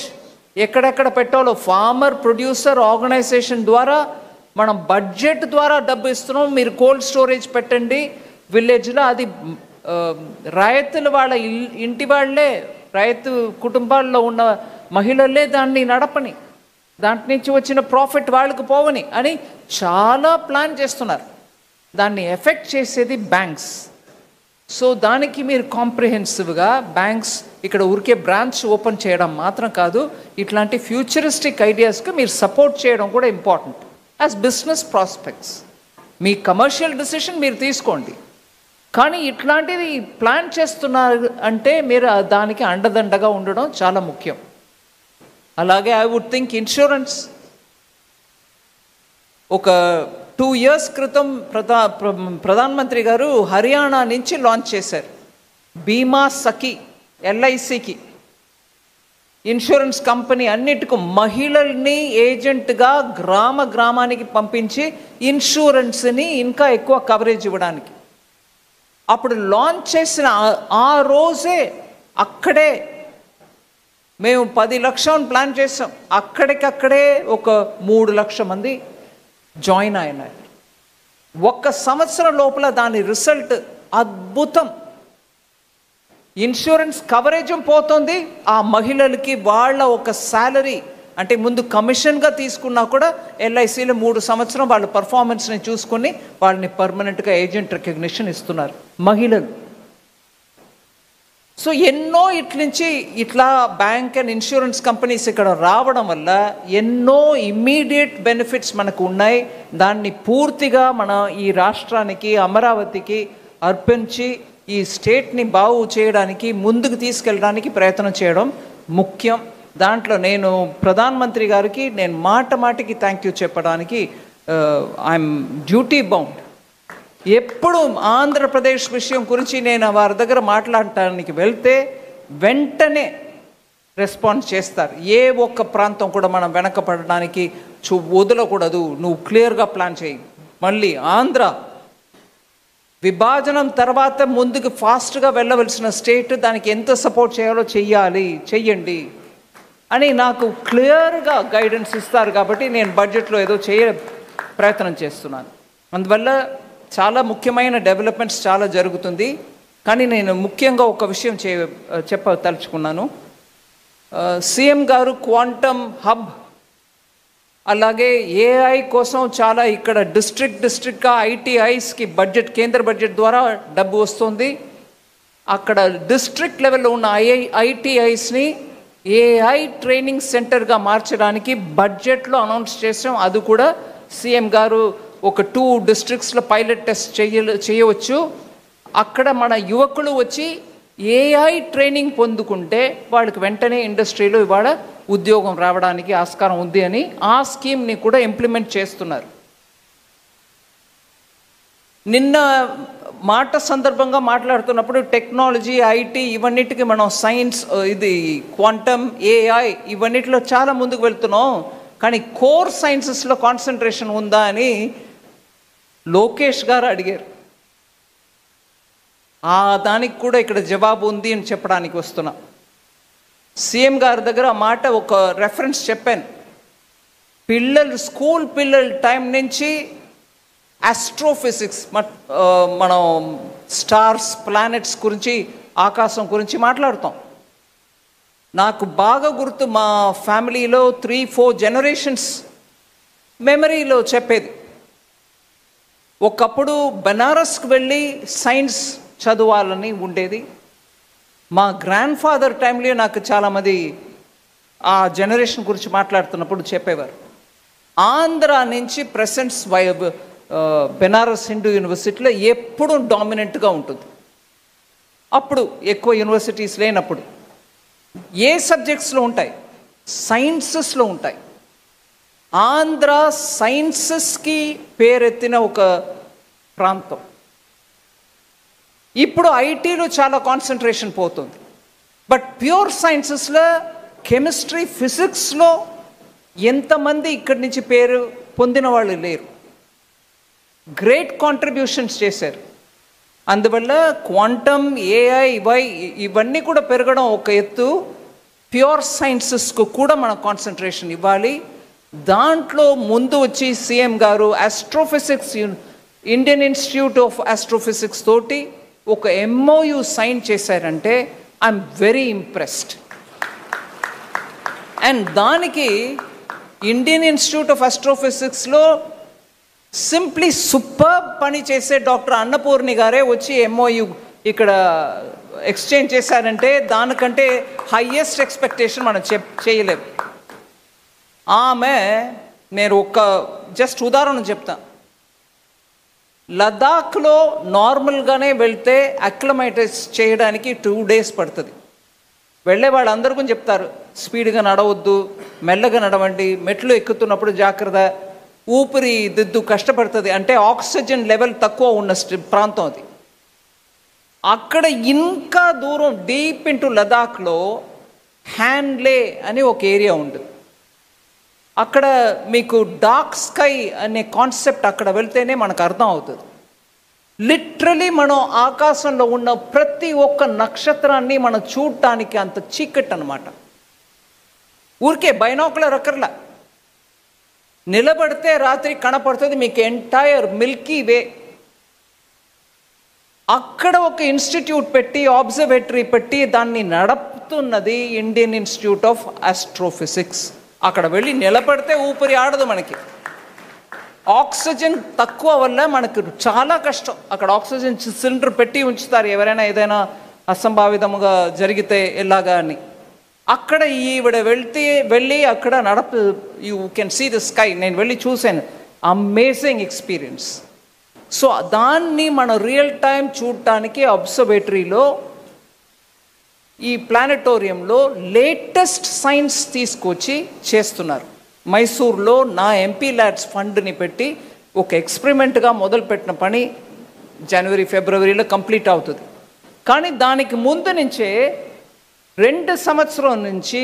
ఎక్కడెక్కడ పెట్టాలో ఫార్మర్ ప్రొడ్యూసర్ ఆర్గనైజేషన్ ద్వారా మనం బడ్జెట్ ద్వారా డబ్బు ఇస్తున్నాం, మీరు కోల్డ్ స్టోరేజ్ పెట్టండి విలేజ్లో. అది రైతుల వాళ్ళ ఇంటి వాళ్ళే, రైతు కుటుంబాల్లో ఉన్న మహిళలే దాన్ని నడపని, దాంట్ నుంచి వచ్చిన ప్రాఫిట్ వాళ్ళకు పోవని అని చాలా ప్లాన్ చేస్తున్నారు. దాన్ని ఎఫెక్ట్ చేసేది బ్యాంక్స్. సో దానికి మీరు కాంప్రిహెన్సివ్గా బ్యాంక్స్ ఇక్కడ ఊరికే బ్రాంచ్ ఓపెన్ చేయడం మాత్రం కాదు, ఇట్లాంటి ఫ్యూచరిస్టిక్ ఐడియాస్కి మీరు సపోర్ట్ చేయడం కూడా ఇంపార్టెంట్ యాజ్ బిజినెస్ ప్రాస్పెక్ట్స్. మీ కమర్షియల్ డెసిషన్ మీరు తీసుకోండి, కానీ ఇట్లాంటివి ప్లాన్ చేస్తున్నారు అంటే మీరు దానికి అండదండగా ఉండడం చాలా ముఖ్యం. అలాగే ఐ వుడ్ థింక్ ఇన్సూరెన్స్ ఒక 2 years క్రితం ప్రధానమంత్రి గారు హర్యానా నుంచి లాంచ్ చేశారు బీమా సఖి, ఎల్ఐసికి ఇన్సూరెన్స్ కంపెనీ అన్నిటికీ మహిళల్ని ఏజెంట్గా గ్రామానికి పంపించి ఇన్సూరెన్స్ని ఇంకా ఎక్కువ కవరేజ్ ఇవ్వడానికి. అప్పుడు లాంచ్ చేసిన ఆ రోజే అక్కడే మేము 10 లక్షలు ప్లాన్ చేసాం, అక్కడికక్కడే ఒక 3 లక్షల మంది జాయిన్ అయినారు. 1 సంవత్సరం లోపల దాని రిజల్ట్ అద్భుతం. ఇన్సూరెన్స్ కవరేజ్ పోతుంది, ఆ మహిళలకి వాళ్ళ ఒక శాలరీ అంటే ముందు కమిషన్గా తీసుకున్నా కూడా ఎల్ఐసిలో 3 సంవత్సరం వాళ్ళ పర్ఫార్మెన్స్ని చూసుకొని వాళ్ళని పర్మనెంట్గా ఏజెంట్ రికగ్నిషన్ ఇస్తున్నారు మహిళలు. సో ఎన్నో ఇట్లా బ్యాంక్ అండ్ ఇన్సూరెన్స్ కంపెనీస్ ఇక్కడ రావడం వల్ల ఎన్నో ఇమ్మీడియట్ బెనిఫిట్స్ మనకు ఉన్నాయి. దాన్ని పూర్తిగా మన ఈ రాష్ట్రానికి, అమరావతికి అర్పించి ఈ స్టేట్ని బాగు చేయడానికి, ముందుకు తీసుకెళ్ళడానికి ప్రయత్నం చేయడం ముఖ్యం. దాంట్లో నేను ప్రధానమంత్రి గారికి నేను మాటికి థ్యాంక్ యూ చెప్పడానికి ఐఎమ్ డ్యూటీ బౌండ్. ఎప్పుడు ఆంధ్రప్రదేశ్ విషయం గురించి నేను వారి దగ్గర మాట్లాడటానికి వెళ్తే వెంటనే రెస్పాన్స్ చేస్తారు. ఏ ఒక్క ప్రాంతం కూడా మనం వెనకపడడానికి వదలకూడదు, నువ్వు క్లియర్గా ప్లాన్ చేయి. మళ్ళీ ఆంధ్ర విభజనం తర్వాత ముందుకు ఫాస్ట్గా వెళ్ళవలసిన స్టేట్, దానికి ఎంత సపోర్ట్ చేయాలో చెయ్యండి అని నాకు క్లియర్గా గైడెన్స్ ఇస్తారు. కాబట్టి నేను బడ్జెట్లో ఏదో ప్రయత్నం చేస్తున్నాను. అందువల్ల చాలా ముఖ్యమైన డెవలప్మెంట్స్ చాలా జరుగుతుంది. కానీ నేను ముఖ్యంగా ఒక విషయం చెప్పదలుచుకున్నాను. సీఎం గారు క్వాంటమ్ హబ్ అలాగే ఏఐ కోసం చాలా ఇక్కడ డిస్ట్రిక్ట్గా ఐటీఐస్కి బడ్జెట్ కేంద్ర బడ్జెట్ ద్వారా డబ్బు వస్తుంది. అక్కడ డిస్ట్రిక్ట్ లెవెల్లో ఉన్న ఐటీఐస్ని ఏఐ ట్రైనింగ్ సెంటర్గా మార్చడానికి బడ్జెట్లో అనౌన్స్ చేసాం. అది కూడా సీఎం గారు ఒక 2 డిస్ట్రిక్ట్స్లో పైలట్ టెస్ట్ చేయవచ్చు. అక్కడ మన యువకులు వచ్చి ఏఐ ట్రైనింగ్ పొందుకుంటే వాళ్ళకి వెంటనే ఇండస్ట్రీలో ఇవాళ ఉద్యోగం రావడానికి ఆస్కారం ఉంది అని ఆ స్కీమ్ని కూడా ఇంప్లిమెంట్ చేస్తున్నారు. నిన్న మాట సందర్భంగా మాట్లాడుతున్నప్పుడు టెక్నాలజీ, ఐటీ ఇవన్నిటికీ మనం సైన్స్, ఇది క్వాంటమ్, ఏఐ ఇవన్నిటిలో చాలా ముందుకు వెళ్తున్నాం. కానీ కోర్ సైన్సెస్లో కాన్సన్ట్రేషన్ ఉందా అని లోకేష్ గారు అడిగారు. దానికి కూడా ఇక్కడ జవాబు ఉంది అని చెప్పడానికి వస్తున్నా. సీఎం గారి దగ్గర ఆ మాట ఒక రెఫరెన్స్ చెప్పాను. స్కూల్ పిల్లల టైం నుంచి ఆస్ట్రోఫిజిక్స్, మనం స్టార్స్, ప్లానెట్స్ గురించి, ఆకాశం గురించి మాట్లాడుతాం. నాకు బాగా గుర్తు, మా ఫ్యామిలీలో 3-4 జనరేషన్స్ మెమరీలో చెప్పేది. ఒకప్పుడు బెనారస్కి వెళ్ళి సైన్స్ చదవాలని ఉండేది. మా గ్రాండ్ ఫాదర్ టైంలో నాకు చాలామంది ఆ జనరేషన్ గురించి మాట్లాడుతున్నప్పుడు చెప్పేవారు. ఆంధ్ర నుంచి ప్రెసెంట్స్ బెనారస్ హిందూ యూనివర్సిటీలో ఎప్పుడూ డామినెంట్గా ఉంటుంది. అప్పుడు ఎక్కువ యూనివర్సిటీస్ లేనప్పుడు ఏ సబ్జెక్ట్స్లో ఉంటాయి? సైన్సెస్లో ఉంటాయి. ఆంధ్ర సైన్సెస్కి పేరెత్తిన ఒక ప్రాంతం. ఇప్పుడు ఐటీలో చాలా కాన్సన్ట్రేషన్ పోతుంది. బట్ ప్యూర్ సైన్సెస్లో కెమిస్ట్రీ, ఫిజిక్స్లో ఎంతమంది ఇక్కడి నుంచి పేరు పొందిన వాళ్ళు లేరు. గ్రేట్ కాంట్రిబ్యూషన్స్ చేశారు. అందువల్ల క్వాంటమ్, ఏఐ ఇవన్నీ కూడా పెరగడం ఒక ఎత్తు. ప్యూర్ సైన్సెస్కు కూడా మనం కాన్సన్ట్రేషన్ ఇవ్వాలి. దాంట్లో ముందు వచ్చి CM garu astrophysics, Indian institute of astrophysics తోటి ఒక MOU సైన్ చేశారంటే ఐఎమ్ వెరీ ఇంప్రెస్డ్. అండ్ దానికి ఇండియన్ ఇన్స్టిట్యూట్ ఆఫ్ ఆస్ట్రోఫిజిక్స్లో సింప్లీ సూపర్ పని చేసే డాక్టర్ అన్నపూర్ణి గారే వచ్చి MOU ఇక్కడ ఎక్స్చేంజ్ చేశారంటే దానికంటే హైయెస్ట్ ఎక్స్పెక్టేషన్ మనం చేయలేము. ఆమె, నేను ఒక జస్ట్ ఉదాహరణ చెప్తాను. లదాఖ్లో నార్మల్గానే వెళ్తే అక్లమైటైజ్ చేయడానికి 2 days పడుతుంది. వెళ్ళే వాళ్ళందరూ కూడా చెప్తారు స్పీడ్గా నడవద్దు, మెల్లగా నడవండి, మెట్లు ఎక్కుతున్నప్పుడు జాగ్రత్త, ఊపిరి దిద్దు కష్టపడుతుంది. అంటే ఆక్సిజన్ లెవెల్ తక్కువ ఉన్న ప్రాంతం అది. అక్కడ ఇంకా దూరం డీప్ ఇంటూ లదాఖ్లో హ్యాండ్లే అని ఒక ఏరియా ఉంటుంది. అక్కడ మీకు డార్క్ స్కై అనే కాన్సెప్ట్ అక్కడ వెళ్తేనే మనకు అర్థం అవుతుంది. లిటరలీ మనం ఆకాశంలో ఉన్న ప్రతి ఒక్క నక్షత్రాన్ని మనం చూడటానికి అంత చీకటి అన్నమాట. ఊరికే బైనాకులర్ అక్కర్లా, నిలబడితే రాత్రి కనపడుతుంది మీకు ఎంటైర్ మిల్కీ వే. అక్కడ ఒక ఇన్స్టిట్యూట్ పెట్టి, ఆబ్జర్వేటరీ పెట్టి దాన్ని నడుపుతున్నది ఇండియన్ ఇన్స్టిట్యూట్ ఆఫ్ ఆస్ట్రోఫిజిక్స్. అక్కడ వెళ్ళి నిలబడితే ఊపిరి ఆడదు మనకి. ఆక్సిజన్ తక్కువ వల్ల మనకు చాలా కష్టం. అక్కడ ఆక్సిజన్ సిలిండర్ పెట్టి ఉంచుతారు ఎవరైనా ఏదైనా అసంభావితంగా జరిగితే ఎలాగా అని. అక్కడ ఈవిడ వెళ్ళి అక్కడ you can see the sky. నేను వెళ్ళి చూశాను, అమేజింగ్ ఎక్స్పీరియన్స్. సో దాన్ని మనం రియల్ టైం చూడటానికి అబ్జర్వేటరీలో, ఈ ప్లానెటోరియంలో లేటెస్ట్ సైన్స్ తీసుకొచ్చి చేస్తున్నారు. మైసూర్లో నా MP ల్యాబ్స్ ఫండ్ని పెట్టి ఒక ఎక్స్పెరిమెంట్గా మొదలుపెట్టిన పని జనవరి, ఫిబ్రవరిలో కంప్లీట్ అవుతుంది. కానీ దానికి ముందు నుంచే 2 సంవత్సరాల నుంచి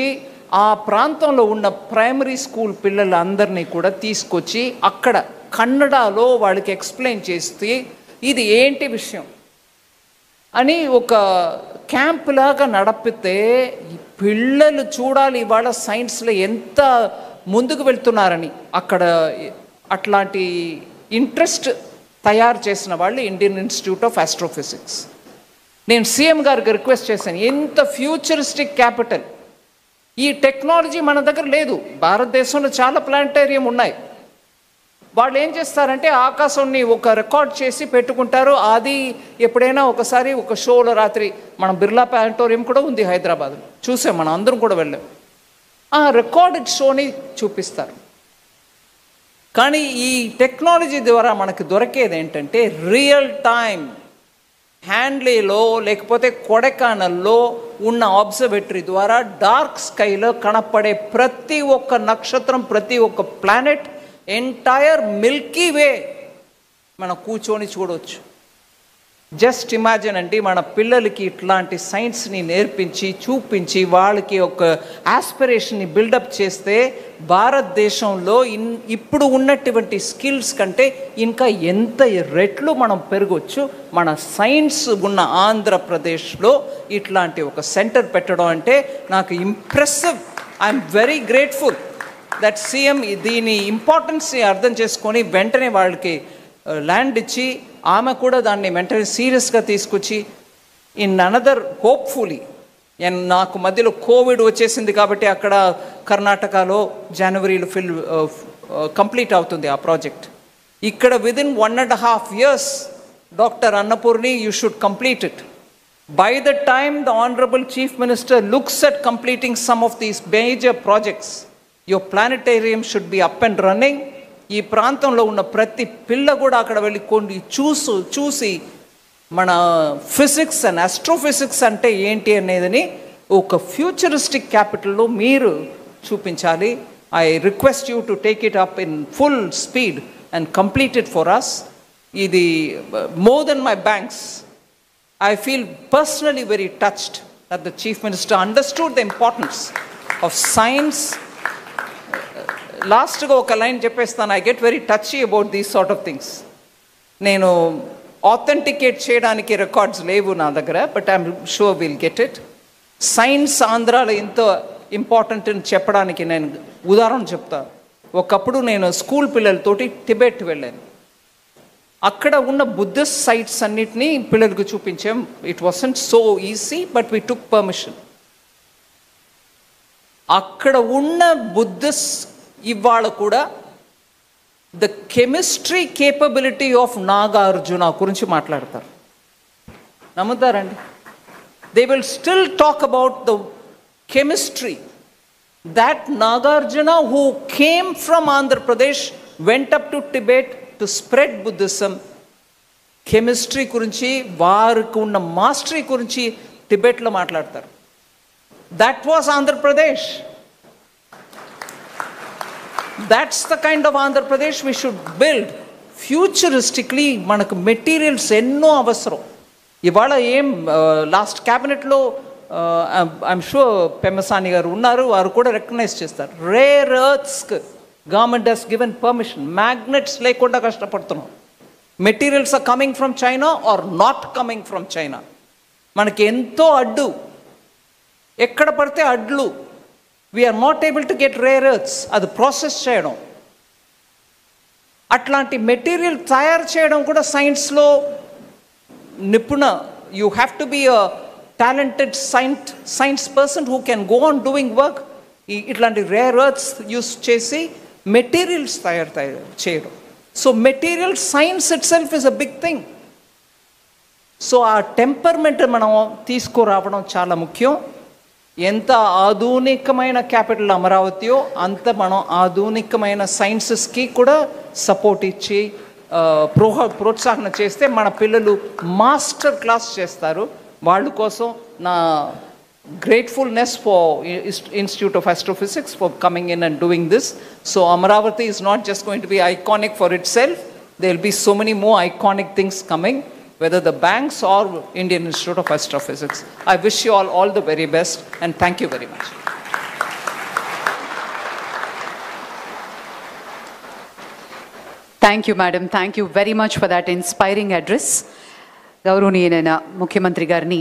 ఆ ప్రాంతంలో ఉన్న ప్రైమరీ స్కూల్ పిల్లలందరినీ కూడా తీసుకొచ్చి అక్కడ కన్నడలో వాళ్ళకి ఎక్స్ప్లెయిన్ చేస్తే ఇది ఏంటి విషయం అని ఒక క్యాంప్ లాగా నడిపితే పిల్లలు చూడాలి ఇవాళ సైన్స్లో ఎంత ముందుకు వెళ్తున్నారని. అక్కడ అట్లాంటి ఇంట్రెస్ట్ తయారు చేసిన వాళ్ళు ఇండియన్ ఇన్స్టిట్యూట్ ఆఫ్ ఆస్ట్రోఫిజిక్స్. నేను సీఎం గారికి రిక్వెస్ట్ చేశాను, ఎంత ఫ్యూచరిస్టిక్ క్యాపిటల్ ఈ టెక్నాలజీ మన దగ్గర లేదు. భారతదేశంలో చాలా ప్లానటేరియం ఉన్నాయి. వాళ్ళు ఏం చేస్తారంటే ఆకాశాన్ని ఒక రికార్డ్ చేసి పెట్టుకుంటారు. అది ఎప్పుడైనా ఒకసారి ఒక షోలో రాత్రి మనం బిర్లా ప్లానటోరియం కూడా ఉంది హైదరాబాద్లో, చూసాం, మనం అందరం కూడా వెళ్ళాం. ఆ రికార్డెడ్ షోని చూపిస్తారు. కానీ ఈ టెక్నాలజీ ద్వారా మనకు దొరికేది ఏంటంటే రియల్ టైం హ్యాండ్లీలో లేకపోతే కొడైకెనాల్లో ఉన్న అబ్జర్వేటరీ ద్వారా డార్క్ స్కైలో కనపడే ప్రతి ఒక్క నక్షత్రం, ప్రతి ఒక్క ప్లానెట్, ఎంటైర్ మిల్కీ వే మనం కూర్చొని చూడవచ్చు. జస్ట్ ఇమాజిన్ అండి, మన పిల్లలకి ఇట్లాంటి సైన్స్ని నేర్పించి చూపించి వాళ్ళకి ఒక ఆస్పిరేషన్ని బిల్డప్ చేస్తే భారతదేశంలో ఇప్పుడు ఉన్నటువంటి స్కిల్స్ కంటే ఇంకా ఎంత రెట్లు మనం పెరగవచ్చు. మన సైన్స్ ఉన్న ఆంధ్రప్రదేశ్లో ఇట్లాంటి ఒక సెంటర్ పెట్టడం అంటే నాకు impressive. I'm very grateful that CM దీని ఇంపార్టెన్స్ని అర్థం చేసుకొని వెంటనే వాళ్ళకి ల్యాండ్ ఇచ్చి ఆమె కూడా దాన్ని వెంటనే సీరియస్గా తీసుకొచ్చి ఇన్ అనదర్ హోప్ఫుల్లీ, నాకు మధ్యలో కోవిడ్ వచ్చేసింది కాబట్టి అక్కడ కర్ణాటకలో జనవరిలో కంప్లీట్ అవుతుంది ఆ ప్రాజెక్ట్. ఇక్కడ within 1.5 years doctor Annapurni you should complete it. By the time the Honorable Chief Minister looks at completing some of these major projects, your planetarium should be up and running. ఈ ప్రాంతంలో ఉన్న ప్రతి పిల్ల కూడా అక్కడ వెళ్ళి కొన్ని చూసి మన ఫిజిక్స్ అండ్ ఆస్ట్రోఫిజిక్స్ అంటే ఏంటి అనేదని ఒక ఫ్యూచరిస్టిక్ క్యాపిటల్లో మీరు చూపించాలి. I request you to take it up in full speed and complete it for us. ఇది more than my banks. I feel personally very touched that the Chief Minister understood the importance of science. Lastగా ఒక line చెప్పేస్తాను. I get very touchy about these sort of things. నేను authenticate చేయడానికి records లేవు నా దగ్గర, but I'm sure will get it. Science ఆంధ్రాలో ఎంతో important అని చెప్పడానికి నేను ఉదాహరణ చెప్తాను. ఒకప్పుడు నేను స్కూల్ పిల్లలతోటి టిబెట్ వెళ్ళాను. అక్కడ ఉన్న బుద్ధిస్ట్ సైట్స్ అన్నిటినీ పిల్లలకు చూపించాం. It wasn't so easy, but we took permission. అక్కడ ఉన్న బుద్ధిస్ట్ ఇవాళ కూడా the chemistry capability of Nagarjuna గురించి మాట్లాడతారు. నమ్ముతారండి? They will still talk about the chemistry that Nagarjuna, who came from Andhra Pradesh, went up to Tibet to spread Buddhism. Chemistry గురించి వారికి ఉన్న మాస్టరీ గురించి టిబెట్లో మాట్లాడతారు. That was Andhra Pradesh. That's the kind of Andhra Pradesh we should build. Futuristically మనకు materials ఎన్నో అవసరం. ఇవాళ ఏం లాస్ట్ క్యాబినెట్లో ఐఎమ్ షూర్ పెమ్మసాని గారు ఉన్నారు, వారు కూడా రికగ్నైజ్ చేస్తారు. రేర్ ఎర్త్స్కి government has given permission. Magnets లేకుండా కష్టపడుతున్నాం. Materials are coming from China are not coming from China. మనకి ఎంతో అడ్డు, ఎక్కడ పడితే అడ్లు. We're not able to get rare earths. అది ప్రాసెస్ చేయడం, అట్లాంటి మెటీరియల్ తయారు చేయడం కూడా సైన్స్లో నిపుణ. You have to be a talented science person who can go on doing work. ఇట్లాంటి రేర్ ఎర్త్స్ యూస్ చేసి మెటీరియల్స్ తయారు చేయడం. So material science itself is a big thing. So ఆ టెంపర్మెంట్ మనం తీసుకురావడం చాలా ముఖ్యం. ఎంత ఆధునికమైన క్యాపిటల్ అమరావతియో అంత మనం ఆధునికమైన సైన్సెస్కి కూడా సపోర్ట్ ఇచ్చి ప్రోత్సాహన చేస్తే మన పిల్లలు మాస్టర్ క్లాస్ చేస్తారు. వాళ్ళ కోసం నా gratefulness for Institute of Astrophysics for coming in and doing this. So Amaravati is not just going to be iconic for itself. There will be so many more iconic things coming, whether the banks or Indian Institute of Astrophysics. I wish you all the very best and thank you very much. Thank you, madam. Thank you very much for that inspiring address. గౌరవనీయులైన ముఖ్యమంత్రి గారిని,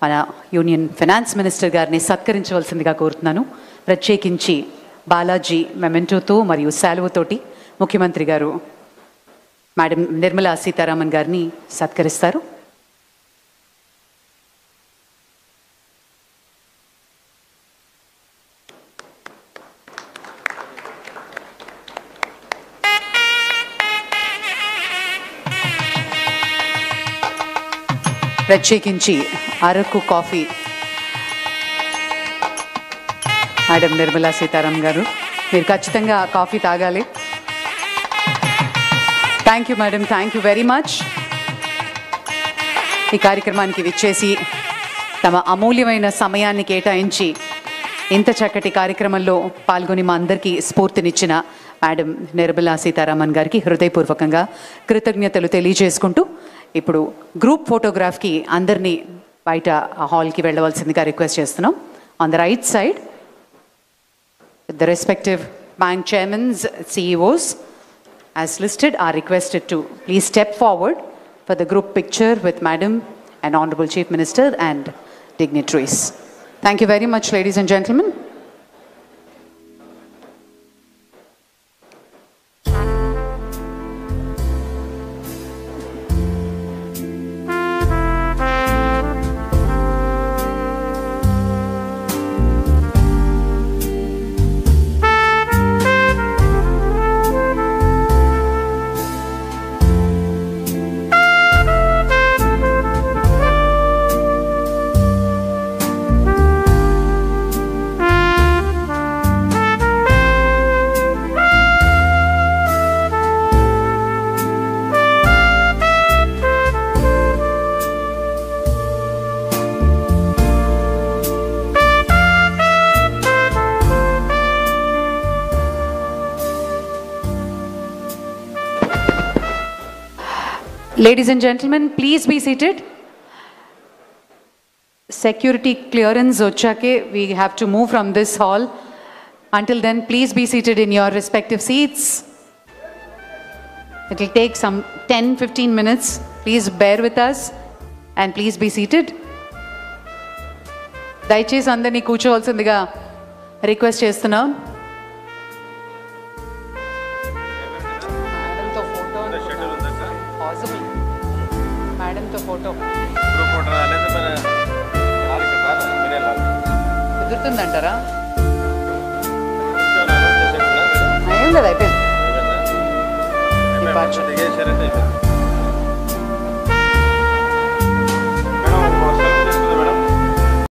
మన union finance minister గారిని సత్కరించవలసిందిగా కోరుతున్నాను. ప్రత్యేకించి బాలాజీ మెమెంటోతో మరియు శాలువతోటి ముఖ్యమంత్రి గారు మేడం నిర్మలా సీతారామన్ గారిని సత్కరిస్తారు. ప్రత్యేకించి అరకు కాఫీ మేడం నిర్మలా సీతారాం గారు, మీరు ఖచ్చితంగా కాఫీ తాగాలి. Thank you madam, thank you very much. ఈ కార్యక్రమానికి విచ్చేసి తమ అమూల్యమైన సమయాన్ని కేటాయించి ఇంత చక్కటి కార్యక్రమంలో పాల్గొని మా అందరికీ స్ఫూర్తినిచ్చిన మేడం నిర్మలా సీతారామన్ గారికి హృదయపూర్వకంగా కృతజ్ఞతలు తెలియజేసుకుంటూ ఇప్పుడు గ్రూప్ ఫోటోగ్రాఫ్కి అందరినీ బయట హాల్కి వెళ్ళవలసిందిగా రిక్వెస్ట్ చేస్తున్నాం. On the right side the respective bank chairmans, CEOs as listed are requested to please step forward for the group picture with Madam and Honorable Chief Minister and dignitaries. Thank you very much, ladies and gentlemen. Ladies and gentlemen, please be seated. Security clearance ochake, we have to move from this hall. Until then, please be seated in your respective seats. It will take some 10-15 minutes. Please bear with us and please be seated. దయచేసి అందరినీ కూర్చోవలసిందిగా request చేస్తున్నాం. మేడంతో photo కుదురుతుందంటారా? ఏం లేదు, అయిపోయింది.